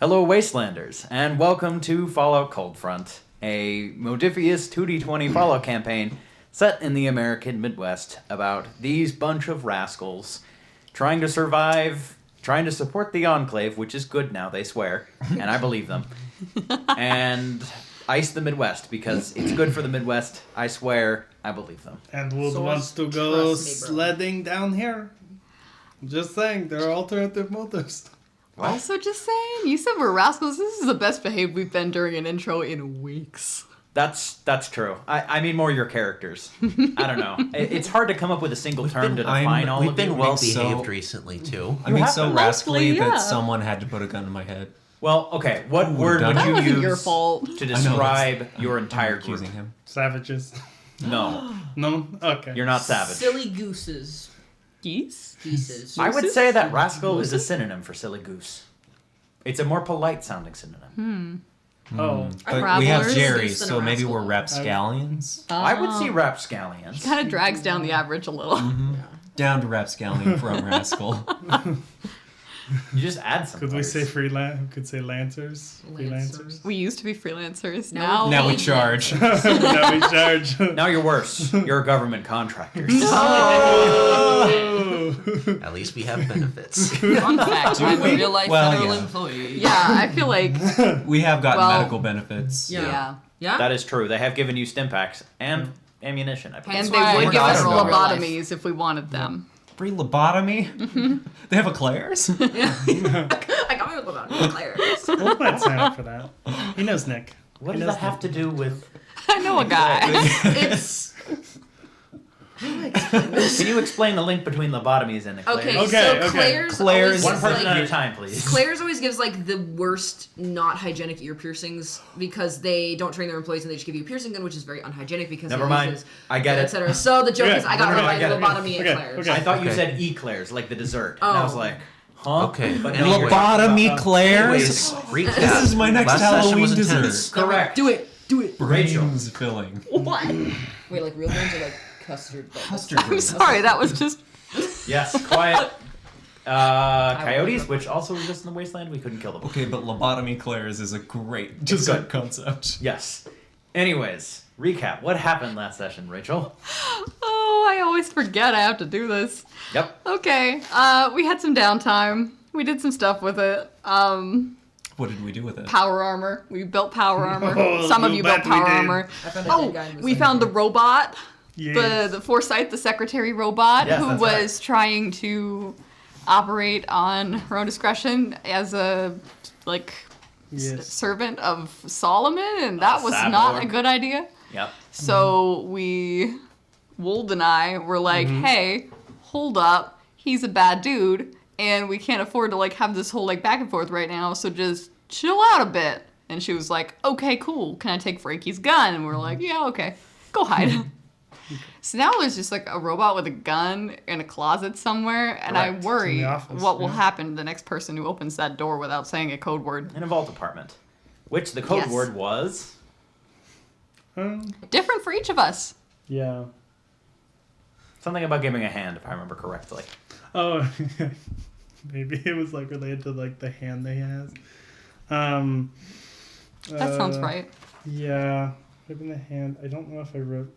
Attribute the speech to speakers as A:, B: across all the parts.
A: Hello, Wastelanders, and welcome to Fallout Coldfront, a modifious 2D20 Fallout campaign set in the American Midwest about these bunch of rascals trying to survive, trying to support the Enclave, which is good now, they swear, and I believe them, and ice the Midwest, because it's good for the Midwest, I swear, I believe them.
B: And Wood
C: So
B: wants to go
C: trust me, bro.
B: sledding down here. Just saying, there are alternative motives.
A: What?
D: Also, just saying, you said we're rascals. This is the best behaved we've been during an intro in weeks.
A: That's true. I mean more your characters. I don't know. It's hard to come up with a single term to define all
E: We've
A: of you.
E: been well
F: so-
E: behaved recently too.
F: I mean, so
D: Mostly,
F: rascally
D: yeah.
F: that someone had to put a gun to my head.
A: Well, okay. What
F: Who
A: word
F: done
A: would
F: it?
A: you
D: That wasn't
A: use
D: your fault.
A: to
F: I know,
A: describe
F: that's-
A: your
F: I'm
A: entire group?
F: accusing him.
B: Savages.
A: No,
B: No? Okay.
A: you're not savage.
C: Silly gooses.
D: Geese?
C: Geeses.
A: I would say that rascal is a synonym for silly goose. It's a more polite sounding synonym.
B: Oh.
F: But we have
D: Travelers.
F: Jerry,
C: Worse than
F: so
C: a
F: maybe we're
C: rascal.
F: rapscallions.
A: I would see rapscallions.
D: Kind of drags down the average a little.
F: Down to rapscallion from rascal.
A: You just add some.
B: Could we
A: letters.
B: say freelance? Could say lancers?
C: Lancers.
B: Freelancers?
D: We used to be freelancers.
C: Now
F: Now we
C: we-
F: charge.
B: Now we charge.
A: Now you're worse. You're government contractors.
B: Oh.
E: At least we have benefits.
C: Fun fact, I'm a real life
F: Well,
C: federal
F: yeah.
C: employee.
D: Yeah, I feel like,
F: We have gotten
D: Well-
F: medical benefits.
C: Yeah.
D: yeah.
C: Yeah?
A: That is true. They have given you stim packs and ammunition. I believe.
D: And
C: That's why
D: they
C: I
D: would give us
C: forgot about real life.
D: lobotomies if we wanted them.
F: Free lobotomy? They have eclairs?
C: I got me with about players.
B: Wolf might sign up for that. He knows Nick.
A: What
B: He
A: does
B: knows
A: that have
B: Nick.
A: to do with?
D: I know a guy.
C: It's... How do I explain this?
A: Can you explain the link between lobotomies and eclairs?
C: Okay,
B: Okay,
C: so
B: okay.
C: Claire's
F: Claire's-
C: always
A: One
C: gives,
A: person
C: like,
A: at a time, please.
C: Claire's always gives like the worst not hygienic ear piercings because they don't train their employees and they just give you a piercing gun, which is very unhygienic because
A: Never
C: it
A: mind.
C: uses,
A: I get it.
C: etc. So the joke
B: Okay,
C: is I got
B: never
C: her
B: mind,
C: by
A: I get it.
C: lobotomy
B: Okay,
C: at Claire's.
B: okay.
A: I thought you
E: Okay.
A: said eclairs, like the dessert. And I was
C: Oh.
A: like, huh?
E: Okay,
A: But
E: anyway.
A: no,
F: Lobotomy Claire's?
E: Anyways, recap.
F: This is my next
E: Last session
F: Halloween
E: was
F: dessert.
E: intense.
A: correct.
C: Do it. Do it.
A: Rachel.
F: Brains filling.
C: What? Wait, like real brains or like custard?
F: Custard
D: I'm
F: brains.
D: sorry, that was just...
A: Yes, quiet. Coyotes, which also exist in the wasteland, we couldn't kill them.
F: Okay, but lobotomy Claire's is a great dessert concept.
A: Yes. Anyways, recap. What happened last session, Rachel?
D: Oh, I always forget I have to do this.
A: Yep.
D: Okay, we had some downtime. We did some stuff with it.
F: What did we do with it?
D: Power armor. We built power armor.
B: Oh,
D: Some of
B: you
D: you built
B: bet we
D: power
B: did.
D: armor.
C: I found a dead guy in
D: Oh,
C: the
D: we
C: side.
D: found the robot.
B: Yes.
D: The Forsyth, the secretary robot,
A: Yes,
D: who
A: that's
D: was trying to operate on her own discretion as a
B: Yes.
D: servant of Solomon, and that was not a
A: cyborg.
D: good idea.
A: Yep.
D: So Wold and I were like, hey, hold up, he's a bad dude, and we can't afford to have this whole back and forth right now, so just chill out a bit. And she was like, okay, cool, can I take Frankie's gun? And we're like, yeah, okay, go hide. So now there's just a robot with a gun in a closet somewhere, and I
A: Correct.
D: worry
B: In the office,
D: what will
B: yeah.
D: happen to the next person who opens that door without saying a code word.
A: In a vault apartment. Which the code
D: Yes.
A: word was...
D: Different for each of us.
B: Yeah.
A: Something about giving a hand, if I remember correctly.
B: Oh, maybe it was related to the hand they has.
D: That sounds right.
B: Yeah, maybe the hand. I don't know if I wrote.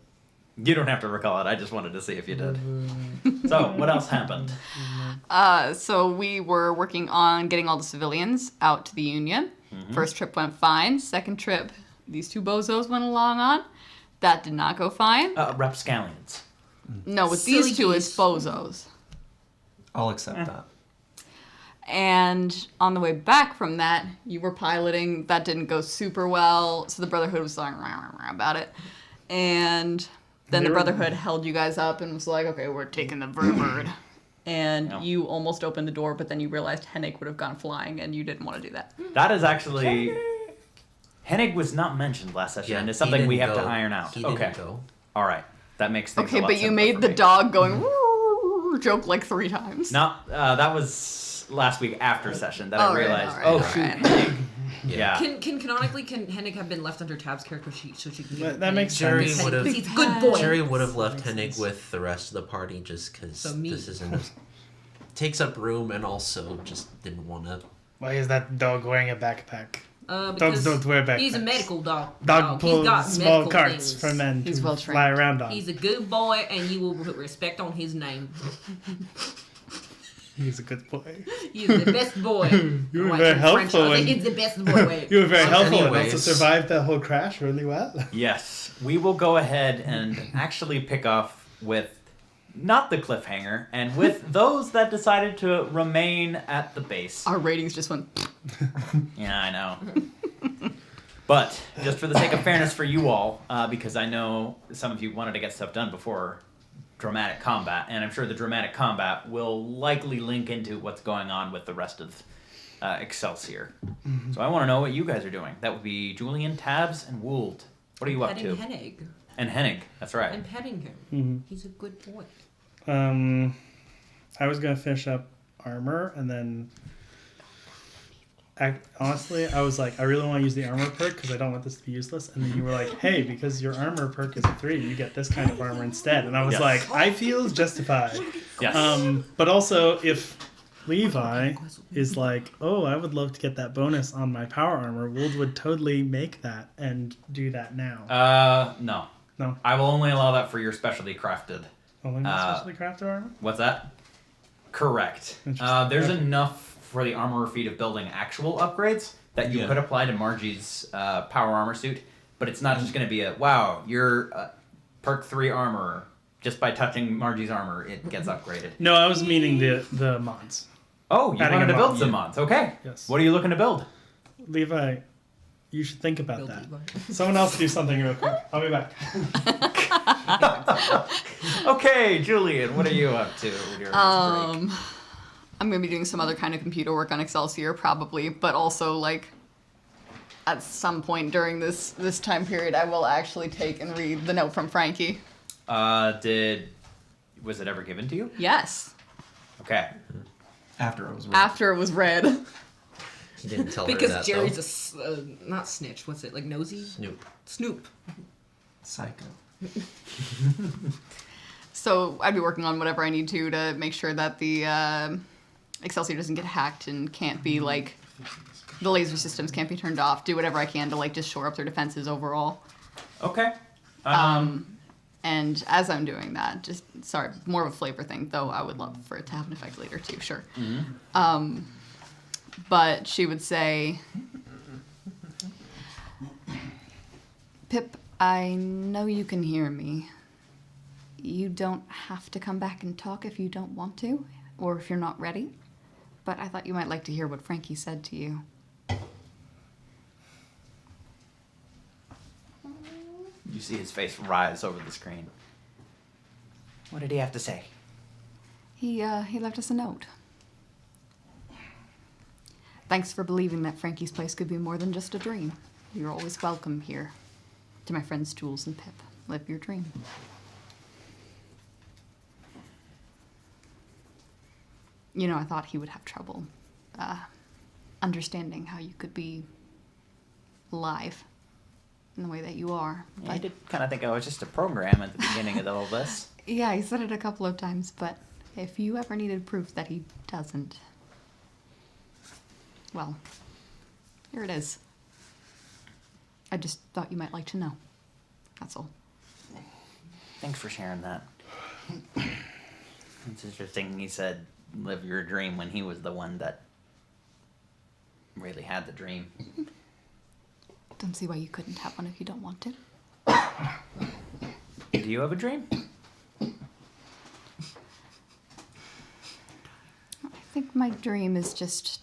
A: You don't have to recall it, I just wanted to see if you did. So, what else happened?
D: So we were working on getting all the civilians out to the Union. First trip went fine. Second trip, these two bozos went along on. That did not go fine.
A: Rapscallions.
D: No, with
C: Silly
D: these two, it's
C: geese.
D: bozos.
F: I'll accept that.
D: And on the way back from that, you were piloting. That didn't go super well. So the Brotherhood was like, rah, rah, rah about it. And then
B: They
D: the
B: were-
D: Brotherhood held you guys up and was like, okay, we're taking the Vertibird. And
A: Yeah.
D: you almost opened the door, but then you realized Hennig would have gone flying, and you didn't want to do that.
A: That is actually... Hennig was not mentioned last session, and it's
E: he
A: something we
E: didn't
A: have to
E: go.
A: iron out.
E: He
A: Okay.
E: didn't go.
A: Alright. That makes things
D: Okay,
A: a lot
D: but you
A: simpler
D: made
A: for
D: the
A: me.
D: dog going joke 3 times.
A: Not, that was last week after session that I
D: Alright,
A: realized,
D: alright,
A: oh
D: alright.
A: shoot, Hennig. Yeah.
C: Can canonically Hennig have been left under Tab's character sheet so she can get
B: That makes
E: Jerry
B: sense.
E: would have.
C: He's a good boy.
E: Jerry would have left Hennig with the rest of the party just because
C: So me.
E: this isn't. Takes up room and also just didn't want to
B: Why is that dog wearing a backpack?
C: Because
B: Dogs don't wear backpacks.
C: he's a medical dog.
B: Dog
C: He's got
B: pulls small
C: medical
B: carts
C: things.
B: for men
D: He's
B: to
D: well
B: fly
D: trained.
B: around on.
C: He's a good boy, and you will put respect on his name.
B: He's a good boy.
C: He's the best boy.
B: You were
C: Like
B: very
C: in French,
B: helpful
C: I was like,
B: and-
C: it's the best boy. Wait.
B: You were very helpful and also
E: anyways-
B: survived the whole crash really well.
A: Yes, we will go ahead and actually pick off with not the cliffhanger and with those that decided to remain at the base.
D: Our ratings just went.
A: Yeah, I know. But just for the sake of fairness for you all, because I know some of you wanted to get stuff done before dramatic combat, and I'm sure the dramatic combat will likely link into what's going on with the rest of Excelsior. So I want to know what you guys are doing. That would be Julian, Tabs, and Would. What are you up
C: Petting
A: to?
C: Hennig.
A: And Hennig, that's right.
C: I'm petting him.
B: Mhm.
C: He's a good boy.
B: I was gonna finish up armor and then. Honestly, I was like, I really want to use the armor perk because I don't want this to be useless. And then you were like, hey, because your armor perk is a 3, you get this kind of armor instead. And I was
A: Yes.
B: like, I feel justified.
A: Yes.
B: But also, if Levi is like, oh, I would love to get that bonus on my power armor, would totally make that and do that now.
A: No.
B: No.
A: I will only allow that for your specially crafted.
B: Only my specially crafted armor?
A: What's that? Correct.
B: Interesting.
A: There's
B: Okay.
A: enough for the armor feat of building actual upgrades that you
F: Yeah.
A: could apply to Margie's power armor suit, but it's not just going to be a wow, your perk 3 armor just by touching Margie's armor it gets upgraded.
B: No, I was meaning the mods.
A: Oh, you
B: Adding
A: wanted
B: a
A: to build
B: mod,
A: some
B: yeah.
A: mods. Okay.
B: Yes.
A: What are you looking to build?
B: Levi, you should think about
C: Build
B: that.
C: Levi.
B: Someone else do something real quick. I'll be back.
A: Okay, Julian, what are you up to during this break?
D: I'm gonna be doing some other kind of computer work on Excelsior probably, but also like at some point during this time period, I will actually take and read the note from Frankie.
A: Was it ever given to you?
D: Yes,
A: Okay.
F: After I was
D: after it was read.
E: He didn't tell her
C: Because
E: that,
C: Jerry's
E: though.
C: not snitch. What's it, like nosy?
E: Snoop.
C: Snoop.
F: psycho.
D: So I'd be working on whatever I need to make sure that the Excelsior doesn't get hacked and can't be like the laser systems can't be turned off. Do whatever I can to like just shore up their defenses overall.
A: Okay.
D: And as I'm doing that, just sorry, more of a flavor thing, though I would love for it to have an effect later too, sure. But she would say, Pip, I know you can hear me. You don't have to come back and talk if you don't want to, or if you're not ready. But I thought you might like to hear what Frankie said to you.
A: You see his face rise over the screen. What did he have to say?
D: He left us a note. Thanks for believing that Frankie's place could be more than just a dream. You're always welcome here. To my friends Jules and Pip, live your dream. You know, I thought he would have trouble understanding how you could be alive in the way that you are.
A: Yeah, I did kind of think I was just a program at the beginning of all this.
D: Yeah, he said it a couple of times, but if you ever needed proof that he doesn't, well, here it is. I just thought you might like to know. That's all.
A: Thanks for sharing that. It's interesting he said, live your dream, when he was the one that really had the dream.
D: Don't see why you couldn't have one if you don't want to.
A: Do you have a dream?
D: I think my dream is just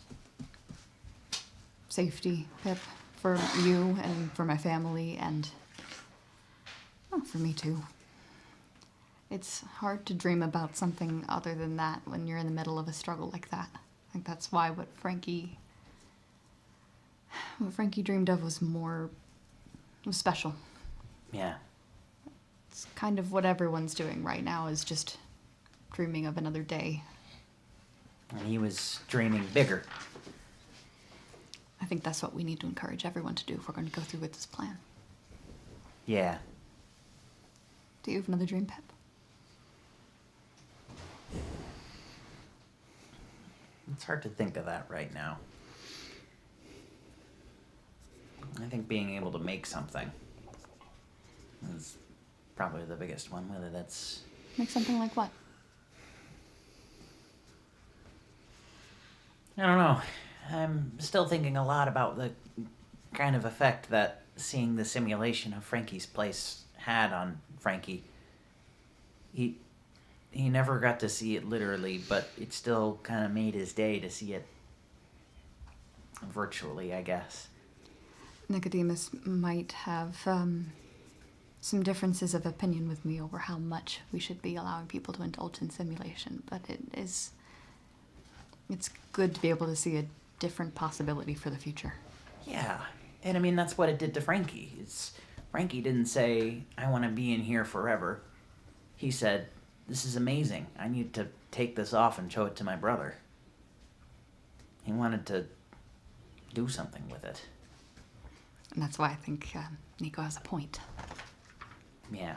D: safety, Pip, for you and for my family and for me too. It's hard to dream about something other than that when you're in the middle of a struggle like that. I think that's why what Frankie dreamed of was special.
A: Yeah.
D: It's kind of what everyone's doing right now is just dreaming of another day.
A: And he was dreaming bigger.
D: I think that's what we need to encourage everyone to do if we're going to go through with this plan.
A: Yeah.
D: Do you have another dream, Pip?
A: It's hard to think of that right now. I think being able to make something is probably the biggest one, whether that's...
D: Make something like what?
A: I don't know. I'm still thinking a lot about the kind of effect that seeing the simulation of Frankie's place had on Frankie. He never got to see it literally, but it still kind of made his day to see it virtually, I guess.
D: Nicodemus might have some differences of opinion with me over how much we should be allowing people to indulge in simulation, but it's good to be able to see a different possibility for the future.
A: Yeah, and I mean, that's what it did to Frankie. Frankie didn't say, I want to be in here forever. He said, this is amazing. I need to take this off and show it to my brother. He wanted to do something with it.
D: And that's why I think Nico has a point.
A: Yeah.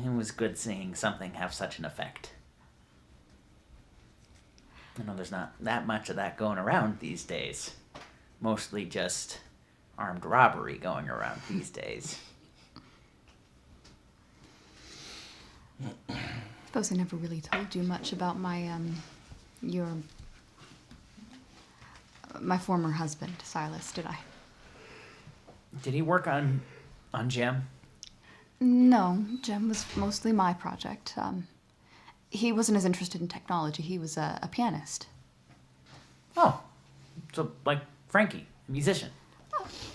A: It was good seeing something have such an effect. I know there's not that much of that going around these days. Mostly just armed robbery going around these days.
D: Suppose I never really told you much about my former husband, Silas, did I?
A: Did he work on Gem?
D: No, Gem was mostly my project. He wasn't as interested in technology. He was a pianist.
A: Oh, so like Frankie, a musician.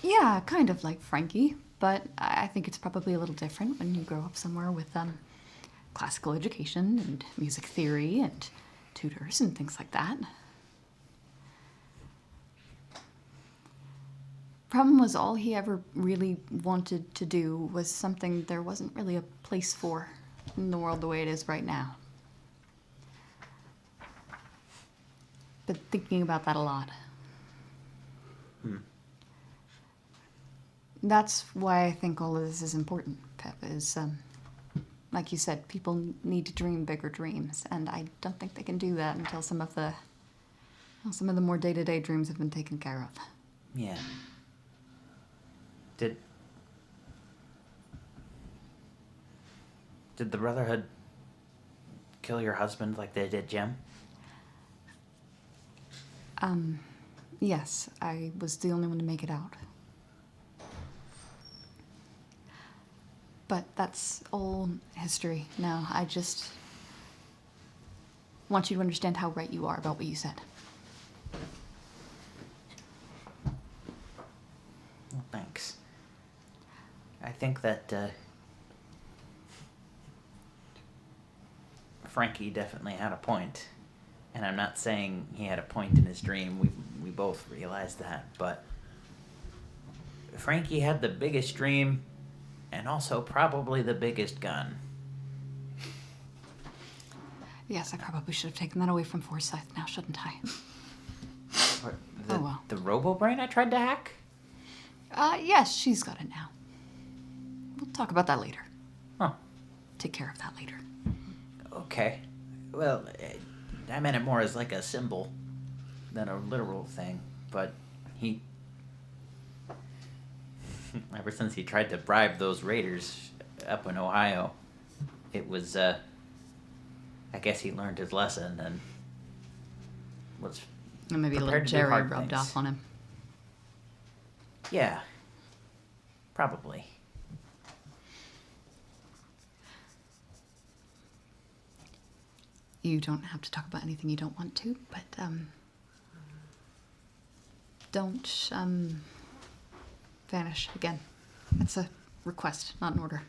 D: Yeah, kind of like Frankie, but I think it's probably a little different when you grow up somewhere with classical education and music theory and tutors and things like that. Problem was, all he ever really wanted to do was something there wasn't really a place for in the world the way it is right now. Been thinking about that a lot. That's why I think all of this is important, Pep, is, like you said, people need to dream bigger dreams, and I don't think they can do that until some of the more day-to-day dreams have been taken care of.
A: Yeah. Did the Brotherhood kill your husband like they did Gem?
D: Yes, I was the only one to make it out. But that's all history now. I just want you to understand how right you are about what you said.
A: Well, thanks. I think that Frankie definitely had a point. And I'm not saying he had a point in his dream. We both realized that. But Frankie had the biggest dream and also probably the biggest gun.
D: Yes, I probably should have taken that away from Forsyth now, shouldn't I?
A: Oh,
D: well.
A: The robo-brain I tried to hack?
D: Yes, she's got it now. We'll talk about that later.
A: Huh.
D: Take care of that later.
A: Okay. Well, I meant it more as like a symbol than a literal thing. But he... ever since he tried to bribe those raiders up in Ohio, it was, I guess he learned his lesson and was
D: And maybe a little
A: prepared to do
D: Jerry
A: hard
D: rubbed
A: things.
D: off on him.
A: Yeah. Probably.
D: You don't have to talk about anything you don't want to, but, don't, vanish again. It's a request, not an order.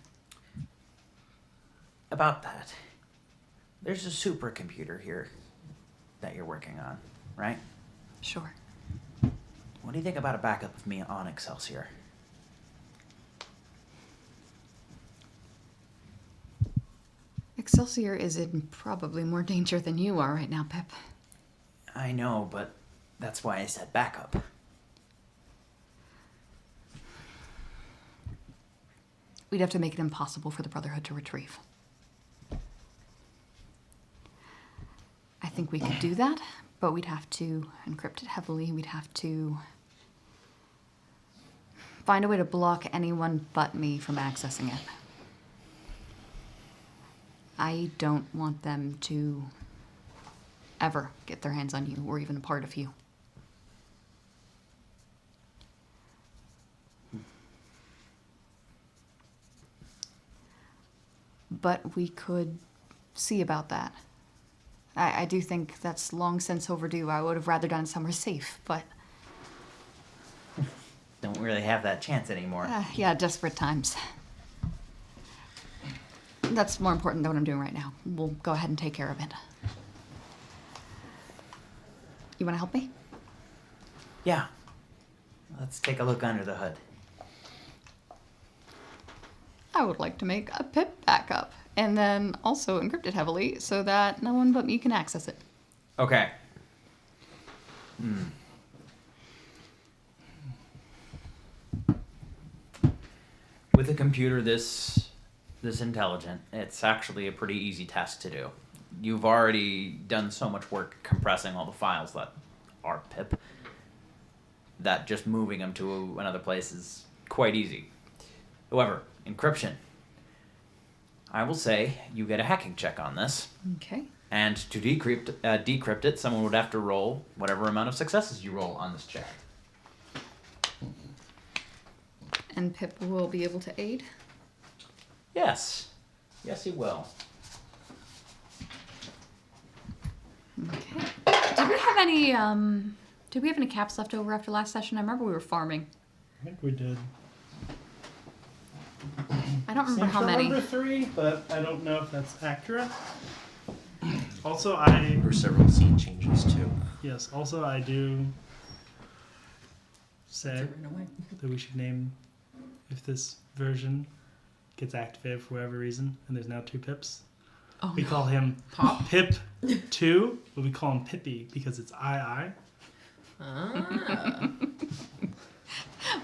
A: About that, there's a supercomputer here that you're working on, right?
D: Sure.
A: What do you think about a backup of me on Excelsior?
D: Excelsior is in probably more danger than you are right now, Pep.
A: I know, but that's why I said backup.
D: We'd have to make it impossible for the Brotherhood to retrieve. I think we could do that, But we'd have to encrypt it heavily. We'd have to find a way to block anyone but me from accessing it. I don't want them to ever get their hands on you or even a part of you. But we could see about that. I do think that's long since overdue. I would have rather done it somewhere safe, but
A: Don't really have that chance anymore.
D: yeah, desperate times. That's more important than what I'm doing right now. We'll go ahead and take care of it. You want to help me?
A: Yeah. Let's take a look under the hood.
D: I would like to make a pip backup and then also encrypt it heavily so that no one but me can access it.
A: Okay. With a computer this intelligent, it's actually a pretty easy task to do. You've already done so much work compressing all the files that are pip that just moving them to another place is quite easy. However, encryption. I will say you get a hacking check on this.
D: Okay.
A: And to decrypt it, someone would have to roll whatever amount of successes you roll on this check.
D: And Pip will be able to aid.
A: Yes. Yes, he will.
D: Okay. Did we have any caps left over after last session? I remember we were farming.
B: I think we did.
D: I don't remember
B: Seems
D: how
B: to
D: many.
B: remember 3, but I don't know if that's accurate. Also, I
E: There were several scene changes too.
B: I do say that we should name, if this version gets activated for whatever reason, and there's now 2 Pips.
D: Oh,
B: We call him
C: Pop.
B: Pip 2, but we call him Pippy because it's I.
C: Ah.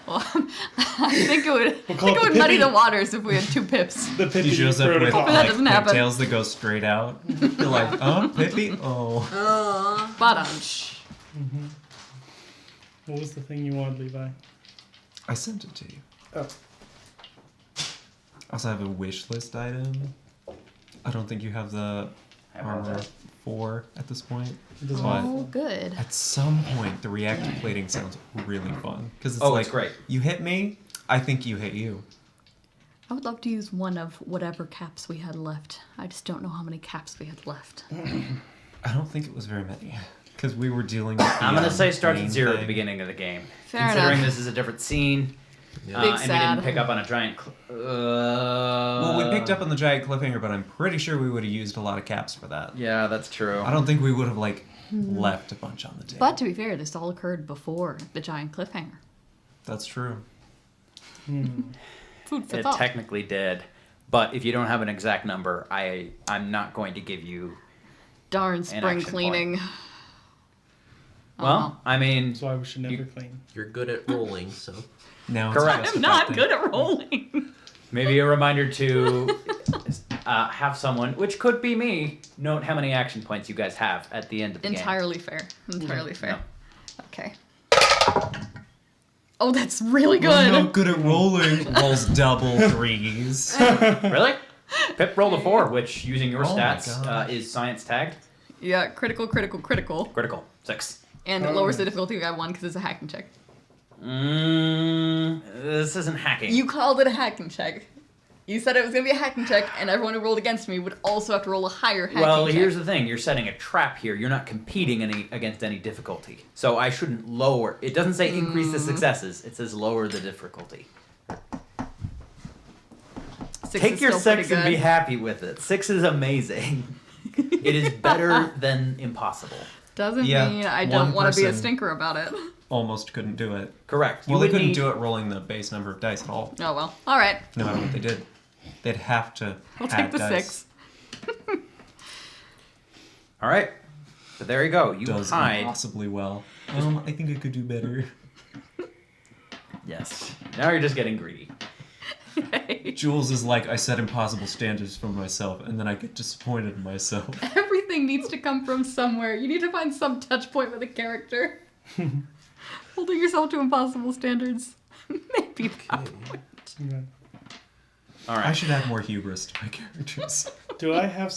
D: Well, I think it would.
B: We'll call it the
D: muddy
B: Pippy.
D: the waters if we had 2 Pips.
B: The Pippy
F: He shows up with
B: protocol.
D: Hopefully that doesn't happen.
F: pigtails that go straight out. You're like, oh, Pippi? Oh.
D: Badunch.
B: What was the thing you wanted, Levi?
F: I sent it to you.
B: Oh.
F: I also have a wish list item. I don't think you have the
A: I have
F: armor
A: that.
F: 4 at this point.
B: It doesn't
F: But
D: Oh, good.
F: at some point, the reactive plating sounds really fun. Because it's
A: Oh,
F: like,
A: it's great.
F: you hit me, I think you hit you.
D: I would love to use one of whatever caps we had left. I just don't know how many caps we had left.
F: I don't think it was very many. Because we were dealing with the,
A: I'm going to say start at
F: main
A: 0 at the
F: thing.
A: beginning of the game.
D: Fair
A: Considering
D: enough.
A: this is a different scene.
E: Yeah.
D: Big
A: And we
D: sad.
A: didn't pick up on a giant...
F: Well, we picked up on the giant cliffhanger, but I'm pretty sure we would have used a lot of caps for that.
A: Yeah, that's true.
F: I don't think we would have, like, left a bunch on the table.
D: But to be fair, this all occurred before the giant cliffhanger.
F: That's true.
D: Food for
A: It
D: thought.
A: technically did. But if you don't have an exact number, I'm not going to give you...
D: Darn spring
A: action
D: cleaning.
A: Well, I mean...
B: That's why we should never
A: You-
B: clean.
E: You're good at rolling, so.
F: Now
A: Correct.
F: It's
D: I'm not good at rolling.
A: Maybe a reminder to have someone, which could be me, note how many action points you guys have at the end of the
D: Entirely fair. Entirely fair.
A: No.
D: Okay. Oh, that's really
F: I'm
D: good.
F: not good at rolling. Rolls double 3s.
A: game. Really? Pip rolled a 4, which, using your
F: Oh my
A: stats,
F: God.
A: is science tagged.
D: Yeah, critical.
A: Critical. 6.
D: And it lowers the difficulty by 1 because it's a hacking check.
A: This isn't hacking.
D: You called it a hacking check. You said it was going to be a hacking check, and everyone who rolled against me would also have to roll a higher hacking
A: Well,
D: check.
A: here's the thing. You're setting a trap here. You're not competing against any difficulty. So I shouldn't lower. It doesn't say increase the successes. It says lower the difficulty.
D: 6
A: Take
D: is
A: your
D: still pretty
A: 6 and be
D: good.
A: happy with it. 6 is amazing. It is better than impossible.
D: Doesn't
F: Yeah,
D: mean I
F: one
D: don't want to be a
F: person-
D: stinker about it.
F: Almost couldn't do it.
A: Correct.
F: Well, they
A: would
F: couldn't
A: need-
F: do it rolling the base number of dice at all.
D: Oh well. All right.
F: No matter what they did. They'd have to
D: We'll
F: add
D: take the
F: dice.
D: 6.
A: All right. So there you go. You
F: Does
A: hide.
F: impossibly well. I think I could do better.
A: Yes. Now you're just getting greedy.
F: Jules is like, I set impossible standards for myself, and then I get disappointed in myself.
D: Everything everything needs to come from somewhere. You need to find some touch point with a character. Holding yourself to impossible standards. Maybe that point.
B: Okay.
A: All
F: I
A: right.
F: should add more hubris to my characters.
B: Do I have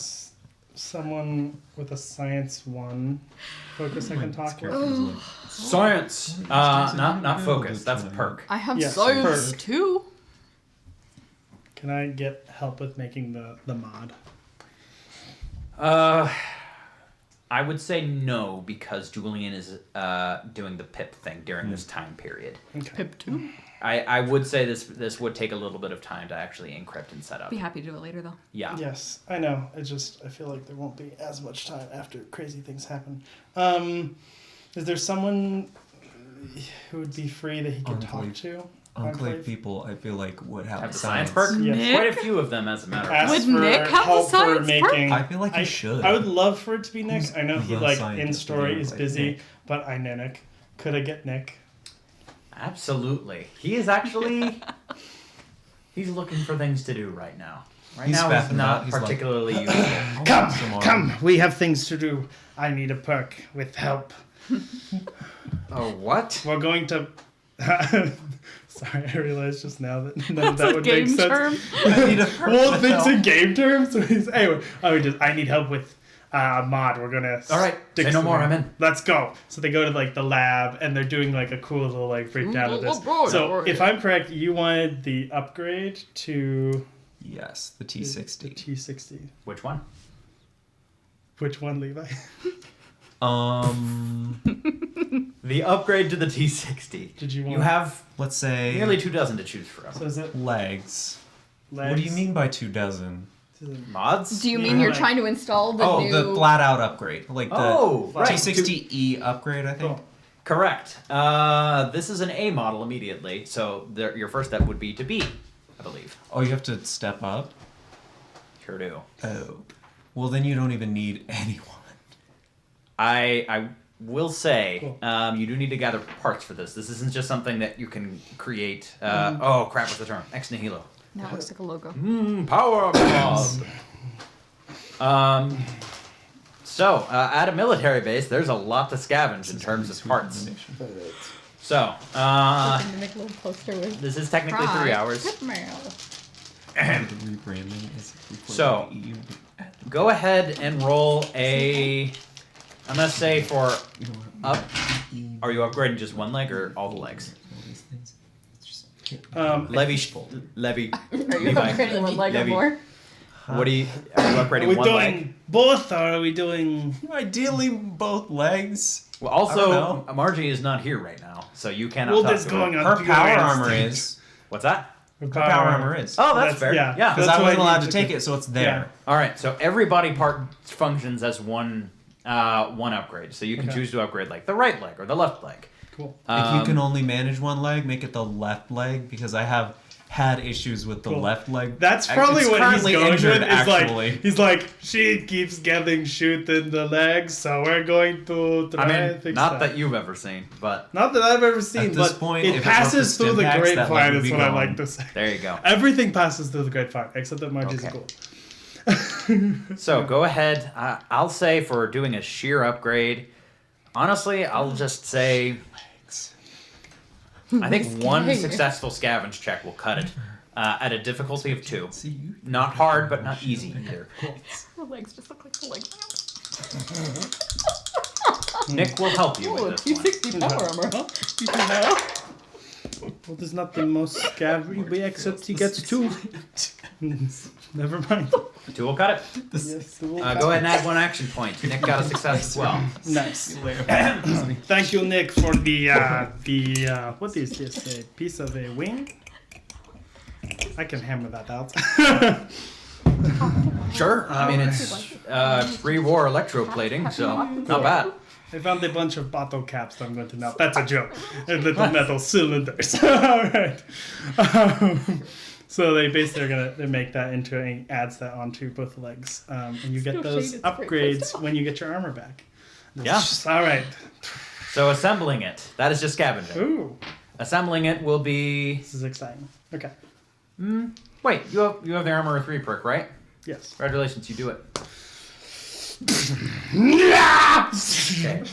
B: someone with a science 1 focus I can talk with?
A: Science. Not focus. That's a perk.
D: I have
B: Yes,
D: science
B: perk.
D: too.
B: Can I get help with making the mod?
A: I would say no because Julian is doing the pip thing during this time period.
B: Okay.
D: Pip 2.
A: I would say this would take a little bit of time to actually encrypt and set up.
D: Be happy to do it later though.
A: Yeah.
B: Yes, I know. I feel like there won't be as much time after crazy things happen. Is there someone who would be free that he could talk
F: Enclave.
B: to?
F: Enclave people, I feel like, would have,
A: Have the science perk?
B: Yes.
A: Quite a few of them, as a matter of
B: Ask
A: fact.
D: Would
B: for
D: Nick have the
B: help for
D: science perk?
B: making.
F: I feel like he should.
B: I would love for it to be Nick. I know he
F: The
B: like in
F: scientist
B: story
F: would be
B: is
F: like
B: busy,
F: Nick.
B: but I know Nick. Could I get Nick?
A: Absolutely. He is actually. He's looking for things to do right now. Right
F: He's
A: now,
F: fapping
A: he's
F: about,
A: not
F: he's like,
A: particularly useful.
B: Come. We have things to do. I need a perk with help.
A: Oh, what?
B: We're going to. Sorry, I realized just now that none of
D: That's
B: that
D: a
B: would
D: game
B: make sense.
D: term.
F: I need a perk
B: Well,
F: with
B: it's in
F: help.
B: game terms. So anyway, I need help with a mod. We're gonna.
A: All right,
B: stick
A: say no more,
B: something.
A: I'm in.
B: Let's go. So they go to like the lab, and they're doing like a cool little like breakdown of this.
D: Oh,
B: So
D: boy.
B: if I'm correct, you wanted the upgrade to
F: Yes, the
B: the
F: T60.
B: T60.
A: Which one?
B: Which one, Levi?
A: The upgrade to the T60.
B: Did you want?
A: You have
F: Let's say
A: nearly 24 to choose from.
B: So is it
F: legs.
B: legs?
F: What do you mean by 24?
A: Mods?
D: Do you mean
B: Yeah.
D: you're trying to install the
F: Oh,
D: new...
F: the flat out upgrade. Like the
A: Oh, right.
F: T60E upgrade, I think.
B: Cool.
A: Correct. This is an A model immediately, so your first step would be to B, I believe.
F: Oh, you have to step up?
A: Sure do.
F: Oh. Well, then you don't even need anyone.
A: I will say,
B: Cool.
A: you do need to gather parts for this. This isn't just something that you can create. Oh, crap, what's the term? Ex nihilo.
D: Now it looks like a logo.
A: Power mob. So, at a military base, there's a lot to scavenge in terms of parts. So,
D: Looking to make a little poster with
A: this is technically 3 hours.
F: The rebranding is
A: So, go ahead and roll a. I'm gonna say for up. Are you upgrading just one leg or all the legs? Levy.
D: Are you
A: Levi.
D: upgrading one leg or
A: Levy.
D: more?
A: What are you upgrading
B: Are we
A: one
B: doing
A: leg?
B: both, or are we doing?
F: Ideally, both legs.
A: Well,
F: I don't
A: also,
F: know.
A: Margie is not here right now, so you cannot.
B: Well,
A: talk
B: this
A: to
B: going
A: her.
B: on.
F: Her
B: your
F: power
B: instinct.
F: armor is.
A: What's that?
B: Her
F: Her power armor is.
A: Oh, that's fair.
B: yeah.
A: Yeah.
F: Because
B: That's
F: I
B: why
F: wasn't
B: I
F: allowed
B: need
F: to
B: to
F: take
B: go-
F: it, so it's there.
A: All right. So every body part functions as one upgrade. So you can
B: Okay.
A: choose to upgrade like the right leg or the left leg.
B: Cool.
F: If you can only manage one leg, make it the left leg because I have had issues with the
B: Cool.
F: left leg.
B: That's probably
F: It's
B: what he's
F: currently
B: going
F: injured,
B: with. Is
F: actually.
B: he's like, she keeps getting shoot in the legs, so we're going to try
A: I
B: and
A: mean,
B: fix
A: not
B: that.
A: that you've ever seen, but
B: Not that I've ever seen,
F: At this
B: but
F: point, if
B: it
F: it
B: passes
F: works
B: through the
F: with Stimpaks, that
B: grapevine.
F: leg would
B: Is
F: be
B: what I
F: gone.
B: like to say.
A: there you go.
B: Everything passes through the grapevine except that Margie's
A: Okay.
B: cool.
A: So go ahead. I'll say for doing a sheer upgrade, honestly, I'll just say I think one
D: Risky.
A: successful scavenge check will cut it at a difficulty of 2.
F: See you.
A: Not hard, but not easy either.
D: The legs just look like the legs.
A: Nick will help you
D: Oh,
A: with this one.
D: T60 power armor, huh?
B: Well, there's not the most scavenge we except he gets 2. Never mind.
A: 2 will cut it.
B: Yes, we'll
A: Go ahead and add 1 action point. Nick got a success as well.
B: Nice. Thank you, Nick, for the what is this? A piece of a wing? I can hammer that out.
A: Sure. I mean, it's pre-war electroplating, so not bad.
B: I found a bunch of bottle caps that I'm going to melt. That's a joke. And little metal cylinders. All right. So they basically are gonna make that into and adds that onto both legs, and you get
D: Still
B: those
D: shaded, it's very
B: upgrades when you get your armor back.
A: Yeah.
B: All right.
A: So assembling it, that is just scavenging.
B: Ooh,
A: Assembling it will be.
B: this is exciting. Okay.
A: Wait, you have the armor 3 perk, right?
B: Yes.
A: Congratulations, you do it. Okay,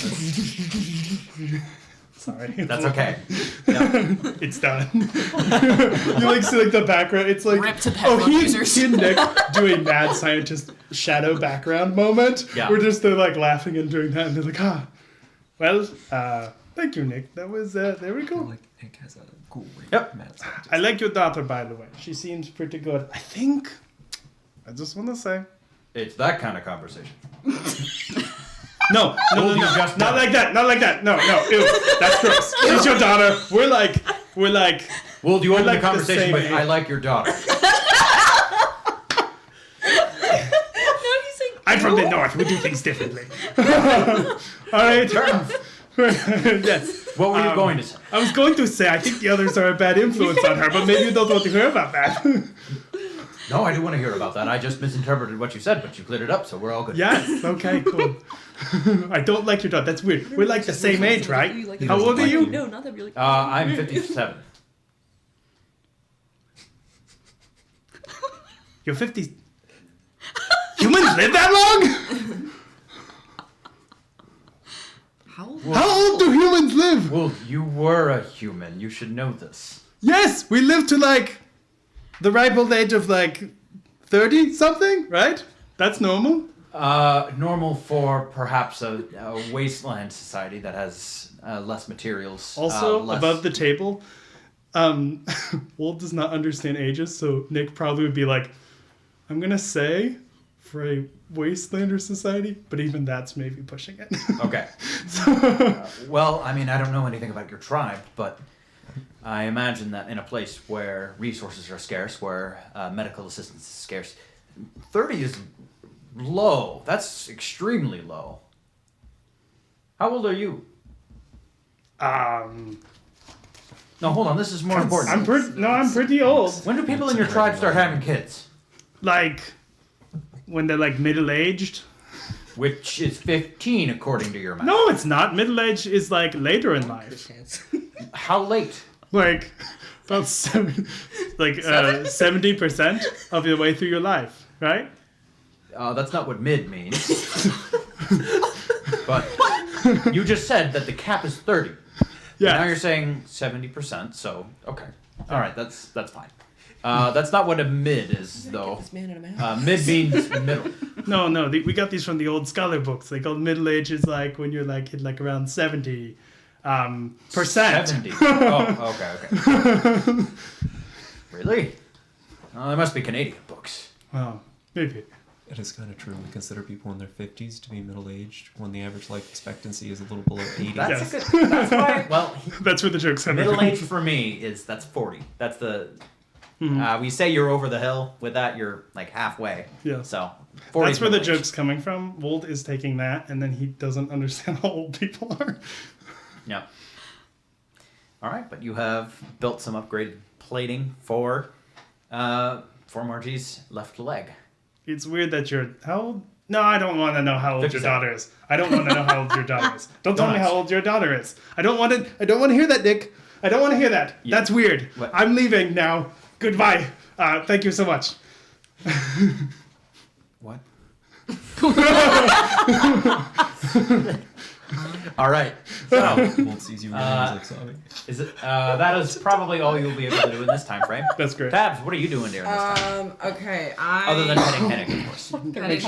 B: Sorry.
A: that's okay. Yeah.
B: It's done. You like see like the background. It's like
C: Rip to the headphone
B: he
C: users.
B: and Nick doing mad scientist shadow background moment.
A: Yeah.
B: We're just they're like laughing and doing that, and they're like, well, thank you, Nick. That was there we go.
F: Like Nick has a cool ring.
A: Yep.
F: Mad scientist.
B: I like your daughter, by the way. She seems pretty good. I think. I just want to say.
A: It's that kind of conversation.
B: No,
A: Well, you just
B: not
A: know.
B: like that, not like that. No, ew, that's gross. She's your daughter. We're like,
A: Well, do you open
B: like
A: the
B: the
A: conversation
B: same
A: with
B: age.
A: "I like your daughter"?
B: I'm from the north. We do things differently. All right. Yes.
A: What were you going to say?
B: I was going to say I think the others are a bad influence on her, but maybe you don't want to hear about that.
A: No, I do want to hear about that. I just misinterpreted what you said, but you cleared it up, so we're all good.
B: Yes. Okay. Cool. I don't like your daughter. That's weird. We're like the same age, right? How old are you?
G: No, not that really.
A: I'm 57.
B: You're 50. Humans live that long?
C: How old?
B: How old do humans live?
A: Well, you were a human. You should know this.
B: Yes, we live to like the ripe old age of like 30 something, right? That's normal.
A: Normal for perhaps a wasteland society that has less materials.
B: Also,
A: less...
B: above the table, Wold does not understand ages, so Nick probably would be like, I'm gonna say for a wastelander society, but even that's maybe pushing it.
A: Okay. Well, I mean, I don't know anything about your tribe, but I imagine that in a place where resources are scarce, where medical assistance is scarce, 30 is low. That's extremely low. How old are you? No, hold on. This is more important.
B: I'm pretty old.
A: When do people in your tribe start having kids?
B: Like when they're like middle-aged.
A: Which is 15, according to your math.
B: No, it's not. Middle age is like later in life.
A: How late?
B: Like about 70% of your way through your life, right?
A: That's not what mid means. But you just said that the cap is 30.
B: Yeah.
A: Now you're saying 70%, so okay. All right, that's fine. That's not what a mid is, though.
G: This man in a mask.
A: Mid means middle.
B: No, we got these from the old scholar books. They call middle age is like when you're like hit like around 70 percent.
A: 70. Oh, okay. Really? There must be Canadian books.
B: Well, maybe.
F: It is kind of true. We consider people in their 50s to be middle-aged when the average life expectancy is a little below 80.
A: That's
B: Yes.
A: a good. That's why. Well,
B: That's where the joke's coming
A: middle
B: from.
A: age for me that's 40. That's the. We say you're over the hill. With that, you're like halfway.
B: Yeah.
A: So 40.
B: That's where the joke's coming from. Wold is taking that, and then he doesn't understand how old people are.
A: Yeah. All right, but you have built some upgraded plating for Margie's left leg.
B: It's weird that you're how old? No, I don't want to know how old your
A: 57.
B: daughter is. I don't want to know how old your daughter is. Don't tell me
A: Don't
B: how
A: ask.
B: old your daughter is. I don't want to hear that, Nick. I don't want to hear that.
A: Yeah.
B: That's weird.
A: What?
B: I'm leaving now. Goodbye. Thank you so much.
A: What? All right. So
F: Won't sees you really like sobbing.
A: is it? That is probably all you'll be able to do in this time frame.
B: That's great.
A: Tabs, what are you doing during this time?
C: Okay,
A: Other than petting Hennig, of course.
C: Petting.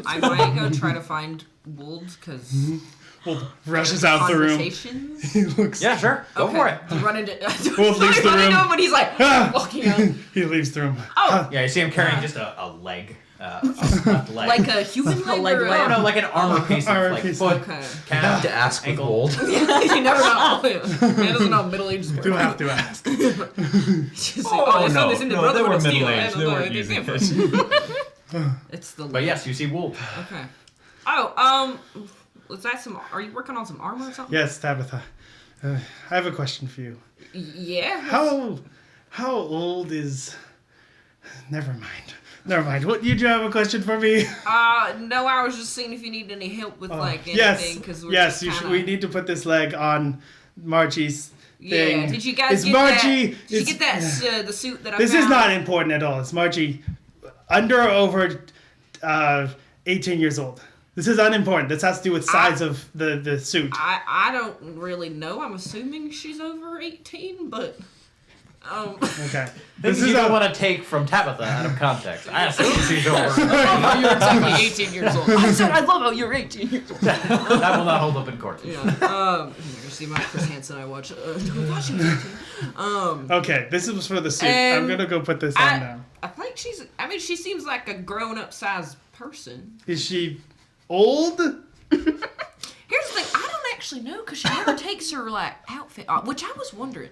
C: I might go try to find Wold because
B: Wold rushes out the room.
C: conversations.
B: He looks.
A: Yeah, sure. Go for it.
C: You run into.
B: Wolf leaves the room.
C: Him, but he's like walking out.
B: He leaves the room.
C: Oh,
A: Yeah, you see him carrying just a leg. A left leg.
C: like a human leg,
G: leg
C: or
A: I don't know, like an armor piece of
B: Armor
A: like
B: piece.
A: foot,
C: Okay.
A: calf,
E: To ask with
A: ankle.
E: Wold.
C: you never know. Man doesn't know middle-aged.
B: Do have to ask.
C: Just like, oh, no, this in the
F: no, they
C: Brotherhood
F: were
C: of Steel.
F: middle-aged.
C: I
F: They
C: don't know
F: weren't
C: anything
F: using
C: different. It's the.
A: But yes, you see Wolf.
C: Okay. Oh, was that some? Are you working on some armor or something?
B: Yes, Tabitha. I have a question for you.
C: Yeah.
B: How old is? Never mind. What you have a question for me?
C: No, I was just seeing if you need any help with like anything because
B: yes. We need to put this leg on Margie's thing.
C: Yeah. Did you guys
B: It's
C: get
B: Margie?
C: that? Did you get that the suit that I
B: This
C: found?
B: is not important at all. It's Margie, under or over 18 years old. This is unimportant. This has to do with size of the suit.
C: I don't really know. I'm assuming she's over 18, but
B: Okay.
A: This you don't want to take from Tabitha out of context. I assume she's over.
C: oh, you're exactly 18 years old. I said I love how you're 18 years old.
A: That will not hold up in court.
C: Yeah. You see my Chris Hansen I watch. I thought she was 18.
B: Okay, this is for the suit. I'm gonna go put this on now.
C: I think she seems like a grown-up sized person.
B: Is she old?
C: Here's the thing, I don't actually know because she never takes her like outfit off, which I was wondering.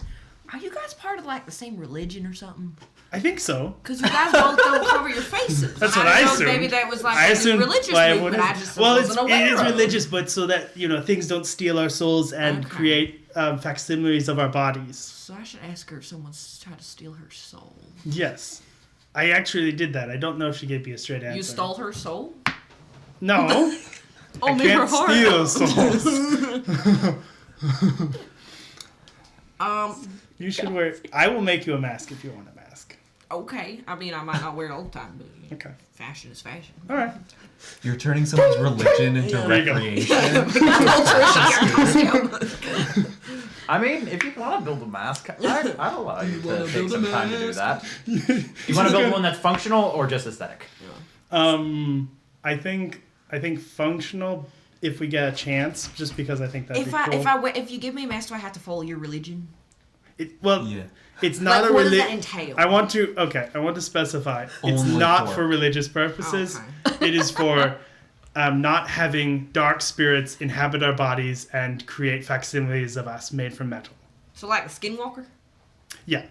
C: Are you guys part of like the same religion or something?
B: I think so.
C: Because you guys both don't cover your faces.
B: That's what I
C: don't know,
B: assumed.
C: Maybe that was like
B: I
C: a
B: assumed
C: religious
B: why
C: movement. I just
B: well,
C: wasn't aware
B: it is
C: of.
B: religious, but so that things don't steal our souls and
C: Okay.
B: create facsimiles of our bodies.
C: So I should ask her if someone's tried to steal her soul.
B: Yes, I actually did that. I don't know if she gave me a straight answer.
C: You stole her soul?
B: No.
D: Only her
B: Can't
D: heart.
B: steal souls. You should wear. I will make you a mask if you want a mask.
C: Okay. I mean, I might not wear it all the time, but
B: Okay.
C: fashion is fashion.
B: All right.
F: You're turning someone's religion into
B: There you go.
F: recreation.
A: I mean, if you want to build a mask, I'd allow you to take some time to do that. You want to build one that's functional or just aesthetic?
B: I think functional if we get a chance, just because I think that'd be cool.
C: If you give me a mask, do I have to follow your religion?
F: Yeah.
B: It's not
C: Like,
B: a
C: what does that
B: religion.
C: entail?
B: I want to specify. It's
F: Only
B: not
F: for-
B: for religious purposes.
C: Okay.
B: It is for not having dark spirits inhabit our bodies and create facsimiles of us made from metal.
C: So like the Skinwalker?
B: Yeah.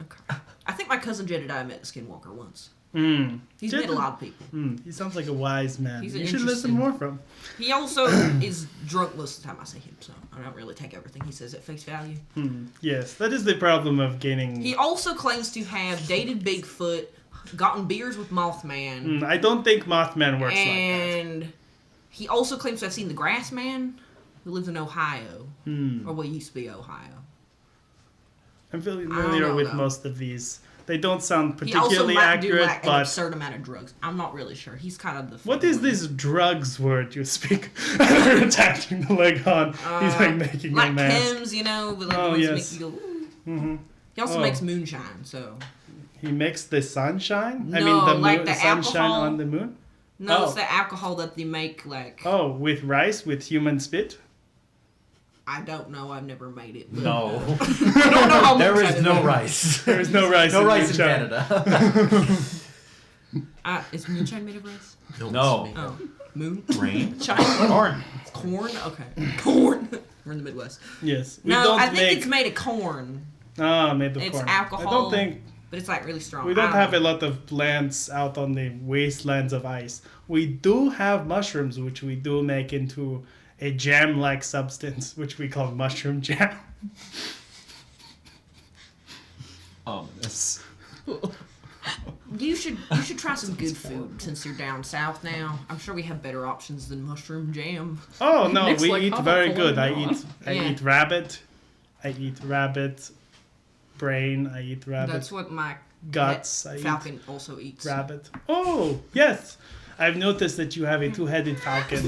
C: Okay. I think my cousin Jedediah met the Skinwalker once.
B: Mm.
C: He's met a lot of people.
B: He sounds like a wise man.
C: He's
B: You
C: an
B: should listen
C: interesting-
B: more from.
C: He also is drunk most of the time I see him, so I don't really take everything he says at face value.
B: Yes, that is the problem of gaining.
C: He also claims to have dated Bigfoot, gotten beers with Mothman,
B: I don't think Mothman works like that.
C: and he also claims to have seen the Grass Man, who lives in Ohio, or what used to be Ohio.
B: I'm
C: don't
B: familiar
C: know,
B: with
C: though.
B: most of these. They don't sound
C: He also
B: particularly
C: might do
B: accurate,
C: like an
B: but
C: absurd amount of drugs. I'm not really sure. He's kind of the.
B: what
C: funny
B: is
C: one.
B: this drugs word you speak? You're attaching the leg on. He's like making
C: like
B: a mask.
C: Chems, but like
B: Oh,
C: ones that
B: yes.
C: make you go. Ooh. He also
B: Oh.
C: makes moonshine, so
B: He makes the sunshine. I
C: No,
B: mean the
C: like
B: moon,
C: the
B: sunshine
C: alcohol.
B: on the moon.
C: no,
B: Oh.
C: it's the alcohol that they make. Like
B: Oh, with rice, with human spit.
C: I don't know. I've never made it. But,
A: No.
C: I don't know how
A: There
C: much
A: is no rice.
B: There is no rice.
A: No
B: in
A: rice in
B: moonshine.
A: Canada.
C: Is moonshine made of rice?
A: No.
C: Oh, moon.
F: Rain?
C: China.
A: Corn.
C: Corn. Okay. Corn. We're in the Midwest.
B: Yes. We
C: No,
B: don't
C: I think
B: make.
C: it's made of corn,
B: Made of
C: it's
B: corn.
C: alcohol.
B: I don't think
C: but it's like really strong.
B: we don't have a lot of plants out on the wastelands of ice. We do have mushrooms, which we do make into a jam-like substance, which we call mushroom jam.
F: Ominous.
C: You should try some good food since you're down south now. I'm sure we have better options than mushroom jam.
B: Oh no,
D: Nick's
B: we
D: like,
B: eat
D: "How
B: very
D: about
B: good.
D: Colin
B: I
C: Yeah.
B: eat rabbit. I eat rabbit brain. I eat rabbit
C: That's what my
B: guts.
C: pet
B: I eat
C: falcon also eats.
B: rabbit. Oh yes, I've noticed that you have a two-headed falcon.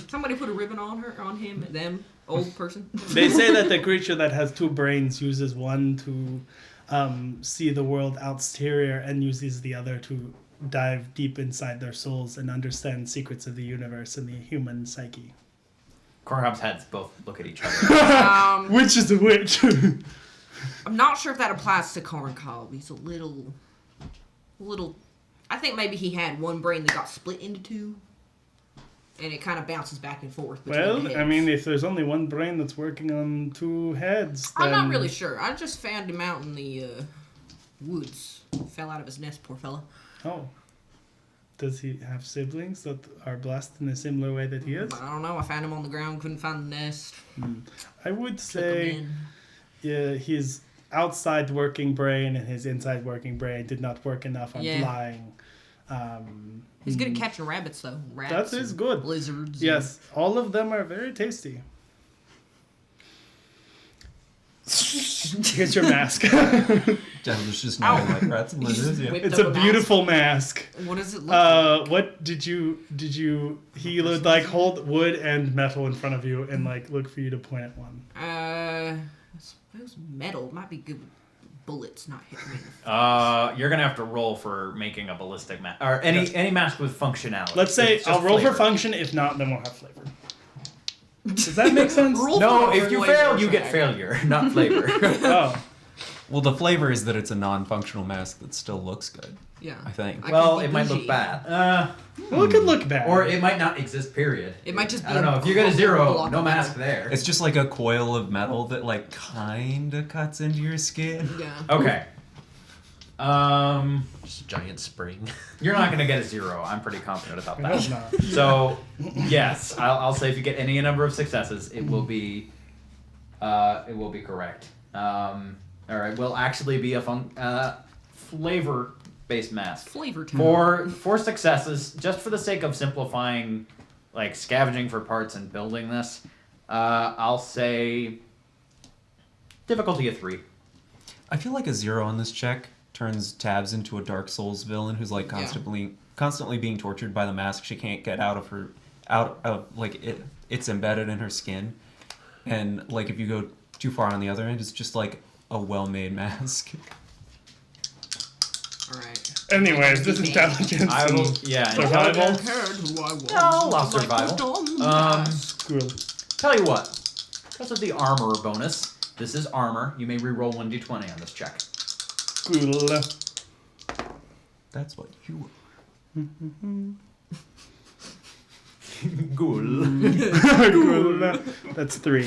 C: Somebody put a ribbon on him, them, old person.
B: They say that the creature that has two brains uses one to see the world exterior and uses the other to dive deep inside their souls and understand secrets of the universe and the human psyche.
A: Cornhob's heads both look at each other.
B: Which is which?
C: I'm not sure if that applies to Corn Cob. He's a little. I think maybe he had one brain that got split into two, and it kind of bounces back and forth. Between the
B: Well,
C: heads.
B: I mean, if there's only one brain that's working on two heads, then...
C: I'm not really sure. I just found him out in the woods. Fell out of his nest, poor fella.
B: Oh. Does he have siblings that are blessed in a similar way that he is?
C: I don't know. I found him on the ground, couldn't find the nest.
B: I would
C: Took him
B: say
C: in.
B: yeah, his outside working brain and his inside working brain did not work enough on
C: Yeah.
B: flying.
C: He's good at catching rabbits, though. Rats
B: That is
C: and
B: good.
C: Lizards.
B: Yes, all of them are very tasty. Here's your mask.
F: There's just no like rats in the
C: Whipped
B: It's
C: up
B: a
C: mask.
B: beautiful mask.
C: What does it look like?
B: What did you? He would like hold wood and metal in front of you and like look for you to point at one.
C: I suppose metal might be good with bullets not hitting me.
A: You're gonna have to roll for making a ballistic mask or any mask with functionality.
B: Let's say
A: It's just
B: I'll roll
A: flavor.
B: for function. If not, then we'll have flavor. Does that make sense?
C: Roll
A: No,
C: for
A: if you
C: flavor
A: fail, you get
C: check.
A: failure, not flavor.
B: Oh,
F: Well, the flavor is that it's a non-functional mask that still looks good.
C: Yeah.
F: I think.
C: I
A: Well,
C: could be
A: it might
C: bougie.
A: look bad.
B: well, it could look bad.
A: Or it might not exist, period.
C: It might just be
A: I don't know.
C: a
A: If you get a
C: block
A: 0,
C: of
A: no mask
C: metal.
A: there.
F: It's just like a coil of metal that like kinda cuts into your skin.
C: Yeah.
A: Okay.
E: Just a giant spring.
A: You're not going to get a 0. I'm pretty confident about
B: I hope
A: that.
B: not.
A: So, yes, I'll say if you get any number of successes, it will be correct. All right, will actually be a flavor-based mask.
C: Flavor time.
A: For successes, just for the sake of simplifying, like scavenging for parts and building this, I'll say difficulty of 3.
F: I feel like a 0 on this check turns Tabs into a Dark Souls villain who's like constantly being tortured by the mask she can't get out of like it's embedded in her skin. And like if you go too far on the other end, it's just like a well-made mask.
C: All right.
B: Anyways, this is intelligence.
A: I will,
B: and
A: yeah.
B: Survival?
A: intelligence. No, I'll survival.
B: Squirrel.
A: Tell you what, because of the armor bonus, this is armor. You may reroll 1d20 on this check.
B: Squirrel.
F: That's what you
A: Ghoul.
B: Squirrel. That's 3.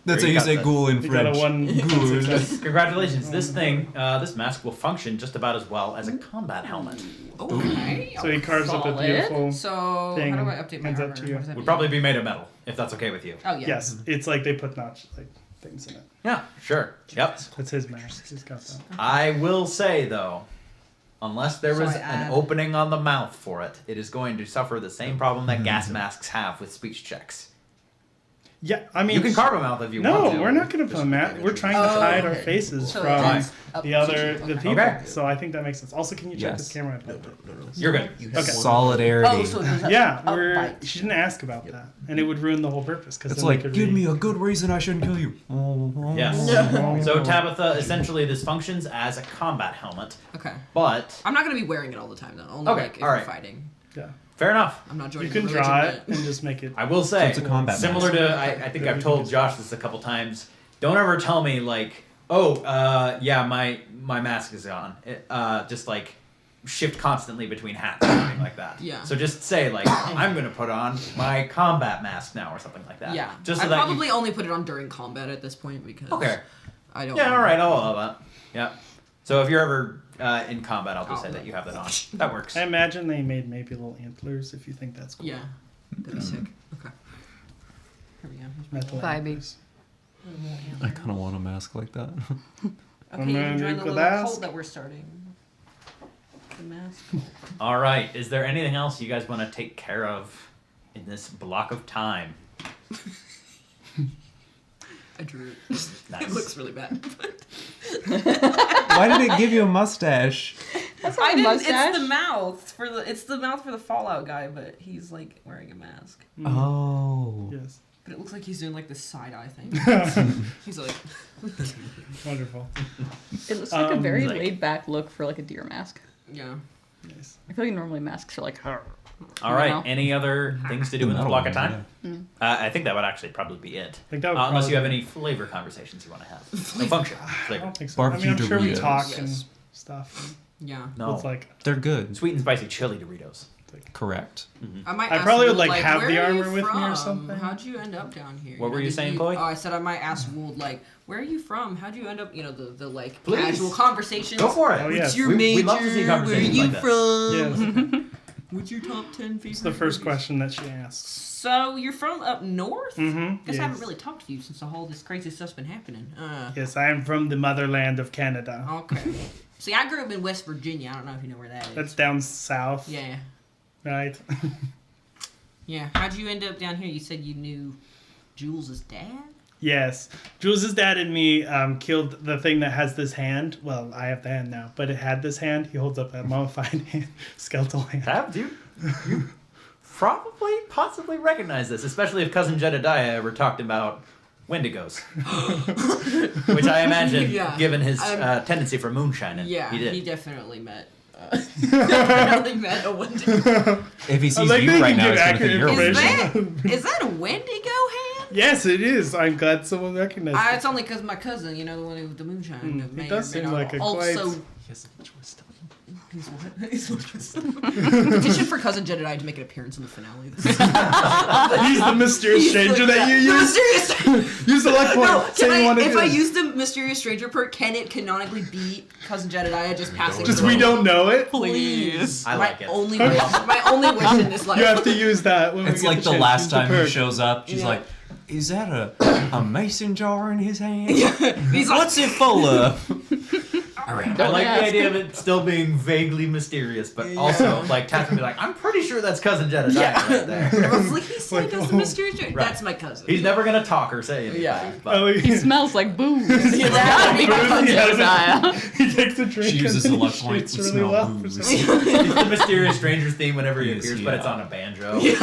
F: That's how
A: You
F: you
A: got
F: say
A: that.
F: ghoul in
B: You got a
F: French.
B: 1 success.
A: Congratulations. This thing, this mask will function just about as well as a combat helmet.
C: Okay.
B: So he carves up a
D: Solid.
B: beautiful
C: So
B: thing.
C: how do I update my
B: Hands up
C: armor?
B: to you.
C: What does that
A: Would
C: mean?
A: probably be made of metal, if that's okay with you.
C: Oh yeah.
B: Yes, it's like they put notch like things in it.
A: Yeah, sure. Yep.
B: That's his mask. He's got that.
A: I will say, though, unless there
C: So
A: is
C: I
A: an
C: add-
A: opening on the mouth for it, it is going to suffer the same problem that gas masks have with speech checks.
B: Yeah, I mean,
A: You can carve a mouth if you want
B: no,
A: to.
B: we're not gonna put a mask. We're trying to
C: Oh,
B: hide our
C: okay.
B: faces
C: So
B: from
C: it's up
B: the
C: to
B: other
C: you.
B: the
C: Okay.
B: people.
A: Okay.
B: So I think that makes sense. Also, can you check
F: Yes.
B: this camera? I plugged it.
A: You're good.
B: Okay.
F: Solidarity.
C: Oh, so it goes up,
B: Yeah,
C: up
B: we're.
C: bite.
B: She didn't ask about that, and it would ruin the whole purpose. Because
F: It's like, give me a good reason I shouldn't kill you.
A: Yes. So Tabitha, essentially, this functions as a combat helmet,
C: Okay.
A: but
C: I'm not gonna be wearing it all the time though. Only
A: Okay,
C: like if
A: alright.
C: we're fighting.
B: Yeah,
A: fair enough.
C: I'm not
B: you
C: joining.
B: can
C: the
B: draw
C: religion
B: it
C: yet.
B: and just make it.
A: I will say,
F: it's a combat
A: similar
F: mask.
A: to, I think I've told Josh this a couple times. Don't ever tell me like, oh, yeah, my mask is on. Just like shift constantly between hats or something like that.
C: Yeah.
A: So just say like, I'm gonna put on my combat mask now or something like that.
C: Yeah.
A: Just so
C: I
A: that
C: probably only put it on during combat at this point because.
A: Okay.
C: I don't.
A: Yeah. All right. I'll allow that. Yeah. So if you're ever in combat, I'll just say
C: Oh.
A: that you have that on. That works.
B: I imagine they made maybe little antlers if you think that's cool.
C: Yeah. That'd be sick. Okay. Here we go. Here's my
B: Metal
D: Vibey.
B: antlers.
F: I kind of want a mask like that.
C: Okay,
B: I'm
C: you
B: gonna
C: can join
B: do
C: the little
B: Glass.
C: cult that we're starting. The mask.
A: All right. Is there anything else you guys want to take care of in this block of time?
C: I drew it.
A: Nice.
C: It looks really bad.
F: Why did it give you a mustache?
D: That's
C: I
D: not a
C: didn't.
D: mustache.
C: It's the mouth for the. It's the mouth for the Fallout guy, but he's like wearing a mask.
F: Oh.
B: Yes.
C: But it looks like he's doing like this side eye thing. He's like.
B: Wonderful.
D: It looks like a very
A: like-
D: laid back lock for like a deer mask.
C: Yeah.
B: Nice.
D: I feel like normally masks are like.
A: All right.
D: No.
A: Any other things to do in this
F: Metal
A: block of
F: one,
A: time? I think that would actually probably be it.
B: I think that would
A: Unless you have
B: probably-
A: any flavor conversations you want to have. No function.
B: I
A: Flavor.
B: don't think so. I mean, I'm
F: Barbecue
B: sure we
F: Doritos.
B: talk and
C: Yes.
B: stuff.
C: Yeah.
A: No.
B: It's like
F: They're good.
A: Sweet and spicy chili Doritos.
F: Correct.
C: I might.
B: I
C: ask
B: probably would,
C: Wool,
B: like, have
C: where
B: the
C: are you
B: armor with me or
C: from?
B: something.
C: How'd you end up down here?
A: What were you
C: did
A: saying, Chloe?
C: Oh, I said I might ask Wool, like, where are you from? How'd you end up? You know, the like
A: Please.
C: casual conversations.
A: Go for it.
B: Oh, yes.
C: What's your
A: We
C: major?
A: love to see
C: Where are
A: conversations
C: you
A: like this.
C: from?
B: yes,
C: What's your top 10 favorite?
B: it's the first
C: movies?
B: question that she asks.
C: So you're from up north?
B: Mm-hmm.
C: Guess I haven't really talked to you since all this crazy stuff's been happening.
B: Yes, I am from the motherland of Canada.
C: Okay. See, I grew up in West Virginia. I don't know if you know where that is.
B: That's down south,
C: Yeah.
B: right?
C: Yeah. How'd you end up down here? You said you knew Jules' dad?
B: Yes. Jules' dad and me killed the thing that has this hand. Well, I have the hand now, but it had this hand. He holds up a mummified hand, skeletal hand.
A: Tab, do you probably, possibly recognize this, especially if Cousin Jedediah ever talked about Wendigos. Which I imagine,
C: Yeah.
A: given his tendency for moonshining,
C: Yeah,
A: he did.
C: he definitely met. Definitely met a Wendigo.
F: If he sees
B: like
F: you
B: that
F: right
B: you
F: now,
B: give
F: he's gonna think
B: accurate
F: you're a
B: information.
C: Is that a Wendigo hand?
B: Yes, it is. I'm glad someone recognized it.
C: It's only because my cousin, the one with the moonshine, that
B: he
C: may
B: does
C: or may
B: seem
C: not
B: like a
C: also.
B: quite-
E: He has a choice to
C: He's what? He's what? Petition for Cousin Jedediah to make an appearance in the finale.
B: He's the mysterious stranger that you
C: The
B: use.
C: mysterious.
B: Use the luck point.
C: No,
B: Say you want to
C: if
B: do
C: I
B: it.
C: use the mysterious stranger perk, can it canonically be Cousin Jedediah just passing?
B: Just
C: through?
B: we don't know it.
C: Please.
A: I like it.
C: My only wish in this life.
B: You have to use that when
F: It's
B: we get
F: like the
B: chance.
F: last
B: Use the
F: time he
B: perk.
F: shows up, she's
C: Yeah.
F: like, "Is that a mason jar in his hand?
C: He's like,
F: What's it full of?"
E: All right.
A: I like
D: ask.
A: the idea of it still being vaguely mysterious, but also like Tab can be like, I'm pretty sure that's Cousin Jedediah right there.
C: I was like, he said that's the mysterious stranger.
A: Right.
C: That's my cousin.
A: He's never gonna talk or say anything.
C: Yeah.
A: But
B: Oh,
D: He smells like booze.
C: Yeah, that'd be my cousin.
B: He has
D: Jedediah.
B: He takes a drink
F: She uses
B: and
F: the
B: then
F: luck
B: he
F: point
B: shoots
F: to
B: really
F: smell
B: well for
F: booze.
B: some reason.
A: it's the mysterious stranger's theme whenever he
F: Yes,
A: appears, but it's
F: yeah.
A: on a banjo.
B: That's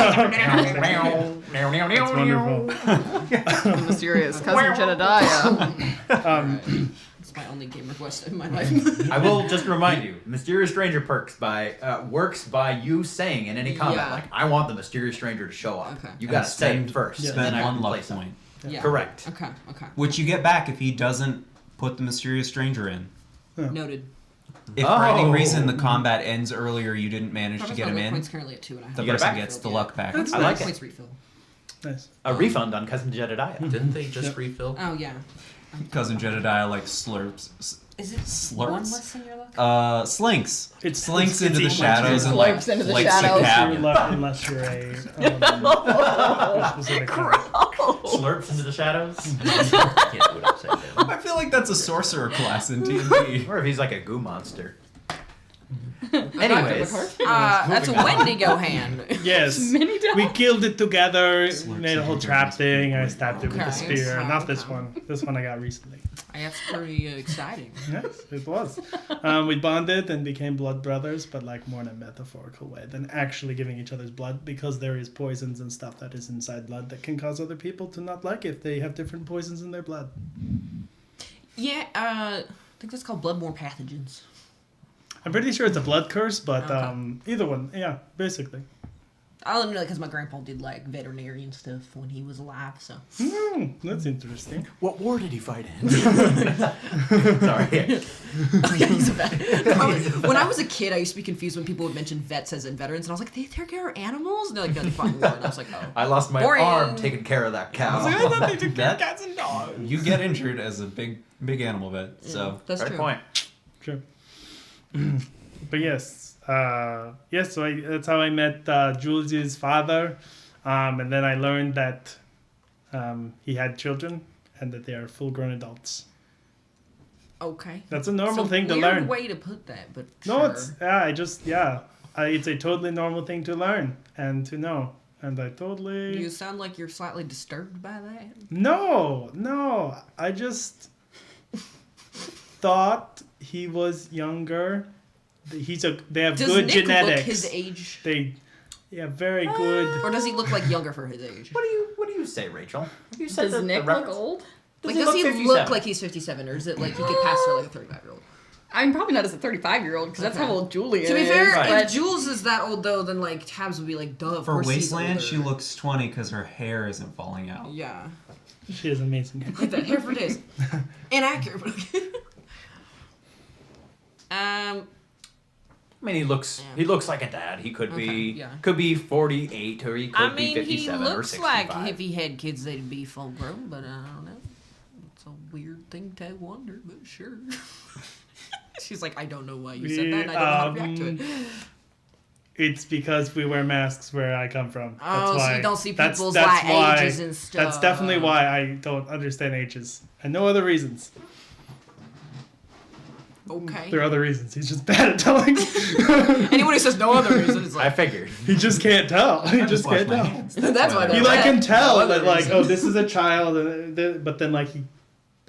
B: wonderful.
D: Mysterious cousin Jedediah.
C: It's my only game request in my life.
A: I will just remind you, Mysterious Stranger perks works by you saying in any comment,
C: Yeah.
A: like, I want the Mysterious Stranger to show up.
C: Okay.
A: You gotta
F: And
A: say it
F: spend-
A: first, and
F: Spend
A: then I
F: one
A: can
F: luck
A: place it.
F: point,
C: Yeah.
A: Correct.
C: Okay. Okay.
F: which you get back if he doesn't put the mysterious stranger in.
C: Noted.
F: If for any
A: Oh.
F: reason the combat ends earlier, you didn't manage to
C: Purpose
F: get
C: my
F: him
C: luck
F: in,
C: points currently at 2.5.
F: the
A: You get it
F: person
A: back?
F: gets the luck back.
B: That's
A: I like it.
C: Points refill.
B: Nice.
A: A refund on Cousin Jedediah.
E: Didn't they just refill?
C: Oh yeah.
F: Cousin Jedediah like slurps,
C: Is it
F: Slurps?
C: one less than your luck?
F: slinks.
B: It's
F: Slinks
B: it's
F: into the
B: equal to
F: shadows
B: your
F: and
B: luck.
F: like
D: Slurps into the
F: likes to
D: shadows.
F: cab
B: Your
F: you.
B: luck unless you're a specific
A: Slurps into the shadows.
E: Can't do it upside down.
F: I feel like that's a sorcerer class in D&D.
A: Or if he's like a goo monster. Anyways,
C: That's a Wendigo hand.
B: Yes.
D: Mini dog.
B: We killed it together,
F: Slurps
B: made a whole
F: into
B: trap
F: his
B: thing, I
F: people.
B: stabbed it with a
C: Okay.
B: spear.
C: Okay.
B: Not this one. This one I got recently.
C: That's pretty exciting.
B: Yes, it was. We bonded and became blood brothers, but like more in a metaphorical way than actually giving each other's blood, because there is poisons and stuff that is inside blood that can cause other people to not like if they have different poisons in their blood.
C: Yeah, I think that's called bloodborne pathogens.
B: I'm pretty sure it's a blood curse, but
C: Okay.
B: either one, yeah, basically.
C: I only know because my grandpa did like veterinarian stuff when he was alive. So
B: That's interesting.
A: what war did he fight in? Sorry.
C: He's a vet. When I was a kid, I used to be confused when people would mention vets as in veterans, and I was like, they take care of animals? And they're like, no, they fought in war. And I was like, oh.
A: I lost my
C: Boring.
A: arm taking care of that cow.
C: thought they took
F: care of
C: cats and dogs.
F: You get injured as a big animal vet, so
C: That's
A: Right
C: true.
A: point.
B: Sure. But yes, so that's how I met Jules' father, and then I learned that he had children and that they are full-grown adults.
C: Okay.
B: That's a normal
C: It's a
B: thing to
C: weird
B: learn.
C: way to put that, but
B: No,
C: sure.
B: it's it's a totally normal thing to learn and to know, and I totally
C: You sound like you're slightly disturbed by that.
B: no, I just thought he was younger. They have
C: Does
B: good
C: Nick
B: genetics.
C: look his age,
B: Very good.
C: or does he look like younger for his age?
A: What do you say, Rachel? You said
D: Does
A: the
D: Nick look
A: reference-
D: old?
C: Like,
A: he
C: does
A: look
C: he
A: 57?
C: look like he's 57, or is it like he could pass for like a 35-year-old?
D: I'm probably not as a 35-year-old because that's
C: Okay.
D: how old Julia
C: To be
D: is.
C: fair,
A: Right.
C: if Jules is that old though, then like Tabs would be like, duh. Of
F: for
C: course he's
F: Wasteland,
C: older.
F: she looks 20 because her hair isn't falling out.
C: Yeah,
B: She is amazing.
C: like that hair for days. Inaccurate, but okay.
A: I mean, he looks like a dad. He could be
C: Okay, yeah.
A: could be 48 or he could
C: I
A: be
C: mean, he
A: 57 or
C: looks
A: 65.
C: like if he had kids, they'd be full grown, but I don't know. It's a weird thing to wonder, but sure. She's like, I don't know why you said that, and I don't know how to react to it.
B: It's because we wear masks where I come from.
C: Oh,
B: That's
C: so
B: why.
C: you don't see
B: That's-
C: people's
B: that's
C: like
B: why-
C: ages and stuff.
B: That's definitely why I don't understand ages, and no other reasons.
C: Okay.
B: There are other reasons. He's just bad at telling.
C: Anyone who says no other reason is
A: I
C: like,
A: figured.
B: He just can't tell. He just
F: wash
B: can't
F: my
B: tell.
F: hands.
C: that's why
B: He
C: they're
B: like
C: bad.
B: can tell
C: No other
B: that like,
C: reason.
B: oh, this is a child, but then like he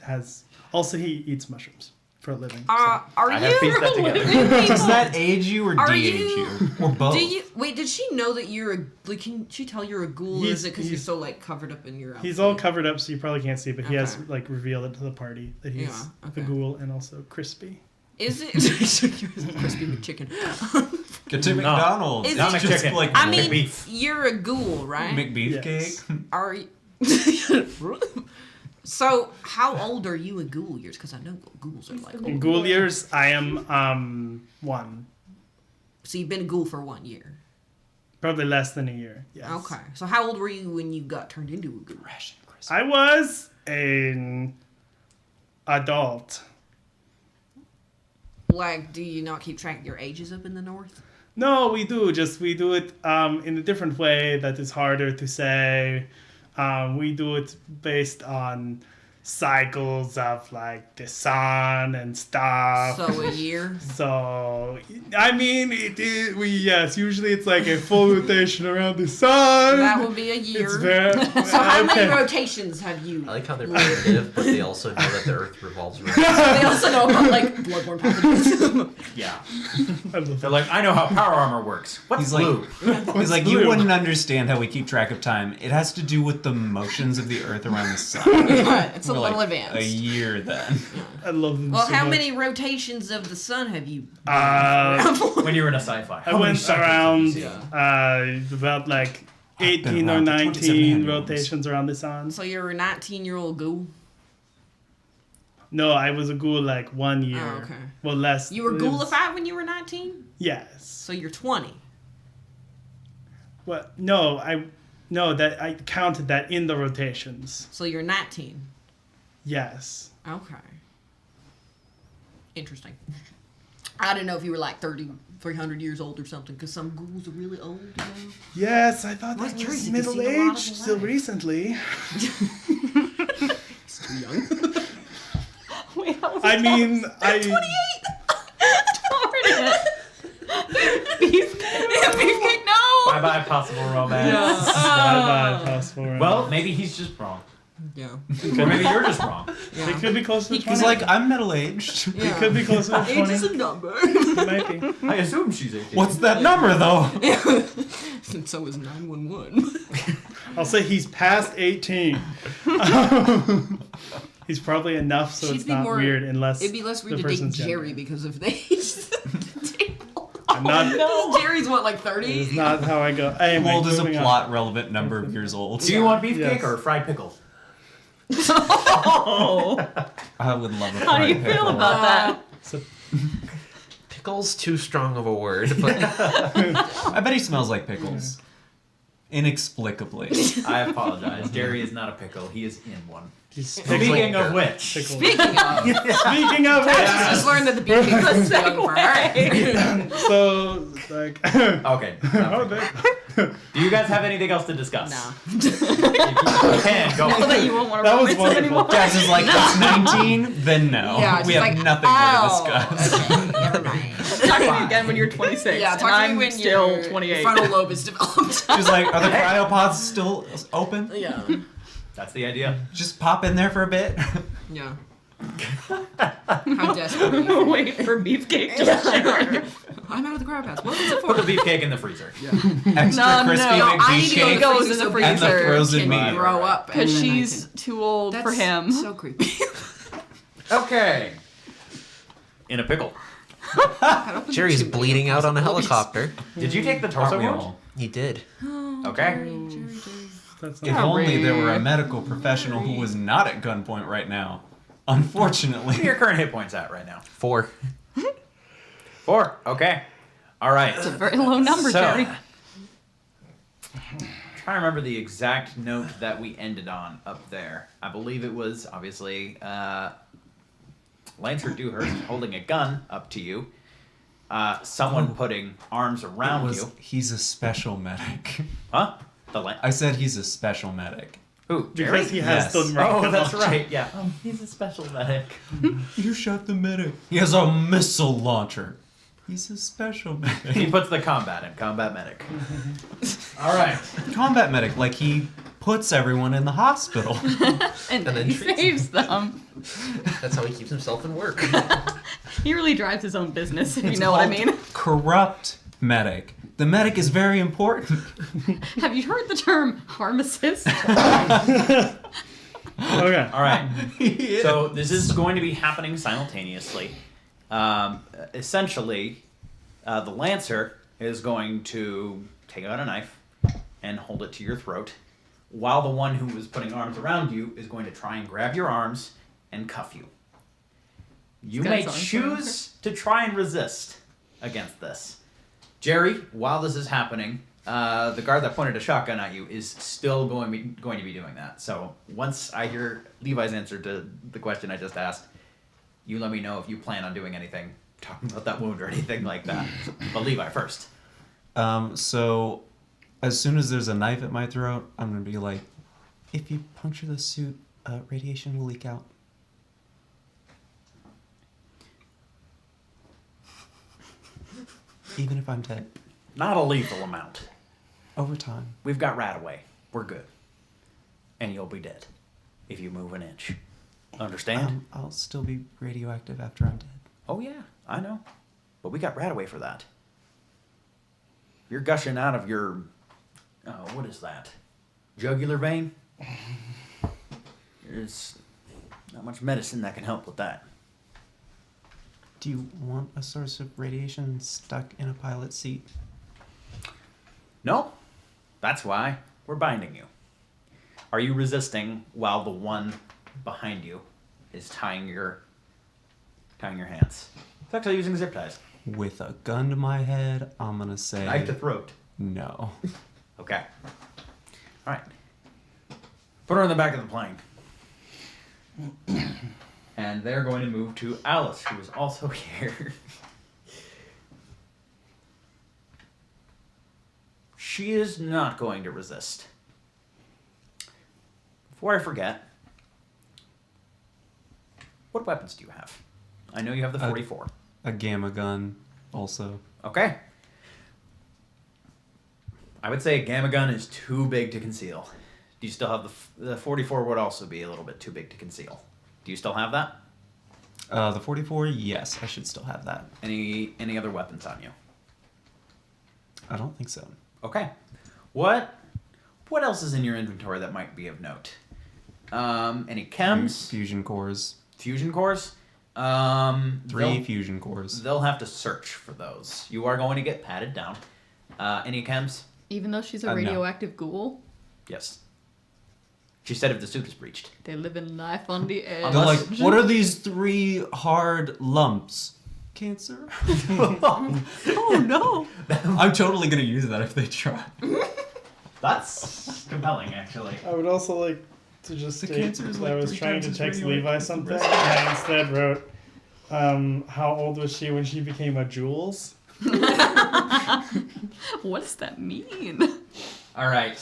B: has. Also, he eats mushrooms for a living. so.
C: Are
A: I have pieced that together.
F: Does that age you or
C: Are
F: de-age
C: you-
F: you? Or both?
C: Do you wait? Did she know that you're a like? Can she tell you're a ghoul? Or
B: He's-
C: is it because you're
B: he's-
C: so like covered up in your? Outfit?
B: He's all covered up, so you probably can't see, but he has
C: Okay.
B: like revealed it to the party that he's
C: Yeah,
B: the
C: okay.
B: ghoul and also crispy.
C: Is it crispy McChicken?
F: Get to
A: No.
F: McDonald's.
C: Is
A: Not
C: it-
F: Just
A: McChicken.
F: like
C: I mean,
A: McBeef.
C: you're a ghoul, right?
F: McBeefcake.
B: Yes.
C: Are you? So, how old are you in ghoul years? Because I know ghouls are like
B: In
C: old.
B: ghoul years, I am 1,
C: So you've been a ghoul for 1 year.
B: probably less than a year. Yes.
C: Okay. So how old were you when you got turned into a ghoul?
B: I was an adult.
C: Like, do you not keep track of your ages up in the north?
B: No, we do. Just we do it in a different way that is harder to say. We do it based on cycles of like the sun and stuff.
C: So a year.
B: So, I mean, usually it's like a full rotation around the sun.
C: That will be a year.
B: It's very.
C: So how many
B: okay.
C: rotations have you?
E: I like how they're primitive, but they also know that the Earth revolves around.
C: They also know about like bloodborne pathogens.
A: Yeah.
B: I love
A: They're like, I know how power armor works. What's
F: He's like-
A: blue?
F: He's like,
B: blue?
F: you wouldn't understand how we keep track of time. It has to do with the motions of the Earth around the sun.
C: It's a
F: We're
C: little
F: like,
C: advanced.
F: A year then.
B: I love them
C: Well,
B: so
C: how
B: much.
C: many rotations of the sun have you?
A: When you were in a sci-fi.
B: I went around
C: Yeah.
B: about like
F: I've been
B: 18 or
F: around for 27
B: 19
F: annuals.
B: rotations around the sun.
C: So you're a 19-year-old ghoul.
B: No, I was a ghoul like 1 year.
C: Oh, okay.
B: Well, less.
C: You were
B: it was-
C: ghoulified when you were 19.
B: Yes.
C: So you're 20.
B: What? No, that I counted that in the rotations.
C: So you're 19.
B: Yes.
C: Okay. Interesting. I didn't know if you were like 300 years old or something, because some ghouls are really old, you know?
B: Yes, I thought
C: Well,
B: that
C: it's
B: was
C: crazy 'cause
B: middle
C: you've seen a lot of
B: aged
C: life.
B: till recently.
C: It's too young.
D: Wait, how was
B: I mean, I.
C: Beefcake, no!
A: Bye-bye, possible romance.
B: Bye-bye, possible romance.
A: Well, maybe he's just wrong.
C: Yeah.
A: Or maybe you're just wrong.
C: Yeah.
B: It could be closer to 20.
F: He's like, I'm middle aged.
B: It could be closer to 20.
C: Age is a number.
B: It might be.
A: I assume she's 18.
F: What's that number though?
C: And so is 911.
B: I'll say he's past 18. He's probably enough so
C: She'd
B: it's
C: be
B: not
C: more-
B: weird unless
C: It'd be less weird
B: the
C: to date
B: person's
C: Jerry
B: younger.
C: because of the age.
B: I'm not.
C: Jerry's what, like
B: It's
C: 30?
B: not how I go. Anyway,
F: How old is a
B: moving on.
F: plot relevant number of years old?
A: Do you want beefcake
B: Yes.
A: or fried pickle?
D: Oh,
F: I would love a
D: how do you
F: fried
D: feel
F: pickle.
D: about that?
B: So,
E: Pickle's too strong of a word, but
F: I bet he smells like pickles. Inexplicably.
A: I apologize. Jerry is not a pickle. He is in one.
B: he's
A: Speaking of which,
B: pickle.
C: Speaking of,
B: Speaking of
C: I just learned that the beefcake was too young for her.
B: it, so like.
A: okay.
B: Oh,
A: Do you guys have anything else to discuss?
C: No.
A: If you can go.
D: Now that you won't want to
B: That was
D: romance it
B: wonderful.
D: anymore.
F: Jazz is like, it's 19? Then no.
C: Yeah,
F: we
C: she's
F: have
C: like,
F: nothing
C: oh,
F: more to discuss.
C: Okay, never mind.
D: Talk to me again when you're 26.
C: Yeah,
D: and
C: talk to me
D: I'm
C: when
D: still
C: your
D: 28.
C: frontal lobe is developed.
F: She's like, are the cryopods still open?
C: Yeah.
A: That's the idea.
F: Just pop in there for a bit.
C: Yeah. How desperate are you?
D: Wait for beefcake to share.
C: I'm out of the cryopads. What is it
A: Put
C: for?
A: the beefcake in the freezer.
F: Extra
D: No,
F: crispy
D: no,
C: I need to go
F: McBeefcake.
C: to
D: goes in the
C: so
F: And the
D: freezer.
F: frozen
C: can
F: meat.
C: grow up.
D: Because
C: and then I
D: she's too old
C: can-
D: for him.
C: So creepy.
A: Okay. In a pickle.
E: Jerry's bleeding out on a helicopter.
A: Did you take the torso
F: Aren't we
A: wound?
F: all?
E: He did.
A: Okay.
B: That's
F: If
B: not,
F: only there were a medical professional who was not at gunpoint right now.
A: What are
F: Unfortunately.
A: your current hit points at right now?
E: 4.
A: 4. Okay. All right.
D: It's a very low number,
A: So,
D: Jerry.
A: Trying to remember the exact note that we ended on up there. I believe it was obviously Lancer Dewhurst holding a gun up to you. Someone putting arms
F: It
A: around
F: was,
A: you.
F: he's a special medic.
A: Huh?
F: I said he's a special medic.
A: Who? Jerry?
B: Because he has
F: Yes.
B: the rocket
A: Oh, that's
B: launcher.
A: right. Yeah. He's a special medic.
F: You shot the medic. He has a missile launcher. He's a special medic.
A: He puts the combat in. Combat medic. All right.
F: Combat medic, like he puts everyone in the hospital.
D: And then
E: then
D: he
E: treats
D: saves them.
E: That's how he keeps himself in work.
D: He really drives his own business, if you
F: It's
D: know what I
F: called
D: mean.
F: Corrupt medic. The medic is very important.
D: Have you heard the term pharmacist?
B: Okay.
A: All right. So this is going to be happening simultaneously. Essentially, the Lancer is going to take out a knife and hold it to your throat, while the one who is putting arms around you is going to try and grab your arms and cuff you. You
D: This
A: may
D: guy's arms
A: choose to try and resist against this. Jerry, while this is happening, the guard that pointed a shotgun at you is still going to be doing that. So once I hear Levi's answer to the question I just asked, you let me know if you plan on doing anything, talking about that wound or anything like that. But Levi first.
F: So as soon as there's a knife at my throat, I'm gonna be like, if you puncture the suit, radiation will leak out. Even if I'm dead.
A: Not a lethal amount.
F: Over time.
A: We've got Radaway. We're good. And you'll be dead if you move an inch. Understand?
F: I'll still be radioactive after I'm dead.
A: Oh yeah, I know. But we got Radaway for that. You're gushing out of your... Oh, what is that? Jugular vein? There's not much medicine that can help with that.
F: Do you want a source of radiation stuck in a pilot seat?
A: No. That's why we're binding you. Are you resisting while the one behind you is tying your hands? It's actually using zip ties.
F: With a gun to my head, I'm gonna say
A: Knife to throat.
F: no.
A: Okay. All right. Put her in the back of the plane. And they're going to move to Alice, who is also here. She is not going to resist. Before I forget, what weapons do you have? I know you have the 44.
F: A gamma gun, also.
A: Okay. I would say a gamma gun is too big to conceal. Do you still have the 44 would also be a little bit too big to conceal. Do you still have that?
F: The 44, yes, I should still have that.
A: Any other weapons on you?
F: I don't think so.
A: Okay. What else is in your inventory that might be of note? Any chems?
F: Fusion cores.
A: Fusion cores?
F: 3 fusion cores.
A: They'll have to search for those. You are going to get patted down. Any chems?
D: Even though she's a
F: No.
D: radioactive ghoul,
A: Yes. She said if the suit is breached.
D: they live in life on the edge.
F: They're like,
A: Unless-
F: what are these 3 hard lumps? Cancer?
D: Oh no!
F: I'm totally gonna use that if they try.
A: That's compelling, actually.
B: I would also like to just
F: The
B: state
F: cancer is
B: that I
F: like
B: was
F: 3
B: trying
F: times
B: to
F: as
B: text
F: radioactive
B: Levi
F: as the
B: something,
F: rest.
B: and I instead wrote, how old was she when she became a Jules?
D: What does that mean?
A: All right.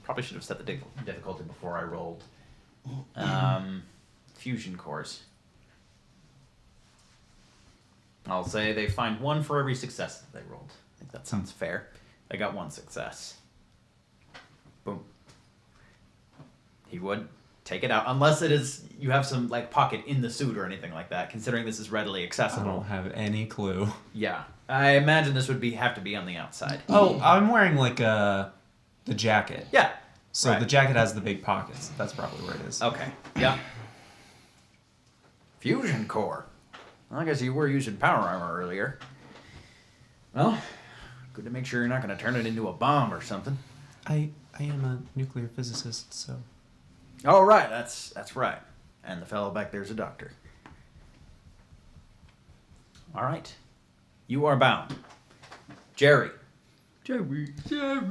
A: Probably should have set the difficulty before I rolled. Fusion cores. I'll say they find 1 for every success that they rolled. I think that sounds fair. They got 1 success. Boom. He would take it out, unless it is you have some like pocket in the suit or anything like that. Considering this is readily
F: I
A: accessible.
F: don't have any clue.
A: Yeah, I imagine this would have to be on the outside.
F: Oh, I'm wearing like the jacket.
A: Yeah.
F: So
A: right.
F: the jacket has the big pockets. That's probably where it is.
A: Okay. Yeah. Fusion core. Well, I guess you were using power armor earlier. Well, good to make sure you're not going to turn it into a bomb or something.
F: I am a nuclear physicist, so.
A: Oh, right. That's right. And the fellow back there's a doctor. All right. You are bound. Jerry.
E: At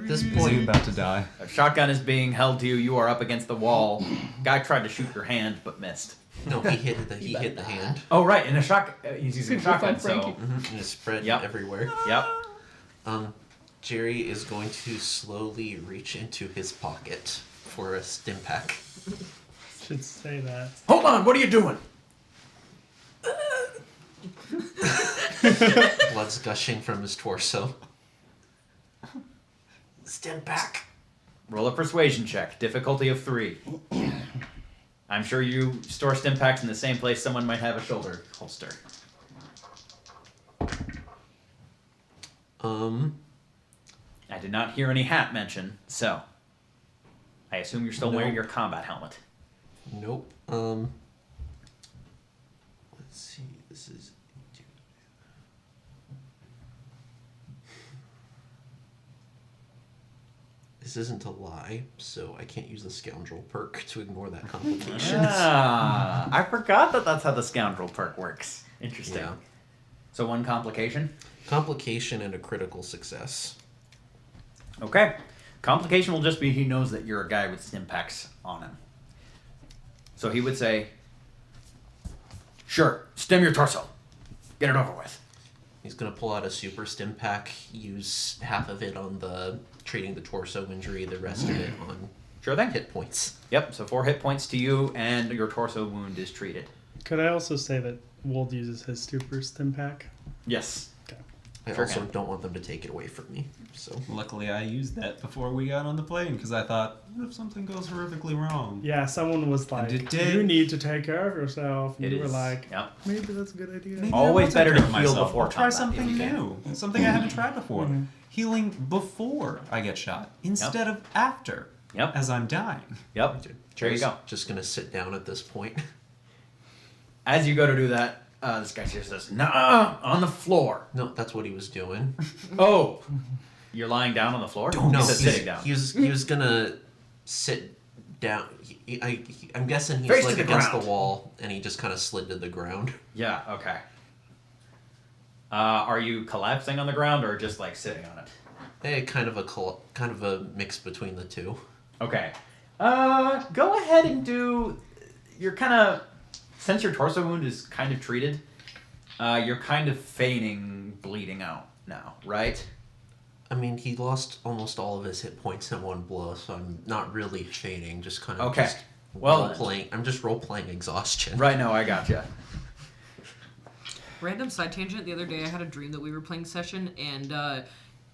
E: this
F: Is he
E: point,
F: about to die?
A: A shotgun is being held to you. You are up against the wall. Guy tried to shoot your hand, but missed.
E: no, he hit the hand,
A: Oh, right. In a shotgun. He's using a
D: Super fun,
A: shotgun, so...
D: Frankie.
E: and it spread
A: Yep.
E: everywhere.
A: Yep.
E: Jerry is going to slowly reach into his pocket for a stim pack.
B: Should say that.
A: Hold on, what are you doing?
E: Blood's gushing from his torso. Stim pack.
A: Roll a persuasion check, difficulty of 3. I'm sure you store stim packs in the same place someone might have a shoulder holster. I did not hear any hat mention, so I assume you're still wearing your combat helmet.
E: Nope. Let's see. This is. This isn't a lie, so I can't use the scoundrel perk to ignore that complication.
A: Ah, I forgot that that's how the scoundrel perk works. Interesting.
E: Yeah.
A: So 1 complication?
E: Complication and a critical success.
A: Okay. Complication will just be he knows that you're a guy with stim packs on him. So he would say, sure, stim your torso. Get it over with.
E: He's gonna pull out a super stim pack, use half of it on the treating the torso injury, the rest of it on
A: Sure thing.
E: hit points.
A: Yep, so 4 hit points to you, and your torso wound is treated.
B: Could I also say that Wold uses his super stim pack?
A: Yes.
E: I
A: Sure
E: also
A: can.
E: don't want them to take it away from me. So
F: Luckily, I used that before we got on the plane because I thought, what if something goes horrifically wrong?
B: Yeah, someone was like,
F: it did.
B: you need to take care of yourself. And
A: It
B: you were
A: is.
B: like,
A: Yep.
B: maybe that's a good idea.
F: Maybe
A: Always
F: I will
A: better
F: take
A: to
F: care of
A: heal
F: myself.
A: before
F: I'll try
A: combat,
F: something
A: if you can.
F: new, something I haven't tried before.
B: Mhm.
F: Healing before I get shot instead of after,
A: Yep.
F: as I'm dying.
A: Yep. There you
E: Jerry's
A: go.
E: just gonna sit down at this point.
A: As you go to do that, this guy just says, "Nah, on the floor."
E: No, that's what he was doing.
A: Oh, you're lying down on the floor?
E: No,
A: He said sitting down.
E: he was gonna sit down. I'm guessing he's
A: Face to
E: like
A: the
E: against
A: ground.
E: the wall, and he just kind of slid to the ground.
A: Yeah, okay. Are you collapsing on the ground or just like sitting on it?
E: Kind of a mix between the two.
A: Okay. Go ahead and do. You're kind of. Since your torso wound is kind of treated, you're kind of feigning bleeding out now, right?
E: I mean, he lost almost all of his hit points in one blow, so I'm not really fading. Just kind of
A: Okay. Well,
E: role playing. I'm just role playing exhaustion.
A: Right, no, I gotcha.
C: Random side tangent. The other day, I had a dream that we were playing Session, and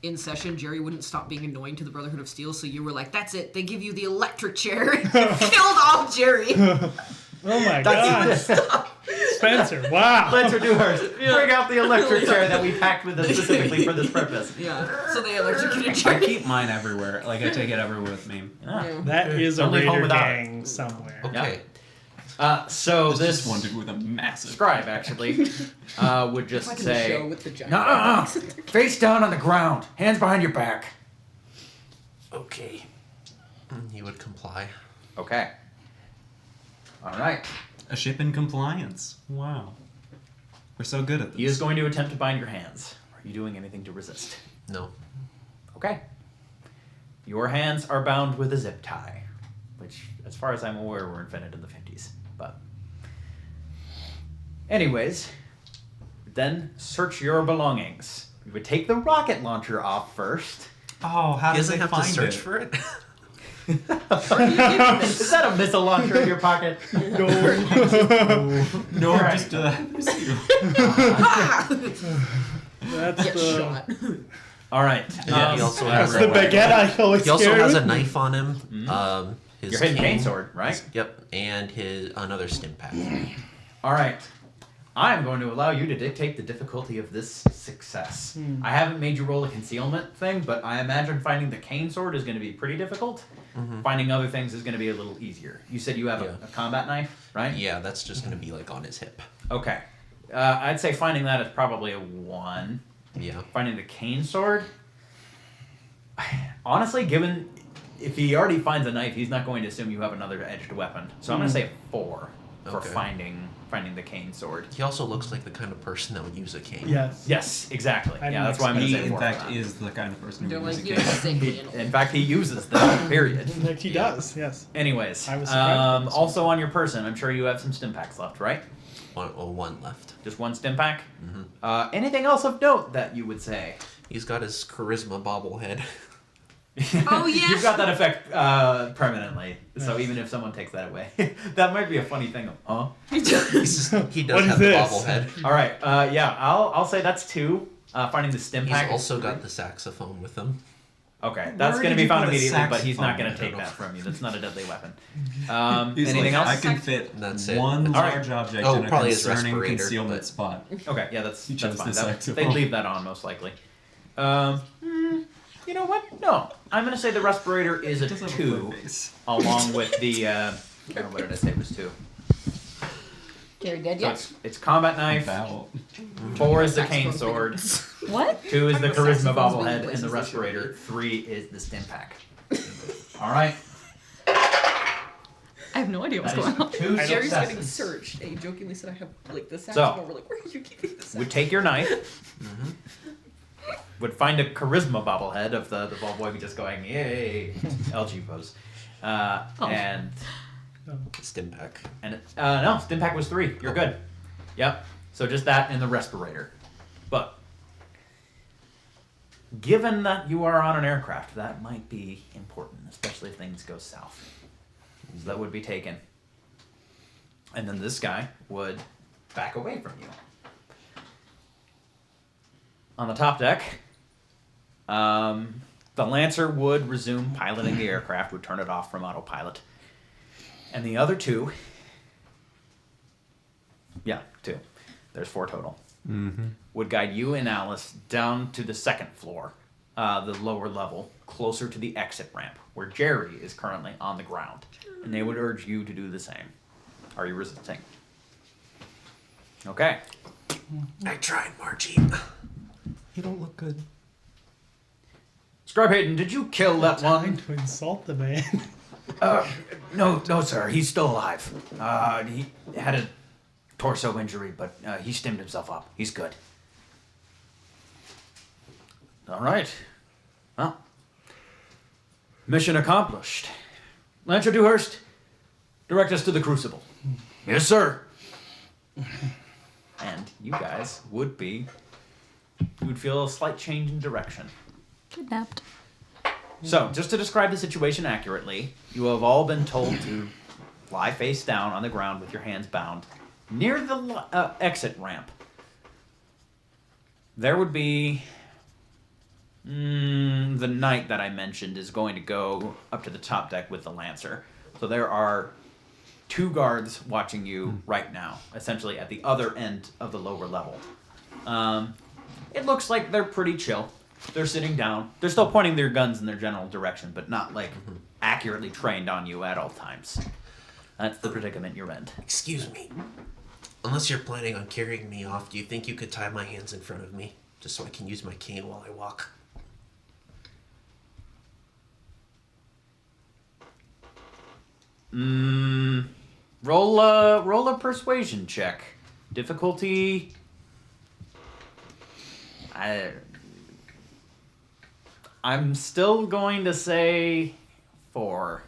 C: in Session, Jerry wouldn't stop being annoying to the Brotherhood of Steel. So you were like, "That's it. They give you the electric chair." And killed off Jerry.
B: Oh my god. Spencer, wow.
A: Let's do hers. Bring out the electric chair that we packed with us specifically for this purpose.
C: Yeah. So they electrocuted
F: I
C: Jerry.
F: keep mine everywhere. Like I take it everywhere with me.
A: Ah.
B: That is a
A: Don't leave home
B: raider
A: without it.
B: gang somewhere.
E: Okay.
A: So this
F: Just one dude with a massive
A: scribe actually would just
C: Like in the show
A: say,
C: with the giant.
A: "Nuh-uh. Face down on the ground, hands behind your back."
E: Okay. He would comply.
A: Okay. All right.
F: a ship in compliance. Wow, we're so good at this.
A: He is going to attempt to bind your hands. Are you doing anything to resist?
E: No.
A: Okay. Your hands are bound with a zip tie, which, as far as I'm aware, were invented in the 50s. But, anyways, then search your belongings. You would take the rocket launcher off first.
F: Oh, how
E: He
F: does
E: doesn't
F: they
E: have to
F: find
E: search
F: it?
E: for it.
A: Is that a missile launcher in your pocket?
B: No.
F: No,
A: Right.
F: just
B: That's
C: Get
B: the
C: shot.
A: All right.
E: Yeah, he also
B: that's
E: has
B: the baguette I always
E: He also
B: carry
E: has a
B: with me.
E: knife on him. His
A: Your hidden cane sword, right?
E: Yep, and his another stim pack.
A: All right. I'm going to allow you to dictate the difficulty of this success. I haven't made you roll a concealment thing, but I imagine finding the cane sword is going to be pretty difficult. Finding other things is going to be a little easier. You said you have
E: Yeah.
A: a combat knife, right?
E: Yeah, that's just gonna be like on his hip.
A: Okay. I'd say finding that is probably a 1.
E: Yeah.
A: Finding the cane sword, honestly, given if he already finds a knife, he's not going to assume you have another edged weapon. So I'm going to say 4 for
E: Okay.
A: finding the cane sword.
E: He also looks like the kind of person that would use a cane.
B: Yes.
A: Yes, exactly.
B: I
A: Yeah, that's why I'm going
F: He,
A: to say 4
F: in
A: for
F: fact,
A: that.
F: is the kind of person who
C: They're
F: would
C: like,
F: use a
C: you're
F: cane.
C: sick.
A: He,
C: animal.
A: in fact, he uses them, period.
B: In fact, he does, yes.
A: Anyways,
B: I was surprised.
A: also on your person, I'm sure you have some stim packs left, right?
E: One left.
A: Just 1 stim pack? Anything else of note that you would say?
E: He's got his charisma bobblehead.
C: Oh yeah.
A: You've got that effect permanently. So even if someone takes that away, that might be a funny thing. Huh?
E: He does
B: What is
E: have the
B: this?
E: bobblehead.
A: All right. Yeah. I'll say that's 2. Finding the stim
E: He's
A: pack.
E: also got the saxophone with him.
A: Okay, that's
F: Where
A: going to
F: did
A: be
F: you
A: found
F: put a
A: immediately, but he's not
F: saxophone?
A: going to
E: I
A: take
E: don't know.
A: that from you. That's not a deadly weapon.
F: He's
A: Anything
F: like,
A: else?
F: I can fit
E: That's it.
F: one
E: That's
A: all
F: large
A: right.
F: object
E: Oh,
F: in a
E: probably his
F: concerning
E: respirator,
F: concealment
E: but-
F: spot.
A: Okay, yeah, that's
F: He chose
A: fine.
F: the
A: That,
F: saxophone.
A: they'd leave that on most likely. You know what? No, I'm going to say the respirator is a
F: Does have a
A: 2,
F: flip face.
A: along with the. What did I say? It was 2.
D: Gary dead
A: So it's combat knife.
F: About.
A: 4 is the cane sword.
D: What?
A: 2 is the
C: Talking about
A: charisma
C: saxophones being
A: bobblehead and
C: places
A: the
C: they
A: respirator.
C: shouldn't
A: 3 is the stim pack. All right.
D: I have no idea what's
A: That is
D: going on.
A: 2
C: Jerry's getting
A: successes.
C: searched, and he jokingly said, "I have like the saxophone." We're like, "Where are you keeping the saxophone?"
A: Would take your knife. Would find a charisma bobblehead of the ball boy just going yay LG pose, and
E: Stimpack.
A: no stim pack was 3. You're good. Yep. So just that and the respirator, but given that you are on an aircraft, that might be important, especially if things go south. So that would be taken, and then this guy would back away from you. On the top deck, the Lancer would resume piloting the aircraft, would turn it off from autopilot. And the other 2, yeah, 2, there's 4 total, would guide you and Alice down to the 2nd floor, the lower level, closer to the exit ramp, where Jerry is currently on the ground. And they would urge you to do the same. Are you resisting? Okay.
E: I tried, Margie.
F: You don't look good.
A: Scribe Hayden, did you kill that
B: Trying
A: one?
B: to insult the man.
A: No, sir. He's still alive. He had a torso injury, but he stemmed himself up. He's good. All right. Well, mission accomplished. Lancer Dewhurst, direct us to the Crucible. Yes, sir. And you guys would feel a slight change in direction.
D: Kidnapped.
A: So, just to describe the situation accurately, you have all been told to lie face down on the ground with your hands bound near the exit ramp. There would be. The knight that I mentioned is going to go up to the top deck with the Lancer. So, there are 2 guards watching you right now, essentially at the other end of the lower level. It looks like they're pretty chill. They're sitting down. They're still pointing their guns in their general direction, but not like accurately trained on you at all times. That's the predicament you're in.
E: Excuse me. Unless you're planning on carrying me off, do you think you could tie my hands in front of me? Just so I can use my cane while I walk?
A: Roll a persuasion check. Difficulty. I'm still going to say 4.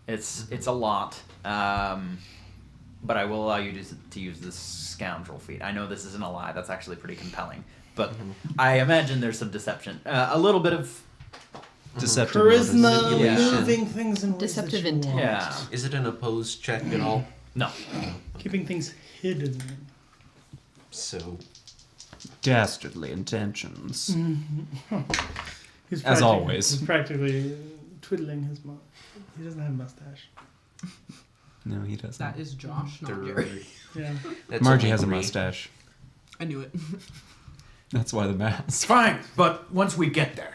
A: It's a lot, but I will allow you to use this scoundrel feat. I know this isn't a lie. That's actually pretty compelling. But I imagine there's some deception, a little bit of
F: Deceptive
B: Charisma,
A: Yeah.
B: moving things in ways
D: Deceptive
B: that you
D: intent.
B: want.
A: yeah.
E: Is it an opposed check at all?
A: No.
B: Keeping things hidden.
E: So,
F: Dastardly intentions.
B: He's
F: As
B: practic-
F: always.
B: He's practically twiddling his mouth. He doesn't have a mustache.
F: No, he doesn't.
C: That is Josh, not
E: there-
C: Jerry.
B: Yeah.
E: that's
F: Margie
E: only
F: has a
E: 3.
F: mustache.
C: I knew it.
F: That's why the
A: It's
F: mask.
A: fine, but once we get there,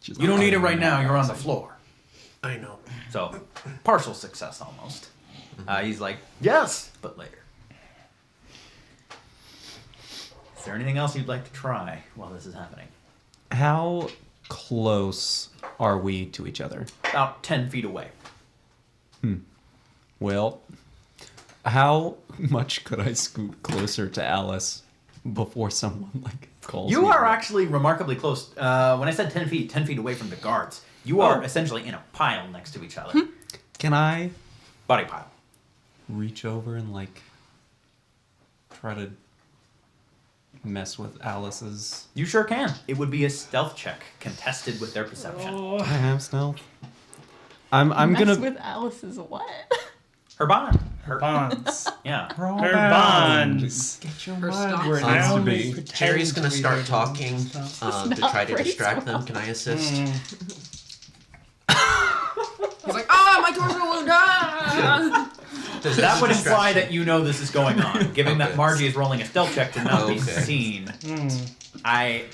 F: She's
A: you don't
F: like,
A: need it right now. You're on the floor.
E: I know.
A: So, partial success almost. He's like, yes, but later. Is there anything else you'd like to try while this is happening?
F: How close are we to each other?
A: About 10 feet away.
F: Well, how much could I scoot closer to Alice before someone calls
A: You
F: me?
A: are actually remarkably close. When I said 10 feet away from the guards, you are essentially in a pile next to each other.
F: Can I
A: Body pile.
F: reach over and try to mess with Alice's.
A: You sure can. It would be a stealth check contested with their perception.
F: I have stealth. I'm
D: Mess
F: gonna.
D: with Alice's what?
A: Her bond.
B: Bonds.
A: Yeah.
F: We're all
B: Her
F: bound.
B: bonds.
F: Get your
C: Her
F: mind
C: stocks.
F: where it
B: I
F: needs to
B: only
F: be.
B: pretend
E: Jerry's gonna
B: to be
E: start
B: their
E: talking
B: bonds.
E: to
D: not
E: try to
D: very
E: distract
D: smart.
E: them. Can I assist?
C: He's like, my torso was down.
E: Does
A: That would
E: distraction-
A: imply that you know this is going on. Given that
E: Okay.
A: Margie is rolling a stealth check to not be
E: Okay.
A: seen, I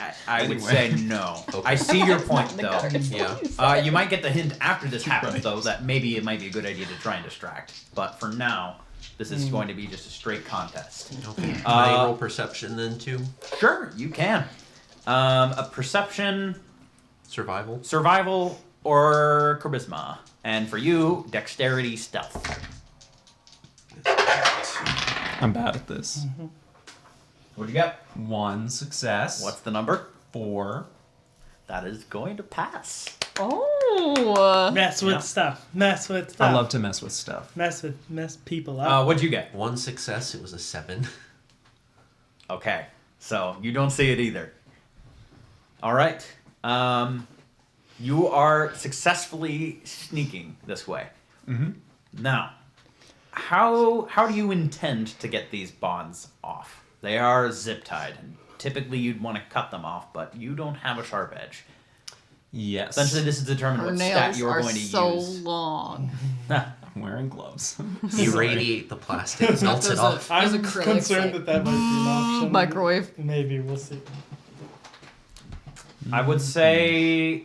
A: would
F: Anyway.
A: say no.
E: Okay.
A: I see your point, though.
E: Yeah.
A: You might get the hint after this happens, though, that maybe it might be a good idea to try and distract. But for now, this is going to be just a straight contest.
E: Okay. Can I roll perception then too?
A: Sure, you can. A perception,
E: Survival.
A: survival, or charisma. And for you, dexterity, stealth.
F: I'm bad at this.
A: What'd you get?
F: 1 success.
A: What's the number?
F: 4?
A: That is going to pass.
D: Oh.
B: Mess with
A: Yeah.
B: stuff. Mess with stuff.
F: I love to mess with stuff.
B: Mess people up.
A: What'd you get?
E: 1 success. It was a 7.
A: Okay, so you don't see it either. All right. You are successfully sneaking this way.
F: Mm-hmm.
A: Now, how do you intend to get these bonds off? They are zip tied, and typically you'd want to cut them off, but you don't have a sharp edge.
F: Yes.
A: Essentially, this is determined
D: Her
A: what stat
D: nails
A: you are
D: are
A: going to
D: so
A: use.
D: long.
F: I'm wearing gloves.
E: Irradiate the plastic. Melt it
C: There's
E: off.
C: There's
B: I'm
C: acrylics
B: concerned
C: that-
B: that might be an option.
D: Microwave.
B: Maybe we'll see.
A: I would say,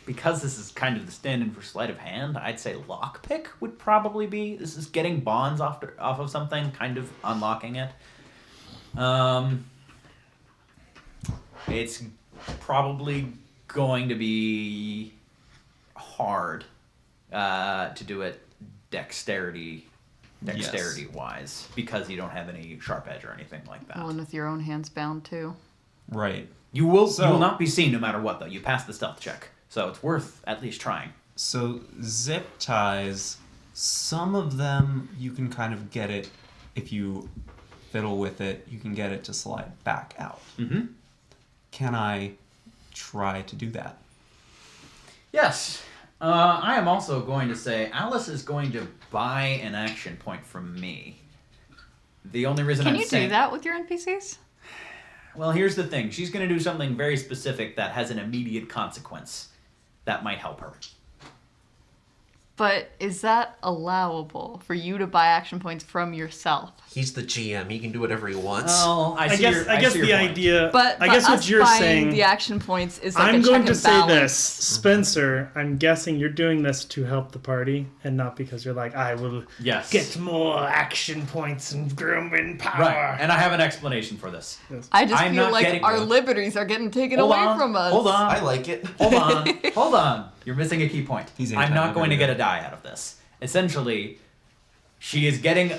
A: because this is kind of the stand-in for sleight of hand, I'd say lockpick would probably be. This is getting bonds off of something, kind of unlocking it. It's probably going to be hard to do it dexterity wise, because you don't have any sharp edge or anything like that.
D: Oh, and with your own hands bound too.
F: Right.
A: You will
F: So-
A: not be seen no matter what, though. You passed the stealth check, so it's worth at least trying.
F: So zip ties, some of them you can kind of get it if you fiddle with it. You can get it to slide back out.
A: Mm-hmm.
F: Can I try to do that?
A: Yes. I am also going to say Alice is going to buy an action point from me. The only reason
D: Can
A: I'm
D: you
A: saying
D: do that with your NPCs?
A: Well, here's the thing. She's going to do something very specific that has an immediate consequence that might help her.
D: But is that allowable for you to buy action points from yourself?
E: He's the GM. He can do whatever he wants.
A: Well,
B: I guess
A: see your
B: the
A: point.
B: idea.
D: But
B: I guess
D: us
B: what you're
D: buying
B: saying.
D: the action points is like
B: I'm
D: a
B: going
D: check
B: to
D: and
B: say
D: balance.
B: this, Spencer. I'm guessing you're doing this to help the party, and not because you're like, I will
A: Yes.
B: get more action points and grooming power.
A: Right, and I have an explanation for this.
D: I just
A: I'm
D: feel
A: not
D: like
A: getting
D: our
A: you.
D: liberties are getting taken
A: Hold
D: away
A: on,
D: from us.
A: hold on.
E: I like it.
A: Hold on. Hold on. You're missing a key point.
F: He's
A: I'm not going to get a
F: anti-liberty.
A: die out of this. Essentially, she is getting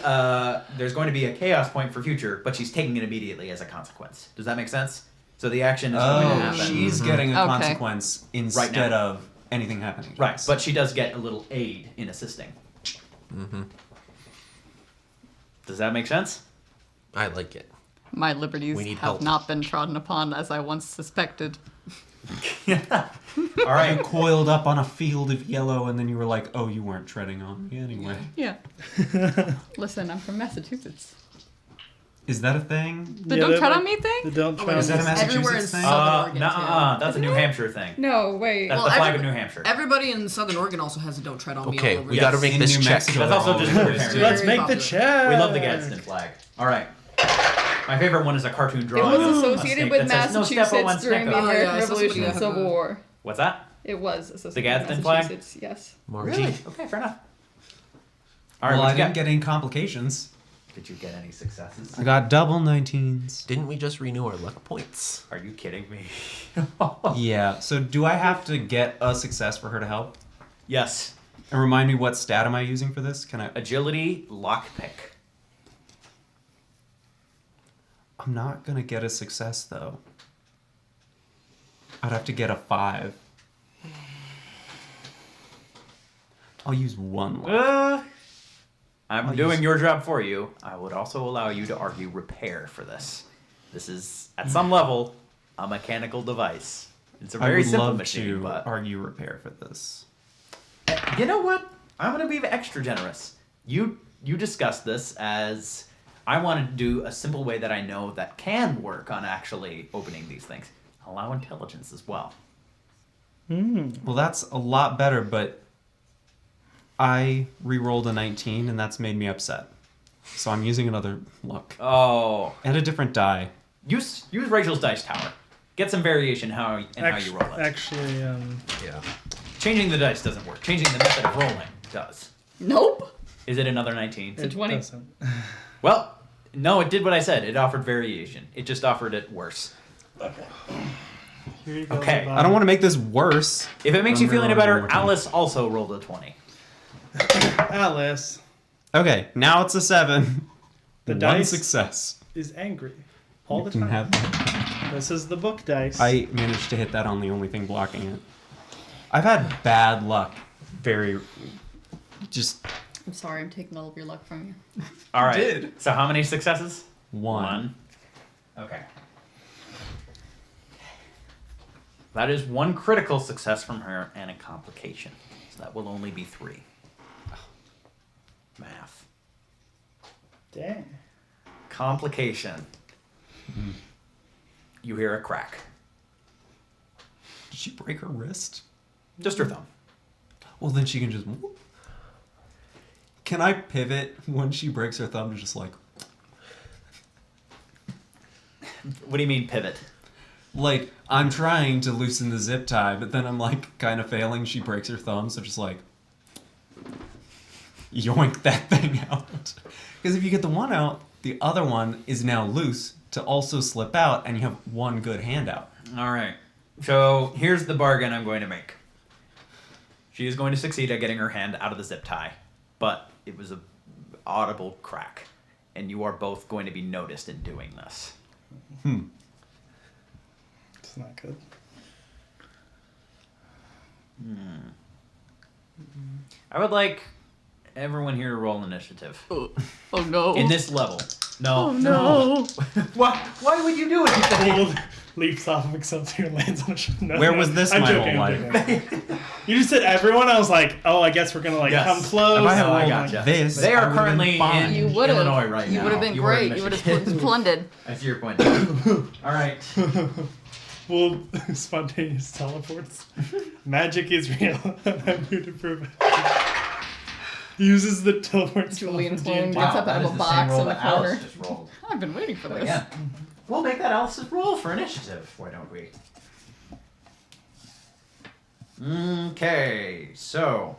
A: there's going to be a chaos point for future, but she's taking it immediately as a consequence. Does that make sense? So the action is going to
F: Oh,
A: happen.
F: she's getting a
D: Okay.
F: consequence instead
A: now.
F: of anything happening. to
A: Right,
F: us.
A: but she does get a little aid in assisting.
E: Mm-hmm.
A: Does that make sense?
E: I like it.
D: My liberties
E: We need
D: have
E: help.
D: not been trodden upon as I once suspected.
A: All right.
F: coiled up on a field of yellow, and then you were like, "Oh, you weren't treading on me anyway."
D: Yeah. Listen, I'm from Massachusetts.
F: Is that a thing?
D: The
B: Yeah,
D: don't
B: they're
D: tread
B: like-
D: on me thing?
B: The don't try.
F: Is that a Massachusetts
C: Everywhere in
F: thing?
C: Southern Oregon,
A: Nuh-uh,
C: too.
A: that's a New Hampshire thing.
D: No, wait.
A: That's
C: Well,
A: the flag
C: every-
A: of New Hampshire.
C: Everybody in Southern Oregon also has a "Don't tread on me"
E: Okay,
C: all over.
E: we
A: Yes.
E: got to make
F: In
E: this
F: New
E: check.
F: Mexico,
A: That's also just
F: Very
A: New Hampshire.
B: Let's
C: Very
B: make the
C: popular.
B: check.
A: We love the Gadsden flag. All right. My favorite one is a cartoon
D: It
A: drawing.
D: was
A: of a
D: associated
A: snake
D: with
A: that says, "No stepper, one
D: Massachusetts during the
A: snicker."
C: Oh, yeah,
D: American
C: I saw somebody
D: Revolution and
C: have
D: Civil
C: a-
D: War.
A: What's that?
D: It was associated
A: The Gadsden
D: with
A: flag?
D: Massachusetts, yes.
E: Margie.
A: Really? Okay, fair enough. All right,
F: Well, I
A: what'd you
F: didn't
A: get?
F: get any complications.
A: Did you get any successes?
F: I got double 19s.
E: Didn't we just renew our luck points?
A: Are you kidding me?
F: Yeah. So do I have to get a success for her to help?
A: Yes.
F: And remind me, what stat am I using for this? Can I?
A: Agility, lockpick.
F: I'm not gonna get a success though. I'd have to get a 5. I'll use one luck.
A: I'm
F: I'll
A: doing
F: use-
A: your job for you. I would also allow you to argue repair for this. This is, at some level, a mechanical device. It's a
F: I
A: very
F: would
A: simple
F: love
A: machine,
F: to
A: but
F: argue repair for this.
A: you know what? I'm gonna be extra generous. You discussed this as I wanted to do a simple way that I know that can work on actually opening these things. Allow intelligence as well.
F: Well, that's a lot better, but I re-rolled a 19, and that's made me upset. So I'm using another luck.
A: Oh,
F: And a different die.
A: use Rachel's dice tower. Get some variation how you roll it.
B: Actually,
E: Yeah.
A: Changing the dice doesn't work. Changing the method of rolling does.
D: Nope.
A: Is it another 19?
B: it
C: 20.
B: doesn't.
A: Well, no, it did what I said. It offered variation. It just offered it worse.
B: Here you go.
A: Okay.
F: I don't want to make this worse.
A: If it makes you feel any
F: Unreal
A: better,
F: Engine 14.
A: Alice also rolled a 20.
B: Alice
F: Okay, now it's a 7.
B: The
F: One
B: dice-
F: success.
B: is angry all the
F: Can
B: time.
F: have-
B: This is the book dice.
F: I managed to hit that on the only thing blocking it. I've had bad luck. Just
D: I'm sorry, I'm taking all of your luck from you.
A: All right.
F: did.
A: So how many successes?
F: one.
A: Okay. That is one critical success from her and a complication. So that will only be 3. Math.
B: Dang.
A: Complication. You hear a crack.
F: Did she break her wrist?
A: Just her thumb.
F: Well, then she can just. Whoop. Can I pivot when she breaks her thumb to just like.
A: What do you mean pivot?
F: Like, I'm trying to loosen the zip tie, but then I'm like kind of failing. She breaks her thumb, so just like. Yoink that thing out. Because if you get the one out, the other one is now loose to also slip out, and you have one good handout.
A: All right. So here's the bargain I'm going to make. She is going to succeed at getting her hand out of the zip tie, but it was a audible crack, and you are both going to be noticed in doing this.
B: It's not good.
A: I would like everyone here to roll initiative
D: Oh no.
A: in this level. No.
D: Oh no.
A: Why would you do it?
B: Old leaps off of Excelsior, lands on a ship. No,
F: Where
B: no,
F: was this
B: I'm
F: my
B: joking,
F: whole
B: I'm
F: life?
B: joking. You just said everyone. I was like, oh, I guess we're gonna like
A: Yes.
B: come close.
F: If I had
A: Oh, I
F: rolled
A: gotcha.
F: this,
A: They
F: I
A: are
F: would've been
A: currently
F: fine.
A: in
D: You would've.
A: Illinois right now.
D: You would have been
A: You were in
D: great. You would have
A: Michigan.
D: splendid.
A: I see your point. All right.
B: Well, spontaneous teleports. Magic is real. I'm here to prove it. Uses the teleport spell.
D: Julian
B: from
D: Sloan
B: D&D.
D: gets up out of a box in the corner.
A: just rolled.
D: I've been waiting for
A: But
D: this.
A: yeah. We'll make that Alice's roll for initiative. Why don't we? Okay, so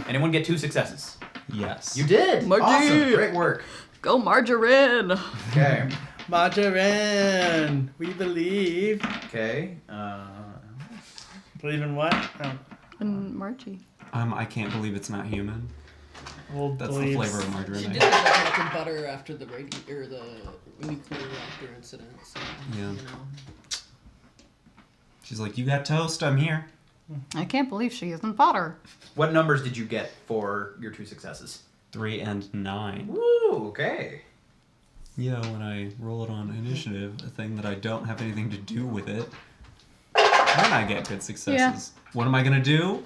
A: anyone get 2 successes?
F: Yes.
A: You did.
D: Margie!
A: Awesome. Great work.
D: Go margarine.
A: Okay.
B: Margarine, we believe.
A: Okay.
B: Believe in what? Oh,
D: And Margie.
F: I can't believe it's not human.
B: old
F: That's
B: beliefs.
F: the flavor of margarine.
C: She
F: I
C: did
F: guess.
C: get like a butter after the or the nuclear reactor incident. So,
F: Yeah.
C: You know.
F: She's like, you got toast? I'm here.
D: I can't believe she isn't butter.
A: What numbers did you get for your 2 successes?
F: 3 and 9.
A: Woo. Okay.
F: Yeah, when I roll it on initiative, a thing that I don't have anything to do with it, then I get good successes. What am I gonna do?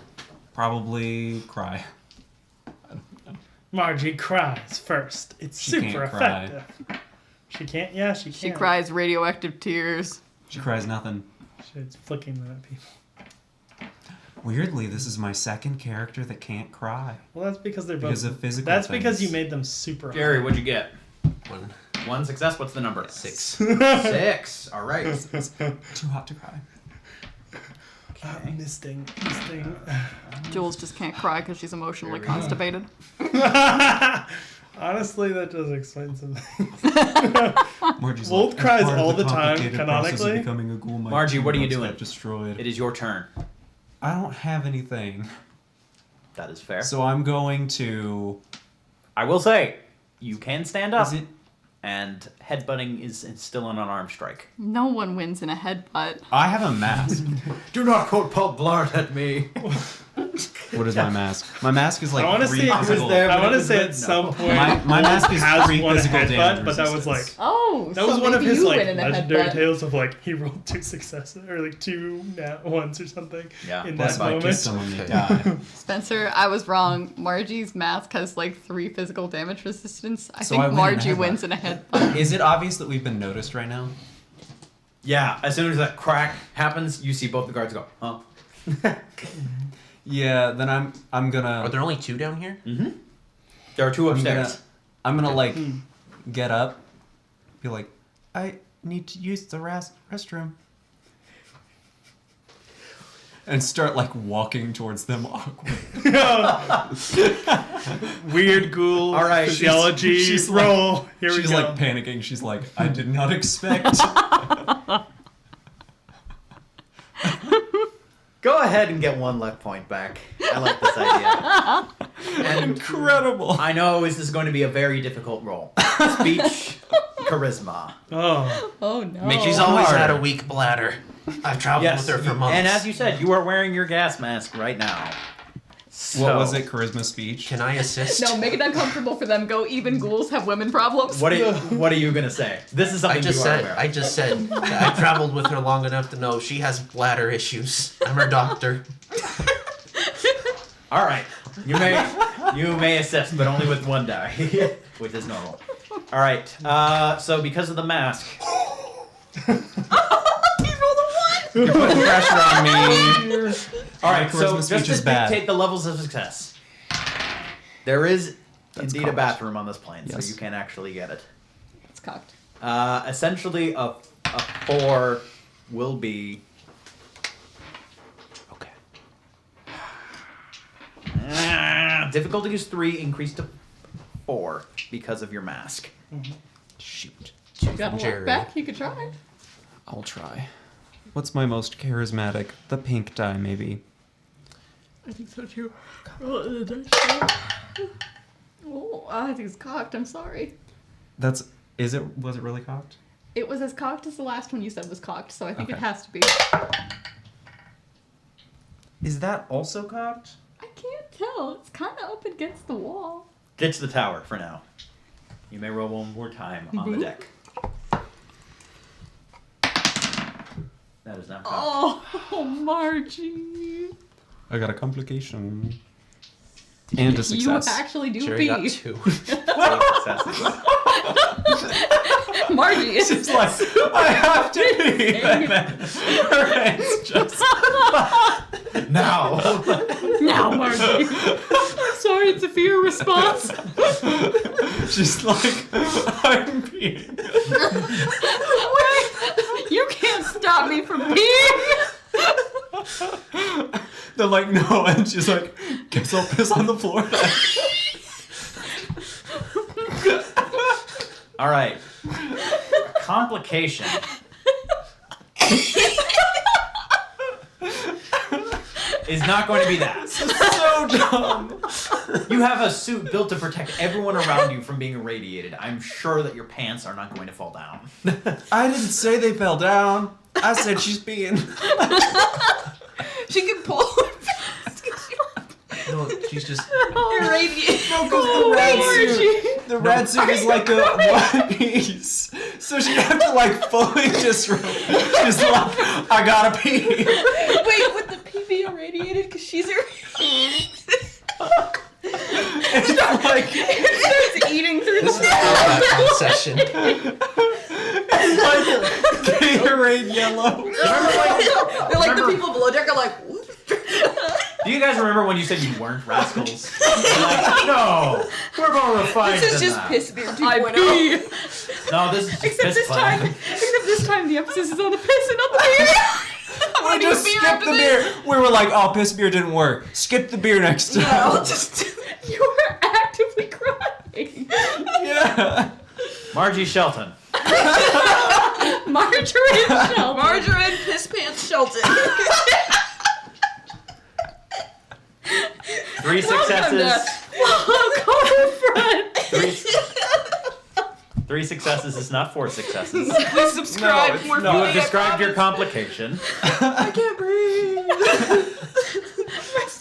F: Probably cry.
B: Margie cries first. It's
F: She
B: super
F: can't cry.
B: effective. She can't. Yeah, she can.
D: She cries radioactive tears.
F: She cries nothing.
B: She's flicking them at people.
F: Weirdly, this is my second character that can't cry.
B: Well, that's because they're both.
F: Because of physical
B: That's because you
F: things.
B: made them super.
A: Jerry, what'd you get?
E: 1.
A: 1 success. What's the number?
E: 6.
A: 6. All right.
F: Too hot to cry.
B: Misting.
D: Jules just can't cry because she's emotionally constipated.
B: Honestly, that does explain something.
F: Margie's
B: Wolf
F: like,
B: cries
F: "As part of
B: all the time,
F: complicated process of
B: canonically."
F: becoming a ghoul, my
A: Margie, what are you
F: teammates
A: doing?
F: got destroyed.
A: It is your turn.
F: I don't have anything,
A: That is fair.
F: so I'm going to.
A: I will say, you can stand up,
F: Is it?
A: and headbutting is still an unarmed strike.
D: No one wins in a headbutt.
F: I have a mask.
A: Do not quote Paul Blart at me.
F: What is my mask? My mask is like
B: I want to
F: 3
B: say
F: physical.
A: there.
B: I want to
A: but
B: say
A: it
B: at
A: was
B: some
A: no.
B: point
F: My mask is
B: has
F: 3
B: won a
F: physical
B: headbutt,
F: damage
B: but that was like
F: resistance.
D: Oh,
B: that
D: so
B: was one of
D: maybe
B: his
D: you
B: like
D: win in a
B: legendary
D: headbutt.
B: tales of like he rolled 2 successes or like 2 nat ones or something.
A: Yeah,
B: in
A: plus
B: that
A: if I
B: moment.
F: Kiss someone, they
E: Okay.
F: die.
D: Spencer, I was wrong. Margie's mask has like 3 physical damage resistance. I
F: So
D: think
F: I win in a
D: Margie
F: headbutt.
D: wins in a headbutt.
F: Is it obvious that we've been noticed right now?
A: Yeah, as soon as that crack happens, you see both the guards go, huh?
F: Yeah, then I'm gonna.
E: Are there only 2 down here?
A: There are 2
F: I'm gonna,
A: upstairs.
F: I'm gonna like get up, be like, I need to use the restroom, and start like walking towards them awkward.
B: Weird ghoul
A: All right,
B: physiology
F: she's like-
B: roll. Here we
F: She's
B: go.
F: like panicking. She's like, I did not expect.
A: Go ahead and get 1 luck point back. I like this idea. And
F: Incredible.
A: I know this is going to be a very difficult roll. Speech, charisma.
B: Oh,
D: Oh no.
E: She's always
A: harder.
E: had a weak bladder. I've traveled
A: Yes,
E: with her for months.
A: and as you said, you are wearing your gas mask right now.
F: What was
A: So,
F: it? Charisma speech.
E: Can I assist?
D: No, make it uncomfortable for them. Go, even ghouls have women problems.
A: What are you gonna say? This is something
E: I just
A: you
E: said.
A: are aware
E: I
A: of.
E: just said. I've traveled with her long enough to know she has bladder issues. I'm her doctor.
A: All right, you may assist, but only with 1 die, which is normal. All right. So because of the mask,
F: You're putting pressure on me.
A: all right.
F: My
A: So
F: charisma
A: just
F: speech
A: to
F: is bad.
A: dictate the levels of success, there is
F: That's
A: indeed a
F: cocked.
A: bathroom on this plane,
F: Yes.
A: so you can actually get it.
D: It's cocked.
A: Essentially, a 4 will be.
E: Okay.
A: Difficulty is 3, increased to 4 because of your mask.
F: Shoot.
D: You gotta
E: Jerry.
D: walk back. You could try.
F: I'll try. What's my most charismatic? The pink die, maybe.
D: I think so too. Oh, I think it's cocked. I'm sorry.
F: Was it really cocked?
D: It was as cocked as the last one you said was cocked, so I think it
F: Okay.
D: has to be.
F: Is that also cocked?
D: I can't tell. It's kind of up against the wall.
A: Ditch the tower for now. You may roll 1 more time on the deck. That is not cocked.
D: Oh, Margie.
F: I got a complication. And a
D: You
F: success.
D: actually do
E: Jerry got
D: pee.
E: 2.
A: 2 successes.
D: Margie is
F: It's like, I have to pee. Her hands just...
A: Now!
D: now, Margie. I'm sorry, it's a fear response.
F: She's like, I'm peeing.
D: Wait, you can't stop me from peeing.
F: They're like, no. And she's like, guess I'll piss on the floor then.
A: All right. Complication. Is not going to be that.
F: So dumb.
A: You have a suit built to protect everyone around you from being irradiated. I'm sure that your pants are not going to fall down.
F: I didn't say they fell down. I said she's peeing.
C: She can pull her
E: No, she's just.
C: irradiated.
F: The red suit is like a one piece. So she'd have to like fully disrobe. She's like, I gotta pee.
C: Wait, would the pee be irradiated? Because she's irradiated.
F: And like,
C: It's eating through
E: This is
C: the
E: a throwback session.
F: like Gatorade yellow.
C: They're like the people below deck are like, what?
A: Do you guys remember when you said you weren't rascals? You're like, no, we're more refined
C: This is
A: than
C: just
A: that.
C: piss beer 2.0.
A: No, this is just
D: Except
A: piss
D: this
A: plan.
D: time, except this time the emphasis is on the piss and not the beer.
F: We just skipped the beer. We were like, oh, piss beer didn't work. Skip the beer next time.
C: I'll just
D: You were actively crying.
F: Yeah.
A: Margie Shelton.
D: Marjorie and Shelton.
C: Margarine Piss Pants Shelton.
A: 3 successes. Three successes is not 4 successes.
C: Please subscribe for
A: You have described your complication.
C: I can't breathe.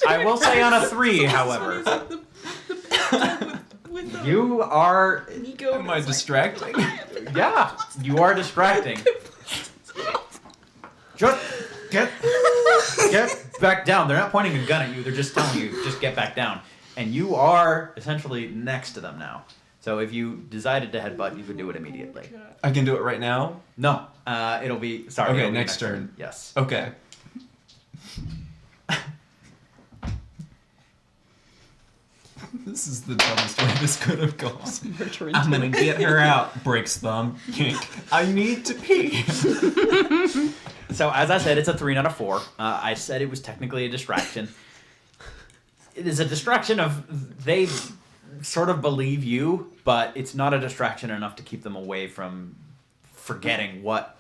A: I I will say on a 3, however. You are...
F: Am I distracting?
A: Yeah, you are distracting. Just get back down. They're not pointing a gun at you. They're just telling you, just get back down. And you are essentially next to them now. So if you decided to headbutt, you could do it immediately.
F: I can do it right now?
A: No, it'll be... Sorry.
F: Okay,
A: it'll be
F: next turn.
A: Yes.
F: Okay. This is the dumbest way this could have gone. I'm gonna get her out. Breaks thumb. Yank. I need to pee.
A: So as I said, it's a 3, not a 4. I said it was technically a distraction. It is a distraction of they sort of believe you, but it's not a distraction enough to keep them away from forgetting what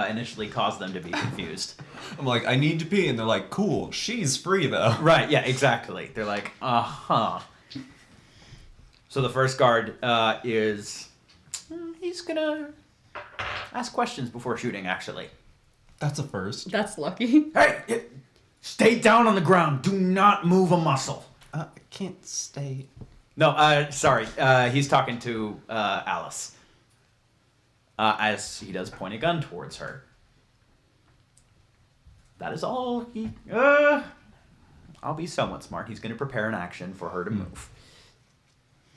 A: initially caused them to be confused.
F: I'm like, I need to pee, and they're like, cool. She's free though.
A: Right? Yeah, exactly. They're like, uh-huh. So the first guard is he's gonna ask questions before shooting. Actually,
F: That's a first.
D: That's lucky.
A: hey, stay down on the ground. Do not move a muscle.
F: I can't stay.
A: No, sorry. He's talking to Alice. As he does point a gun towards her. That is all he... I'll be somewhat smart. He's going to prepare an action for her to move.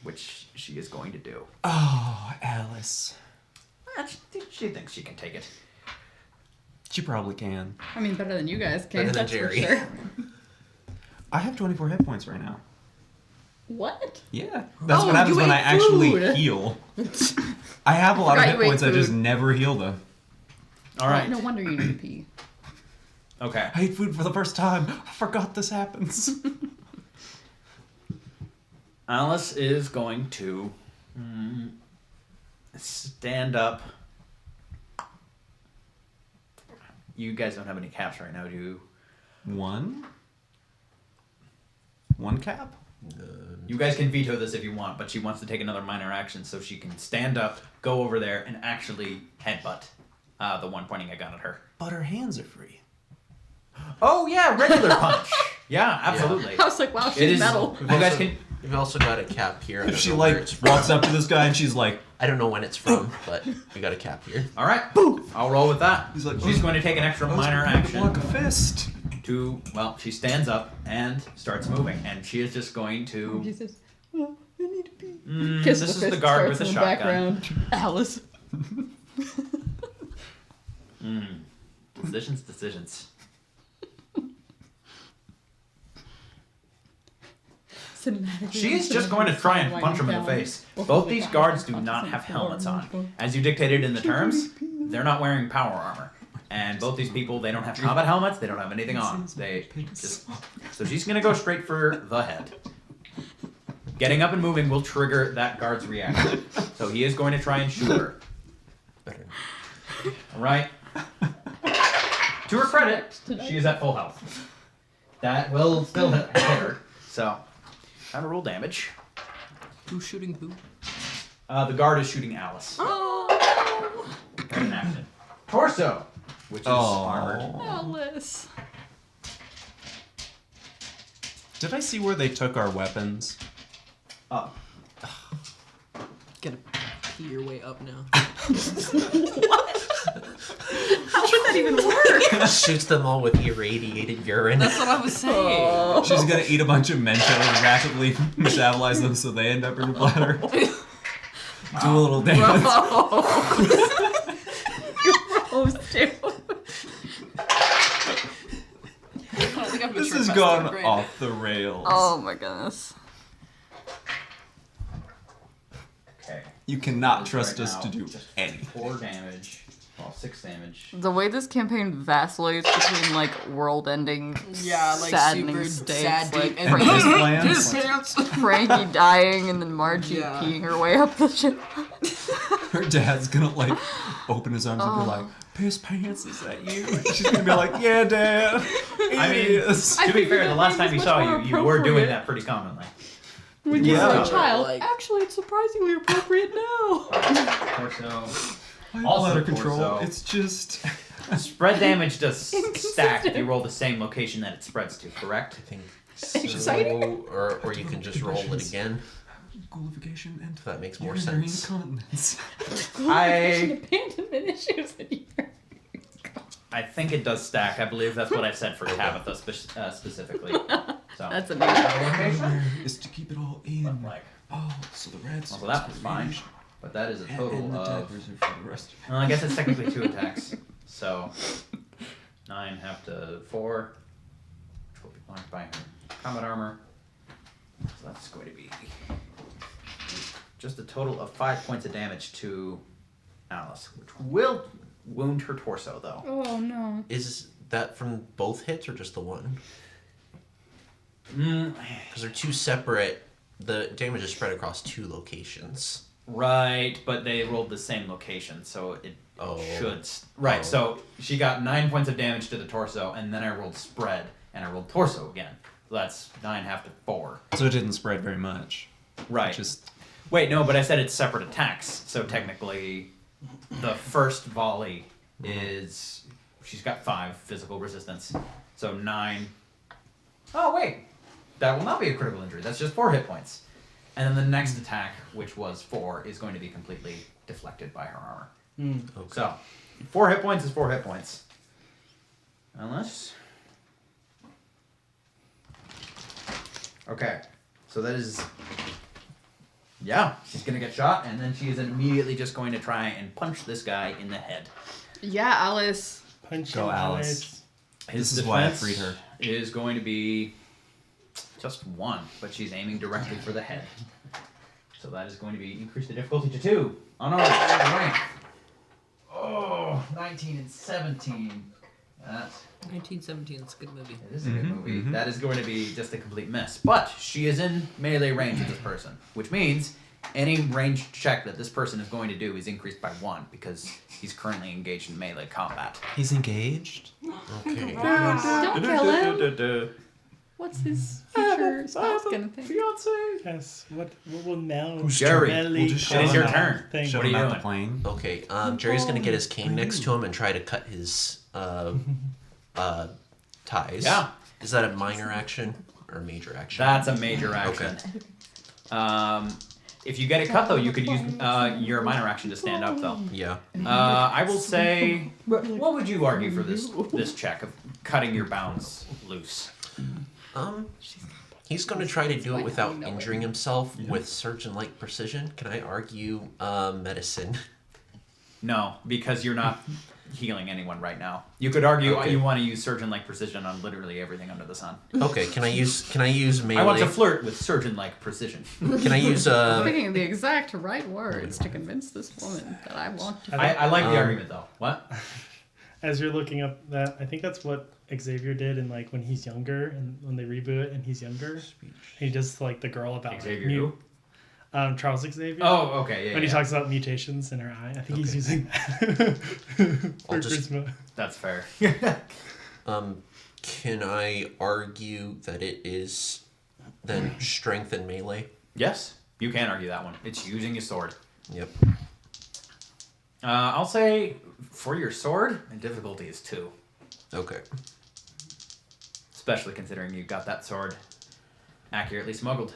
A: Which she is going to do.
F: Oh, Alice.
A: She thinks she can take it.
F: She probably can.
D: I mean, better than you guys can.
E: Better than
D: That's
E: Jerry.
D: for sure.
F: I have 24 hit points right now.
D: What?
F: Yeah. That's
D: Oh,
F: what happens
D: you
F: when I
D: ate
F: actually
D: food.
F: heal. I have a lot of
D: Forgot
F: hit
D: you ate
F: points, I just
D: food.
F: never heal them.
A: All right.
D: No wonder you need to pee.
A: Okay.
F: I ate food for the first time. I forgot this happens.
A: Alice is going to stand up. You guys don't have any caps right now, do you?
F: One cap?
A: You guys can veto this if you want, but she wants to take another minor action so she can stand up, go over there, and actually headbutt the one pointing a gun at her.
F: But her hands are free.
A: Oh yeah, regular punch. Yeah, absolutely.
D: I was like, wow,
A: It
D: she's
A: is.
D: metal.
A: You guys can.
E: We've also got a cap here. I
F: If
E: don't
F: she
E: know where
F: like
E: it's from.
F: walks up to this guy and she's like,
E: I don't know when it's from, but we got a cap here.
A: All right, boo. I'll roll with that.
F: He's like,
A: She's going to take an extra minor action
F: block a fist.
A: to. Well, she stands up and starts moving, and she is just going to.
D: He says, oh, I need to pee.
A: This is the guard with the
D: in
A: shotgun.
D: background. Alice.
A: Decisions.
D: Cinematic.
A: She is just going to try and punch him in the face. Both these guards do not have helmets on. As you dictated in the terms, they're not wearing power armor. And both these people, they don't have combat helmets, they don't have anything on. They just... So she's going to go straight for the head. Getting up and moving will trigger that guard's reaction. So he is going to try and shoot her.
E: Better.
A: Alright. To her credit, she is at full health. That will still hit her. So, time to roll damage.
C: Who's shooting who?
A: The guard is shooting Alice.
D: Oh,
A: Got an action. Torso, which is armored.
D: Alice.
F: Did I see where they took our weapons?
A: Up.
C: Gotta pee your way up now.
D: How would that even work?
E: Shoots them all with irradiated urine.
C: That's what I was saying.
D: Oh.
F: She's gonna eat a bunch of Mentos and rapidly metabolize them so they end up in her bladder. Do a little dance.
D: Gross, dude.
C: I think I've
F: This
C: matured
F: has
C: past
F: gone
C: third grade.
F: off the rails.
D: Oh my goodness.
A: Okay.
F: You cannot trust
A: Right
F: us
A: now,
F: to do
A: just
F: anything.
A: 4 damage. Well, 6 damage.
D: The way this campaign vacillates between like world-ending,
C: Yeah, like
D: saddening
C: super
D: states,
C: sad,
D: like
C: deep,
F: And his plans,
C: pants.
D: Frankie dying and then Margie
C: Yeah.
D: peeing her way up the ship.
F: her dad's gonna like open his arms and be like, "Piss pants, is that you?" She's gonna be like, "Yeah, Dad, it
A: I mean,
F: is."
A: To be fair, the last time we
D: much
A: saw
D: more
A: you, you were doing
D: appropriate.
A: that pretty commonly.
D: When you were
F: Yeah.
D: a child,
C: Like-
D: actually, it's surprisingly appropriate now.
A: Torso.
F: I have
A: Also
F: bladder control.
A: torso.
F: It's just
A: Spread damage does stack if you roll the same location that it spreads to, correct?
E: I think
D: Exciting.
E: so. Or you can just roll it again.
F: Ghoulification and
E: If that makes more
F: urinary
E: sense.
F: incontinence.
D: Abandonment issues in here.
A: I think it does stack. I believe that's what I said for Tabitha specifically. So
D: That's amazing.
F: Is to keep it all in.
A: like,
F: Oh, so the reds.
A: well, that was fine. But that is a total
F: And the
A: of.
F: daggers are for the rest.
A: Well, I guess it's technically 2 attacks. So 9 half to 4, which will be blocked by her combat armor. So that's going to be just a total of 5 points of damage to Alice, which will wound her torso, though.
D: Oh no.
E: Is that from both hits or just the one?
A: Mm,
E: Because they're two separate. The damage is spread across 2 locations.
A: right, but they rolled the same location, so it
E: Oh.
A: should. Right,
E: Oh.
A: so she got 9 points of damage to the torso, and then I rolled spread, and I rolled torso again. So that's 9 half to 4.
F: So it didn't spread very much.
A: Right.
F: Just
A: Wait, no, but I said it's separate attacks. So technically, the first volley is she's got 5 physical resistance, so 9. Oh wait, that will not be a critical injury. That's just 4 hit points, and then the next attack, which was 4, is going to be completely deflected by her armor.
E: Okay.
A: So 4 hit points is 4 hit points, unless. Okay, so that is. Yeah, she's gonna get shot, and then she is immediately just going to try and punch this guy in the head.
D: Yeah, Alice.
B: Punch
F: Go,
B: him,
F: Alice.
A: His
F: This is why I
A: defense
F: freed her.
A: Is going to be just 1, but she's aiming directly for the head. So that is going to be increase the difficulty to 2. On our right. Oh, 19 and 17. That's
C: 1917. It's a good movie.
A: It is a good movie. That is going to be just a complete miss. But she is in melee range of this person, which means any ranged check that this person is going to do is increased by 1 because he's currently engaged in melee combat.
F: he's engaged.
E: Okay.
D: Don't kill him. What's his future spouse gonna think?
A: Fiance.
B: Yes. What will now?
A: Jerry?
B: Melly
A: It is your turn.
B: Thing.
F: Shove
A: What are
F: him
A: you
F: out
A: doing?
F: the plane.
E: Okay. Jerry's gonna get his cane next to him and try to cut his ties.
A: Yeah.
E: Is that a minor action or a major action?
A: That's a major action. If you get it cut, though, you could use your minor action to stand up, though.
E: Yeah.
A: I will say, what would you argue for this check of cutting your bounds loose?
E: He's gonna try to do it without injuring himself with surgeon-like precision. Can I argue medicine?
A: No, because you're not healing anyone right now. You could argue
E: Okay.
A: you want to use surgeon-like precision on literally everything under the sun.
E: Okay. Can I use melee?
A: I want to flirt with surgeon-like precision.
E: Can I use
D: Thinking of the exact right words to convince this woman that I want to.
A: I like the argument though. What?
B: As you're looking up that, I think that's what Xavier did in like when he's younger and when they reboot it and he's younger. He does like the girl about
A: Xavier
B: like,
A: who?
B: Charles Xavier.
A: Oh, okay, yeah.
B: When he
A: yeah.
B: talks about mutations in her eye, I think he's
E: Okay.
B: using that for
E: I'll just-
B: charisma.
A: That's fair.
E: Can I argue that it is then strength and melee?
A: Yes, you can argue that one. It's using your sword.
E: Yep.
A: I'll say for your sword, the difficulty is 2.
E: Okay.
A: Especially considering you got that sword accurately smuggled.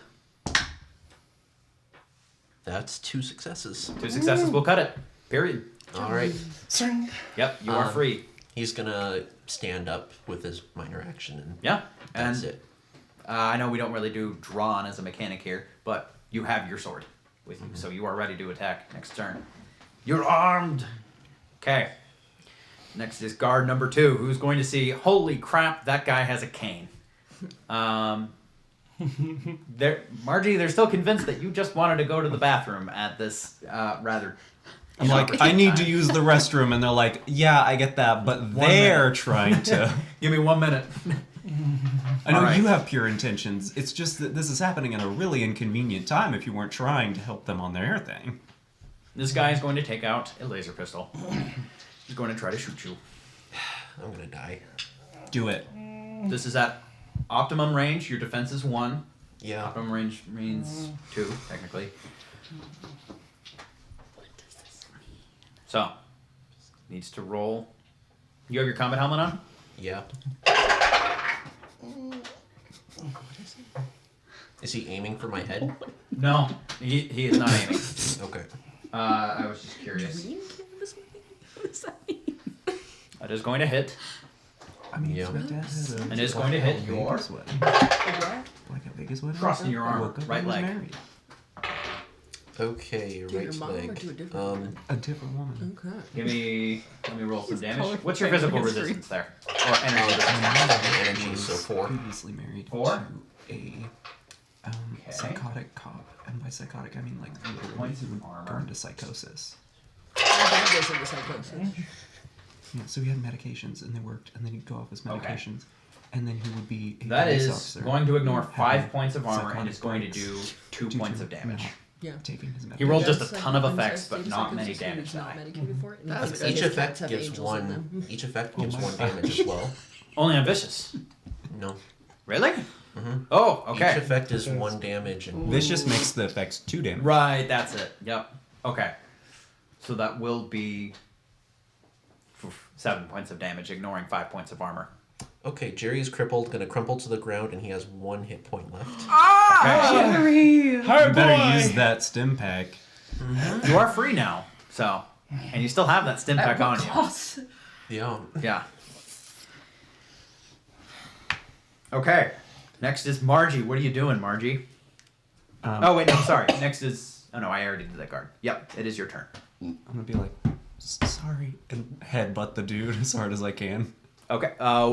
E: That's 2 successes.
A: 2 successes will cut it. Period.
E: All right.
B: Sing.
A: Yep, you are free.
E: He's gonna stand up with his minor action, and
A: Yeah,
E: that's
A: and
E: it.
A: I know we don't really do drawn as a mechanic here, but you have your sword with you, so you are ready to attack next turn. You're armed. Okay. Next is guard number 2, who's going to see, holy crap, that guy has a cane. Margie, they're still convinced that you just wanted to go to the bathroom at this rather.
F: I'm like, I need to use the restroom, and they're like, yeah, I get that, but they're trying to.
A: Give me 1 minute.
F: I know
A: Alright.
F: you have pure intentions. It's just that this is happening at a really inconvenient time if you weren't trying to help them on their thing.
A: This guy is going to take out a laser pistol. He's going to try to shoot you.
E: I'm gonna die.
F: Do it.
A: This is at optimum range. Your defense is 1.
E: Yeah.
A: Optimum range means 2, technically. So, needs to roll You have your combat helmet on?
E: Yeah. Is he aiming for my head?
A: No, he is not aiming.
E: Okay.
A: I was just curious.
C: What does that mean?
A: It is going to hit.
F: I mean,
E: Yeah.
A: And it's going to hit your
F: Like a Vegas wedding?
A: crossing your arm,
F: Woke up
A: right
F: and was
A: leg.
F: married.
E: Okay,
C: To your
E: right
C: mom or
E: leg.
C: to a different woman?
F: A different woman.
C: Okay.
A: Let me roll some damage.
D: colorful
A: What's your
D: family
A: physical
D: history.
A: resistance there? Or energy resistance?
E: Energy, so 4.
F: Previously married
A: 4?
F: to a psychotic cop, and by psychotic I mean like literally
A: Points
F: he
A: of
F: would
A: armor.
F: go into psychosis.
C: My dad goes into psychosis.
F: Yeah, so he had medications and they worked, and then he'd go off his
A: Okay.
F: medications, and then he would be a
A: That
F: police
A: is
F: officer
A: going to ignore 5
F: having
A: points of armor and
F: psychotic
A: is going to
F: breaks
A: do 2
F: due
A: points
F: to
A: of damage.
F: not
C: Yeah.
F: Taking his medication.
A: He rolled just a
C: Dad's
A: ton of
C: psychosis,
A: effects, but
C: state of
A: not many
C: psychosis when
A: damage
C: he's not
A: die.
C: medicated for it.
D: That's
C: Because
E: Each
C: his
E: effect
C: cats have
E: gives
C: angels in
E: 1.
C: them.
E: Each effect gives
F: my
E: 1
F: God.
E: damage as well.
A: Only on vicious.
E: No.
A: Really?
E: Mm-hmm.
A: Oh,
E: Each
A: okay.
E: effect is 1 damage and
F: Vicious makes the effects 2 damage.
A: Right, that's it. Yep. Okay. So that will be 7 points of damage, ignoring 5 points of armor.
E: Okay, Jerry is crippled, gonna crumple to the ground, and he has 1 hit point left.
A: Okay.
B: Hard
F: You better
B: boy!
F: use that stim pack.
A: You are free now, so. And you still have that stim pack on you.
E: Yeah.
A: Yeah. Okay. Next is Margie. What are you doing, Margie? Oh, wait, no, sorry. Next is. Oh, no, I already did that card. Yep, it is your turn.
F: I'm gonna be like, sorry, and headbutt the dude as hard as I can.
A: Okay.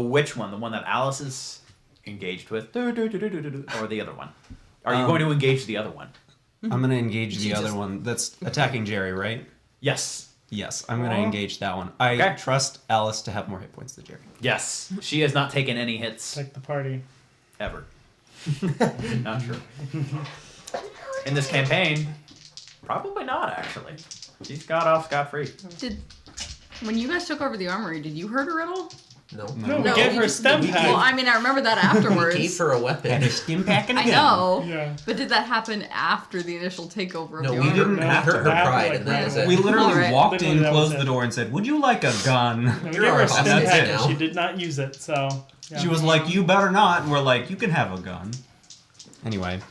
A: Which one? The one that Alice is engaged with? Or the other one? Are you going to engage the other one?
F: I'm gonna engage the
C: She
F: other
C: just-
F: one that's attacking Jerry, right?
A: Yes.
F: Yes, I'm gonna engage that one. I
A: Okay.
F: trust Alice to have more hit points than Jerry.
A: Yes. She has not taken any hits
B: Like the party.
A: ever. Not true. In this campaign, probably not, actually. She's got off scot-free.
D: When you guys took over the armory, did you hurt her at all?
E: No.
B: No, we
C: No,
B: gave
C: we
B: her
C: just-
B: stem
C: we-
B: pack.
D: Well, I mean, I remember that
E: He gave
D: afterwards.
E: her a weapon.
F: stim pack and
D: I know.
B: Yeah.
D: But did that happen after the initial takeover of
E: No,
D: the
E: we
D: armory?
E: didn't
B: No,
E: hurt her
B: that
E: pride,
B: like
E: and that was
B: right
E: it.
F: We literally
D: Alright.
F: walked
B: Literally,
F: in,
B: that was
F: closed
B: it.
F: the door, and said, "Would you like a gun?"
B: And we
E: You're
B: gave her a
E: our
B: stem
E: hostage
B: pack,
E: now.
B: and she did not use it, so. Yeah.
F: She was like, "You better not." And we're like, "You can have a gun." Anyway,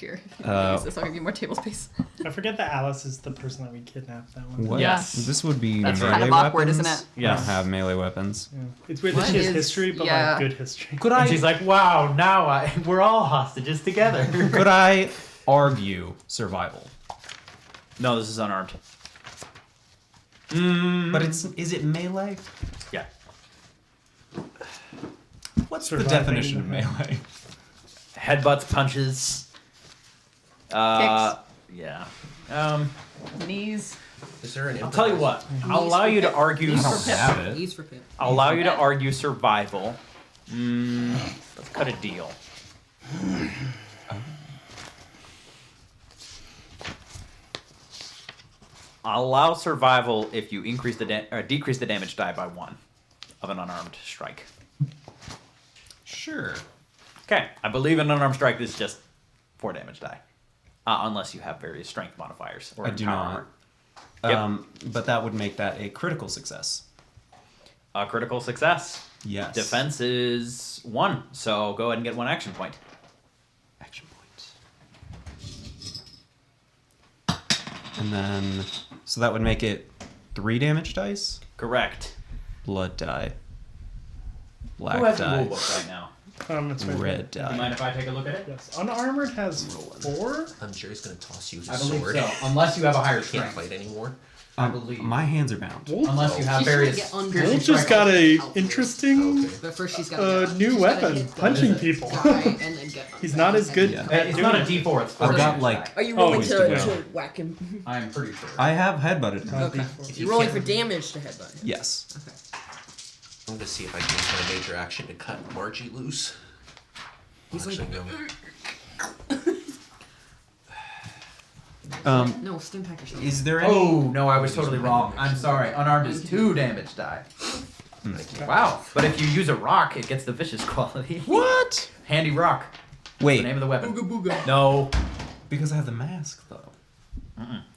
D: Here.
F: Uh,
D: Use this, I'll give you more table space.
B: I forget that Alice is the person that we kidnapped. That one.
F: what?
A: Yes.
F: This would be
A: That's
F: melee
A: right.
D: Kind of awkward,
F: weapons.
D: isn't it?
F: I don't
A: Yes.
F: have melee weapons.
B: Yeah. It's weird
D: What
B: that she has
D: is-
B: history, but
D: yeah.
B: like good history.
F: Could
A: And she's like, wow, now we're all hostages together.
F: Could I argue survival?
A: No, this is unarmed.
F: But is it melee?
A: Yeah.
F: What's
B: Surviving.
F: the definition of melee?
A: Headbutts, punches. Yeah.
D: Knees.
E: Is there an
A: I'll tell you what. I'll allow you to argue.
F: I don't have it.
C: Ease for Pip.
A: I'll allow you to argue survival. Let's cut a deal. I'll allow survival if you increase the or decrease the damage die by 1 of an unarmed strike.
F: Sure.
A: Okay, I believe an unarmed strike is just 4 damage die, unless you have various strength modifiers or
F: I do
A: power
F: not.
A: armor. Yep.
F: But that would make that a critical success.
A: A critical success.
F: Yes.
A: Defense is 1, so go ahead and get 1 action point.
F: Action point. And then, so that would make it 3 damage dice.
A: Correct.
F: Blood die. Black
A: Who has the
F: die.
A: rule book right now?
B: It's right
F: Red
A: Do you
F: die.
A: mind if I take a look at it?
B: there. Yes. Unarmored has 4.
E: Jerry's gonna toss you his
A: I believe
E: sword.
A: so, unless you have a higher
E: You can't
A: strength.
E: fight anymore.
A: I believe.
F: My hands are bound.
A: Unless you have
C: She's trying to
A: various.
C: get under-
A: piercing
B: Wolf just
A: strike-
B: got a
C: Outfit.
B: interesting
E: Okay.
C: But first she's got to
B: new weapon, punching people.
C: and then get
B: He's not as good
F: Yeah.
B: at
A: It's
B: doing
A: not a
B: it.
A: D4. It's
F: I've
A: 4
F: got
A: damage
F: like.
C: Are you
B: Oh,
C: rolling
B: he's
C: to
B: to go.
C: whack him?
A: die. I'm pretty sure.
F: I have headbutted him.
C: Okay.
E: If
C: You're
E: you
C: rolling
E: can't-
C: for damage to headbutt.
F: Yes.
C: Okay.
E: I'm gonna see if I can use my major action to cut Margie loose.
C: He's like,
E: Actually, no.
C: no, stim pack yourself.
F: Is there any?
A: Oh no, I was totally wrong. I'm sorry. Unarmed is 2 damage die. Wow. But if you use a rock, it gets the vicious quality.
F: What?
A: Handy rock.
F: Wait,
A: The name of the weapon.
C: Booga booga.
A: No.
F: because I have the mask though.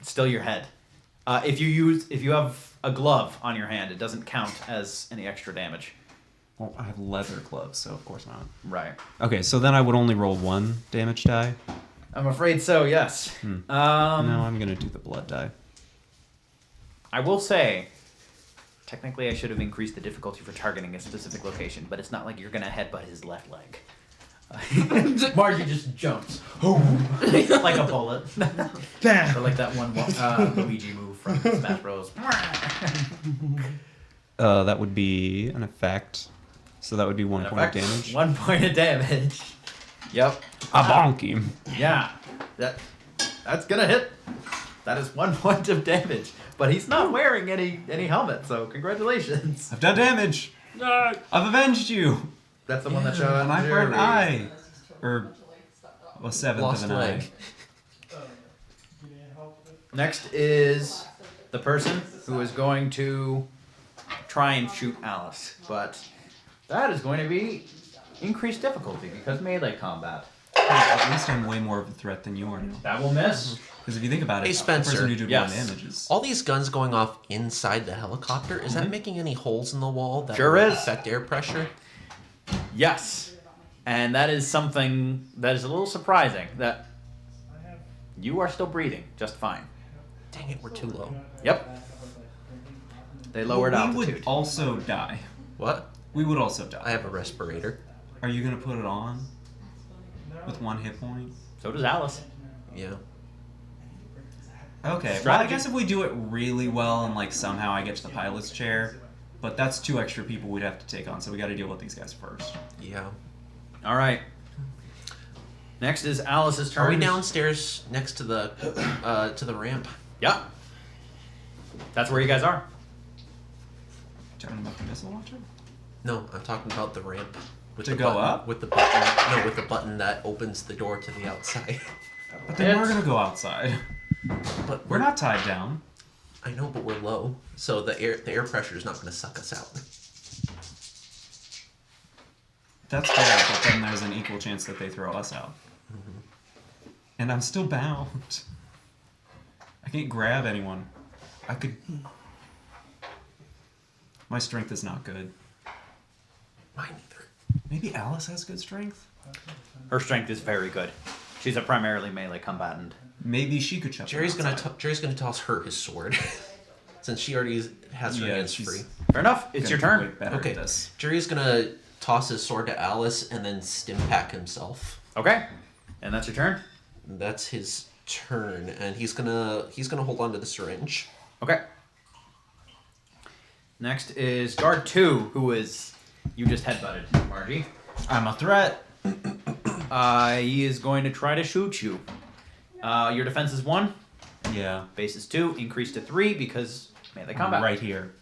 A: It's still your head. If you have a glove on your hand. It doesn't count as any extra damage.
F: Well, I have leather gloves, so of course not.
A: Right.
F: Okay, so then I would only roll 1 damage die.
A: I'm afraid so, yes.
F: No, I'm gonna do the blood die.
A: I will say, technically I should have increased the difficulty for targeting a specific location, but it's not like you're going to headbutt his left leg. Margie just jumps. Like a bullet.
B: Bam!
A: Or like that one Luigi move from Smash Bros.
F: That would be an effect. So that would be 1 point of damage.
A: 1 point of damage. Yep.
F: A bonky.
A: Yeah. That's gonna hit. That is 1 point of damage. But he's not wearing any helmet, so congratulations.
F: I've done damage. I've avenged you.
A: That's the one that showed
F: An eye for an eye. Or a seventh
E: Lost
F: of an
E: leg.
F: eye.
A: Next is the person who is going to try and shoot Alice, but that is going to be increased difficulty because melee combat.
F: At least I'm way more of a threat than you are now.
A: That will miss.
F: Because if you think about it,
E: Hey,
F: the
E: Spencer.
F: person who did
A: Yes.
F: 1 damage is...
E: All these guns going off inside the helicopter, is that making any holes in the wall that
A: Sure
E: would
A: is.
E: affect air pressure?
A: Yes. And that is something that is a little surprising, that you are still breathing just fine.
E: Dang it, we're too low.
A: Yep. They lowered
F: we
A: altitude.
F: would also die.
E: What?
F: We would also
E: I
F: die.
E: have a respirator.
F: Are you going to put it on? With 1 hit point?
A: So does Alice.
E: Yeah.
F: Okay, well, I
A: Strategy.
F: guess if we do it really well and like somehow I get to the pilot's chair, but that's 2 extra people we'd have to take on, so we got to deal with these guys first.
E: Yeah.
A: All right. Next is Alice's turn.
E: Are we downstairs next to the ramp?
A: Yep. That's where you guys are.
F: Talking about the missile launcher?
E: No, I'm talking about the ramp. With
F: To
E: the
F: go
E: button,
F: up?
E: With the button. No, with the button that opens the door to the outside.
F: But then we're
A: It's-
F: going to go outside.
E: But
F: We're not tied down.
E: I know, but we're low, so the air pressure is not going to suck us out.
F: That's fair, but then there's an equal chance that they throw us out. And I'm still bound. I can't grab anyone. I could... My strength is not good.
E: Mine either.
F: Maybe Alice has good strength?
A: Her strength is very good. She's a primarily melee combatant.
F: Maybe she could shove
E: Jerry's
F: them outside.
E: gonna toss her his sword, since she already has her
F: Yeah,
E: hands
F: she's-
E: free.
A: Fair enough. It's your
F: Gonna be
A: turn.
F: way better
E: Okay.
F: at this.
E: Jerry's gonna toss his sword to Alice and then stim pack himself.
A: Okay. And that's your turn.
E: That's his turn, and he's gonna hold on to the syringe.
A: Okay. Next is guard 2, who is you just headbutted, Margie.
F: I'm a threat.
A: He is going to try to shoot you. Your defense is 1,
F: Yeah.
A: base is 2, increased to 3 because melee combat.
F: Right here.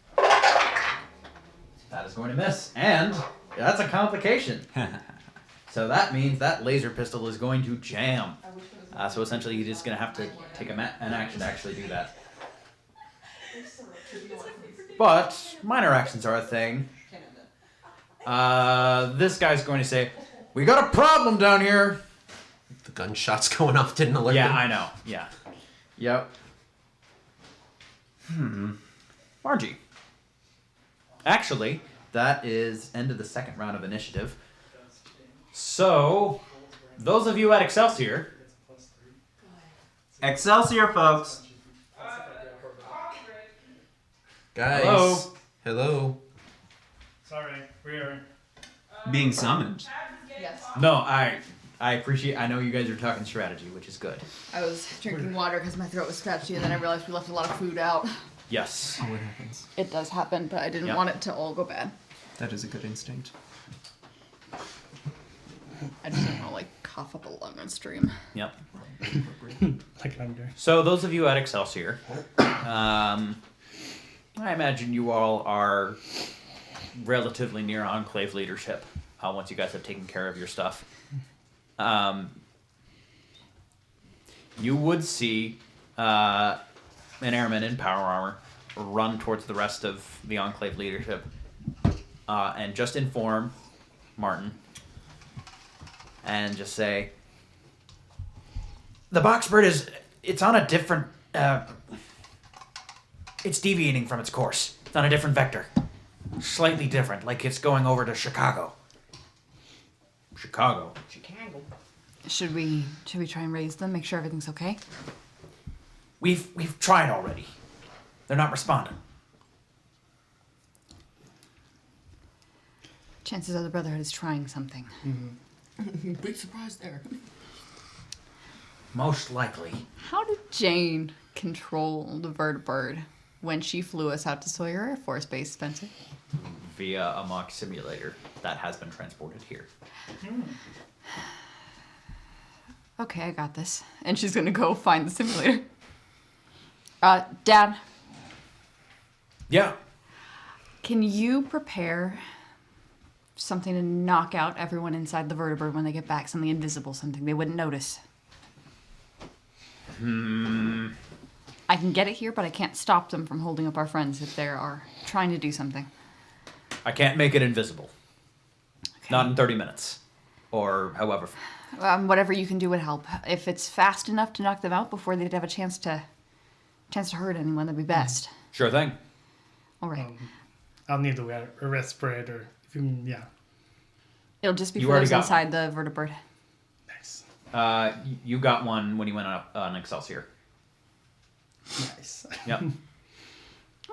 A: That is going to miss, and that's a complication. So that means that laser pistol is going to jam. So essentially, you're just going to have to take an action to actually do that. But minor actions are a thing. This guy's going to say, "We got a problem down here."
E: The gunshots going off didn't alert
A: Yeah,
E: him.
A: I know. Yeah. Yep. Margie. Actually, that is end of the second round of initiative. So, those of you at Excelsior,
F: Excelsior, folks.
E: Guys.
A: Hello?
E: Hello.
B: Sorry, we're
F: Being summoned.
D: Yes.
A: no, I appreciate. I know you guys are talking strategy, which is good.
D: I was drinking water because my throat was scratchy, and then I realized we left a lot of food out.
A: Yes.
F: Oh, it happens.
D: It does happen, but I didn't
A: Yep.
D: want it to all go bad.
F: That is a good instinct.
D: I just didn't want to like cough up a lung on stream.
A: Yep.
B: like I'm doing.
A: So those of you at Excelsior, I imagine you all are relatively near Enclave leadership once you guys have taken care of your stuff. You would see an airman in power armor run towards the rest of the Enclave leadership and just inform Martin and just say, "The Boxbird it's on a different It's deviating from its course. It's on a different vector. Slightly different, like it's going over to Chicago. Chicago?
D: Should we try and raise them? Make sure everything's okay.
A: We've tried already. They're not responding.
D: Chances are the Brotherhood is trying something.
C: Big surprise there.
A: Most likely.
D: How did Jane control the vertibird when she flew us out to Sawyer Air Force Base, Spencer?
A: Via a mock simulator that has been transported here.
D: Okay, I got this. And she's gonna go find the simulator. Dad,
A: Yeah.
D: can you prepare something to knock out everyone inside the vertibird when they get back? Something invisible, something they wouldn't notice. I can get it here, but I can't stop them from holding up our friends if they are trying to do something.
A: I can't make it invisible. Not in 30 minutes. Or however.
D: Whatever you can do would help. If it's fast enough to knock them out before they'd have a chance to hurt anyone, that'd be best.
A: Sure thing.
D: All right.
B: I'll need to wear a respirator. If you, yeah.
D: It'll just be
A: You
D: for
A: already
D: those
A: got
D: inside the vertibird.
B: Nice.
A: You got one when you went on Excelsior.
B: Nice.
A: Yep.
D: I'm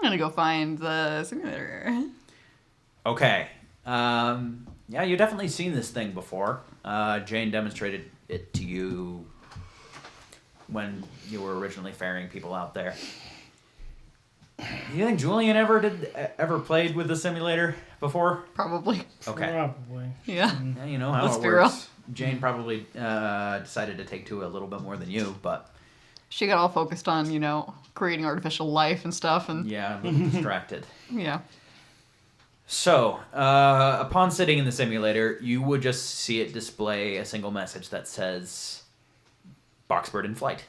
D: gonna go find the simulator.
A: Okay. Yeah, you've definitely seen this thing before. Jane demonstrated it to you when you were originally ferrying people out there. You think Julian ever played with the simulator before?
D: Probably.
A: Okay.
B: Probably.
D: Yeah.
A: Yeah, you know how
D: Let's
A: it
D: be
A: works. Jane probably decided to take to a little bit more than you, but
D: She got all focused on, creating artificial life and stuff, and
A: yeah, a little distracted.
D: yeah.
A: So, upon sitting in the simulator, you would just see it display a single message that says, Boxbird in flight.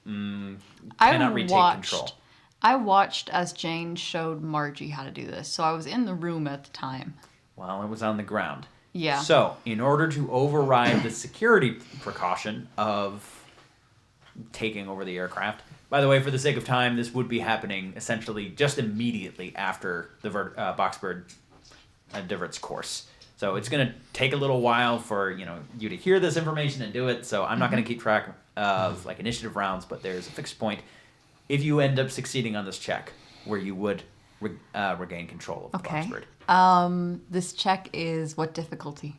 A: Cannot retake control.
D: I watched as Jane showed Margie how to do this, so I was in the room at the time.
A: Well, it was on the ground.
D: Yeah.
A: So, in order to override the security precaution of taking over the aircraft, by the way, for the sake of time, this would be happening essentially just immediately after the Boxbird diverts course. So it's going to take a little while for you to hear this information and do it. So I'm not going to keep track of initiative rounds, but there's a fixed point if you end up succeeding on this check where you would regain control of the
D: Okay.
A: Boxbird.
D: This check is what difficulty?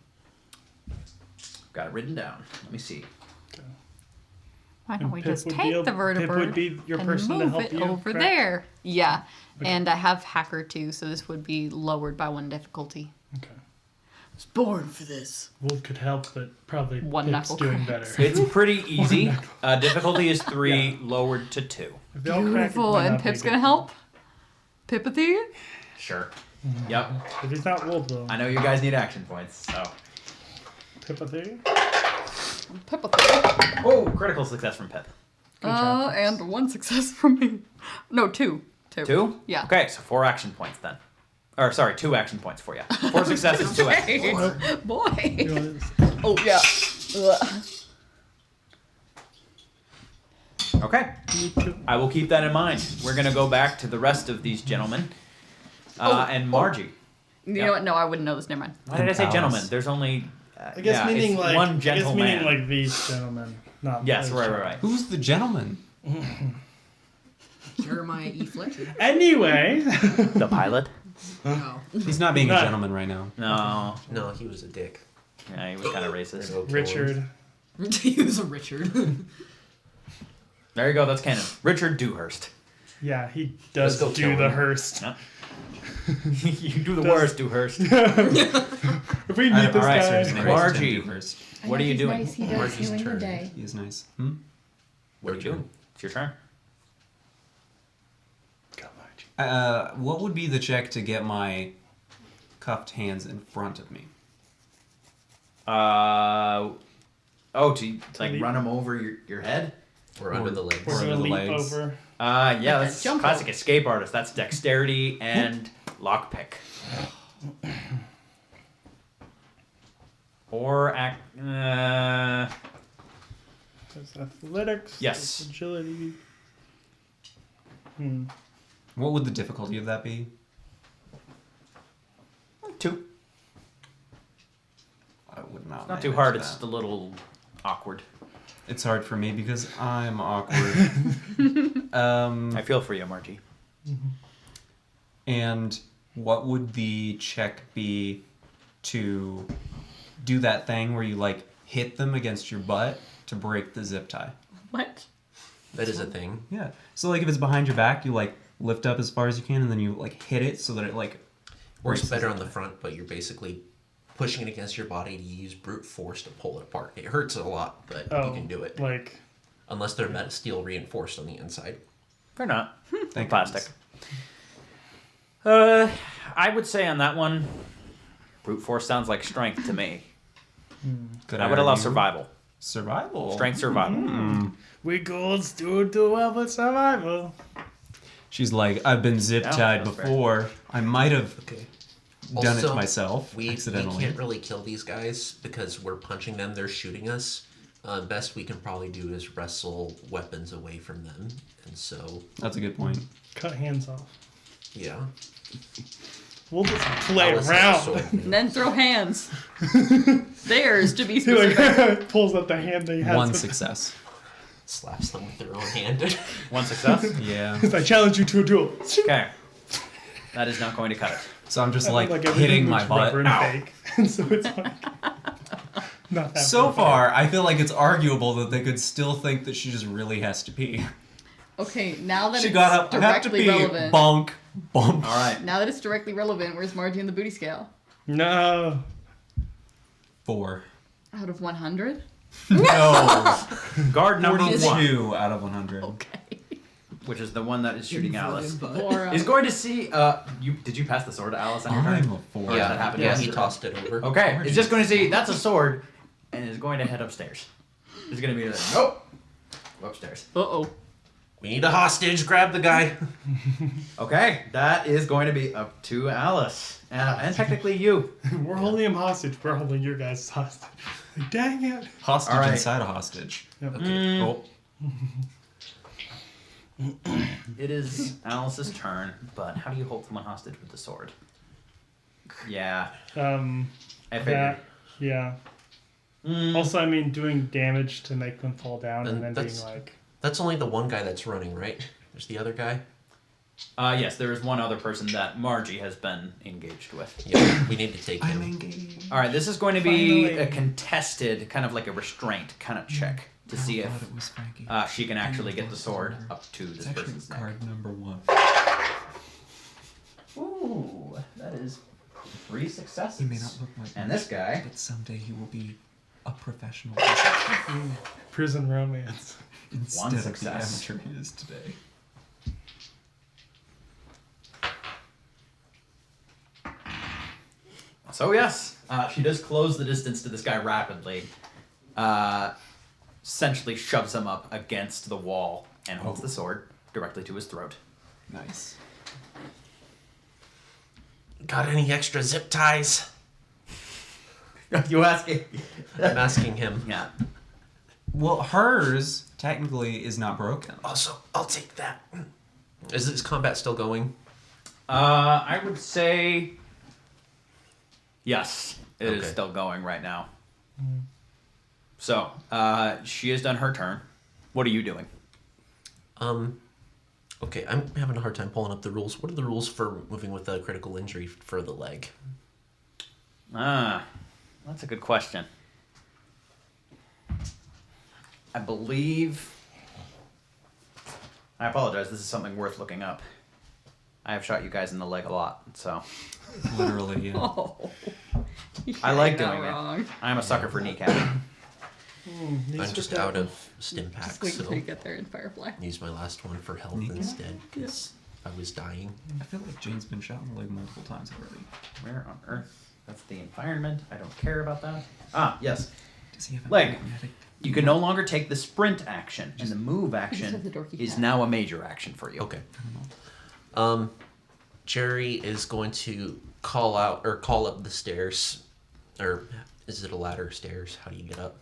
A: Got it written down. Let me see.
D: Why don't we
B: Pip
D: just
B: would
D: take
B: be
D: the
B: Pip
D: vertibird
B: would be your
D: and
B: person to
D: move
B: help
D: it
B: you,
D: over
B: correct?
D: there? Yeah, and I have hacker too, so this would be lowered by 1 difficulty.
B: Okay.
C: I was born for this.
B: Wolf could help, but probably
D: One
B: Pip's
D: knuckle
B: doing
D: cracks.
B: better.
A: It's pretty easy. Difficulty is 3, lowered to 2.
B: If they all crack, it
D: Beautiful,
B: might
D: and
B: not be
D: Pip's
B: good.
D: gonna help. Pipathy?
A: Sure. Yep.
B: If he's not Wolf, though.
A: I know you guys need action points, so.
B: Pipathy?
D: Pipathy.
A: Oh, critical success from Pip.
B: job,
D: And 1 success from me. No, 2.
A: 2?
D: Yeah.
A: Okay, so 4 action points then. Or, sorry, 2 action points for you. 4 successes, 2 action points.
D: Boy.
B: You know,
D: Oh, yeah. Ugh.
A: Okay. I will keep that in mind. We're going to go back to the rest of these gentlemen. And Margie.
D: You
A: Yeah.
D: know what? No, I wouldn't know this. Never mind.
A: Why did I say
F: Palace.
A: gentlemen? There's only...
B: I guess meaning
A: it's
B: like
A: one
B: I guess
A: gentleman.
B: meaning like these gentlemen, not
A: Yes,
B: those
A: right.
F: Who's the gentleman?
C: Jeremiah E. Fletcher.
B: Anyway,
A: The pilot?
C: No.
F: He's not being a
B: Not-
F: gentleman right now.
A: No.
E: No, he was a dick.
A: Yeah, he was kind of racist.
B: Richard.
C: he was a Richard.
A: There you go, that's canon. Richard Dewhurst.
B: Yeah, he does
E: Let's go
B: do
E: kill
B: the
E: him.
B: Hearst.
A: Yep. You do the worst, Dewhurst.
B: If we meet this
A: all right,
B: guy,
A: so his name is
F: Margie.
A: Margie.
F: First.
A: What are you doing?
G: He does
E: Margie's
G: New England
E: turn.
G: Day.
F: He is nice.
A: What are you doing? It's your turn.
B: Go, Margie.
F: What would be the check to get my cuffed hands in front of me?
A: To like
B: leap.
A: run him over your head?
E: Or under the legs.
B: We're
F: Or
B: gonna
F: the
B: leap
F: legs.
B: over.
A: Yeah, that's
C: Jump
A: classic escape artist. That's dexterity and lockpick. Or
B: There's athletics.
A: Yes.
B: There's agility.
F: What would the difficulty of that be?
A: 2.
F: I would not.
A: Not too
F: manage
A: hard.
F: that.
A: It's just a little awkward.
F: It's hard for me because I'm awkward.
A: I feel for you, Margie.
F: And what would the check be to do that thing where you like hit them against your butt to break the zip tie?
D: What?
E: That is a thing.
F: Yeah. So like if it's behind your back, you like lift up as far as you can and then you like hit it so that it like
E: Works
F: breaks
E: better
F: zip
E: on the
F: tie.
E: front, but you're basically pushing it against your body to use brute force to pull it apart. It hurts a lot, but you can do it.
B: Like,
E: Unless they're metal steel reinforced on the inside.
A: They're not.
F: Thank
A: Plastic.
F: goodness.
A: I would say on that one, brute force sounds like strength to me.
F: Could
A: I would allow
F: argue
A: survival.
F: Survival.
A: Strength survival.
B: we goes do well with survival.
F: She's like, I've been zip
A: Yeah,
F: tied
A: that's fair.
F: before. I might have
E: Okay.
F: done it
E: Also,
F: myself
E: We
F: accidentally.
E: can't really kill these guys because we're punching them, they're shooting us. Best we can probably do is wrestle weapons away from them. And so,
F: That's a good point.
B: Cut hands off.
E: yeah.
B: We'll just play
E: Alice has a
B: around.
E: sword.
D: And then throw hands. Theirs, to be
B: He
D: specific.
B: like pulls out the hand that he has.
F: One
B: with-
F: success.
E: Slaps them with their own hand.
A: One success.
F: Yeah.
B: I challenge you to a duel.
A: Okay. That is not going to cut it.
F: So I'm just like
B: everything
F: hitting my
B: looks
F: butt.
B: rubber and fake. And so it's like not that
F: So
B: fun.
F: far, I feel like it's arguable that they could still think that she just really has to pee.
D: Okay, now that
F: She
D: it's
F: got up, I have to
D: directly
F: pee,
D: relevant.
F: bonk, bump.
A: All right.
D: Now that it's directly relevant, where's Margie in the booty scale?
B: No.
F: 4.
D: Out of 100?
F: No.
A: Guard number 1,
F: 42 out of 100.
D: Okay.
A: which is the one that is shooting Alice,
D: Laura.
A: is going to see. Did you pass the sword to Alice on your turn?
F: I'm a 4.
A: Yeah, that happened
E: Yeah,
A: yesterday.
E: he tossed it over.
A: Okay, it's just going to see that's a sword, and is going to head upstairs. It's going to be like, nope, go upstairs.
D: Uh-oh.
E: We need a hostage. Grab the guy.
A: Okay, that is going to be up to Alice, and technically you.
B: We're holding him hostage. We're holding your guys hostage. Like, dang it.
F: Hostage
A: All right.
F: inside a hostage.
B: Yep.
E: Okay.
F: Oh,
A: It is Alice's turn, but how do you hold someone hostage with the sword? Yeah, I figured.
B: That, yeah. Also, I mean, doing damage to make them fall down and,
E: And
B: then
E: that's-
B: being like,
E: That's only the one guy that's running, right? There's the other guy.
A: Yes, there is one other person that Margie has been engaged with.
E: Yeah, we need to take
F: I'm
E: him.
F: engaged.
A: All right, this is going to be
B: Finally.
A: a contested, kind of like a restraint kind of check to see
F: I
A: if
F: thought it was Frankie.
A: she can actually get the sword up to
F: It's
A: this
F: actually
A: person's neck.
F: card number 1.
A: Ooh, that is 3 successes.
F: He may not look like
A: And
F: much,
A: this guy,
F: but someday he will be a professional
B: prison romance.
F: instead of
A: success.
F: the amateur he is today.
A: so yes, she does close the distance to this guy rapidly. Essentially shoves him up against the wall and holds the sword directly to his throat.
F: Nice.
E: Got any extra zip ties?
A: You asking?
E: I'm asking him.
A: Yeah.
F: Well, hers technically is not broken.
E: Also, I'll take that. Is this combat still going?
A: I would say yes, it is
E: Okay.
A: still going right now. So, she has done her turn. What are you doing?
E: Okay, I'm having a hard time pulling up the rules. What are the rules for moving with a critical injury for the leg?
A: That's a good question. I believe. I apologize. This is something worth looking up. I have shot you guys in the leg a lot, so
F: Literally, yeah.
D: Oh.
A: I like
D: Not
A: doing it.
D: wrong.
A: I'm a sucker for kneecapping.
E: I'm just out of stim packs,
D: Just wait
E: so
D: until you get there in Firefly.
E: use my last one for health
F: Kneecap?
E: instead, because I was dying.
F: I feel like Jane's been shot in the leg multiple times already.
A: Where on earth? That's the environment. I don't care about that. Yes.
F: Does he have a
A: Leg.
F: magnetic?
A: You can no longer take the sprint action, and the move
D: have
A: action
D: the dorky
A: is
D: hat.
A: now a major action for you.
E: Okay. Jerry is going to call out or call up the stairs, or is it a ladder or stairs? How do you get up?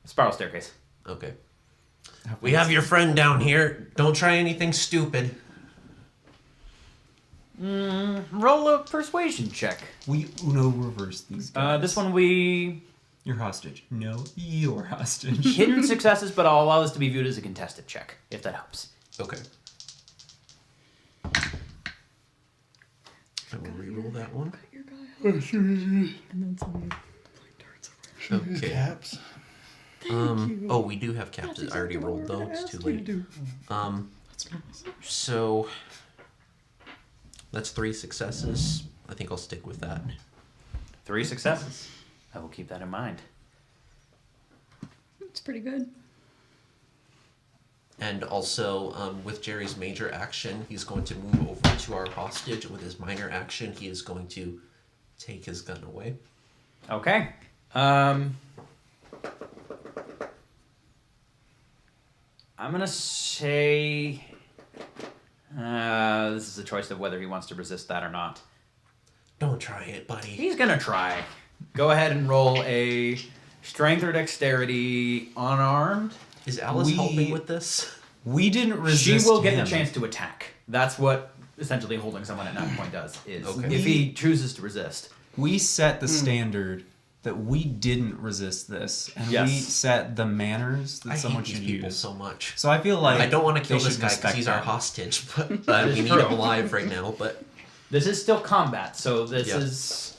A: Spiral staircase.
E: Okay. We have your friend down here. Don't try anything stupid.
A: Roll a persuasion check.
F: We Uno reverse these guys.
A: This one we
F: You're hostage. No, you're hostage.
A: hidden successes, but I'll allow this to be viewed as a contested check, if that helps.
E: Okay. I will reroll that one. Okay.
B: Caps.
E: Oh, we do have caps. I already rolled though. It's too late. So that's 3 successes. I think I'll stick with that.
A: 3 successes. I will keep that in mind.
D: It's pretty good.
E: And also, with Jerry's major action, he's going to move over to our hostage. With his minor action, he is going to take his gun away.
A: Okay. I'm gonna say this is a choice of whether he wants to resist that or not.
E: Don't try it, buddy.
A: He's gonna try. Go ahead and roll a strength or dexterity unarmed.
E: Is Alice
F: We-
E: helping with this?
F: We didn't resist
A: She will get
F: him.
A: the chance to attack. That's what essentially holding someone at knife point does. Is
E: Okay.
A: if he chooses to resist.
F: We set the standard that we didn't resist this, and
A: Yes.
F: we set the manners that
E: I
F: someone
E: hate these
F: should
E: people
F: use.
E: so much.
F: So I feel like
E: I don't want to
F: they
E: kill this
F: should
E: guy because
F: respect
E: he's our
F: that.
E: hostage, but
A: That is
E: we need
A: true.
E: him alive right now. But
A: This is still combat, so this
E: Yeah.
A: is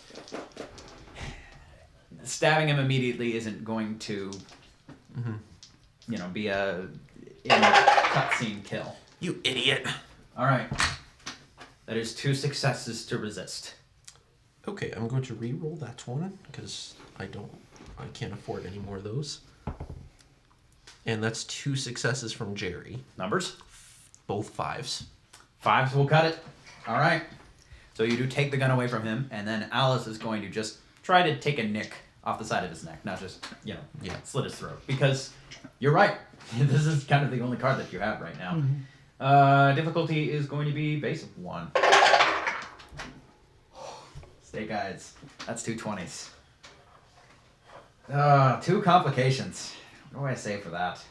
A: stabbing him immediately isn't going to, be a in cutscene kill.
E: you idiot.
A: All right, that is 2 successes to resist.
E: Okay, I'm going to re-roll that one because I can't afford any more of those. And that's 2 successes from Jerry,
A: Numbers?
E: both 5s.
A: 5s will cut it. All right. So you do take the gun away from him, and then Alice is going to just try to take a nick off the side of his neck, not just,
E: Yeah.
A: slit his throat. Because you're right. This is kind of the only card that you have right now. Difficulty is going to be base of 1. Stay guides. That's 2 20s. 2 complications. What do I say for that?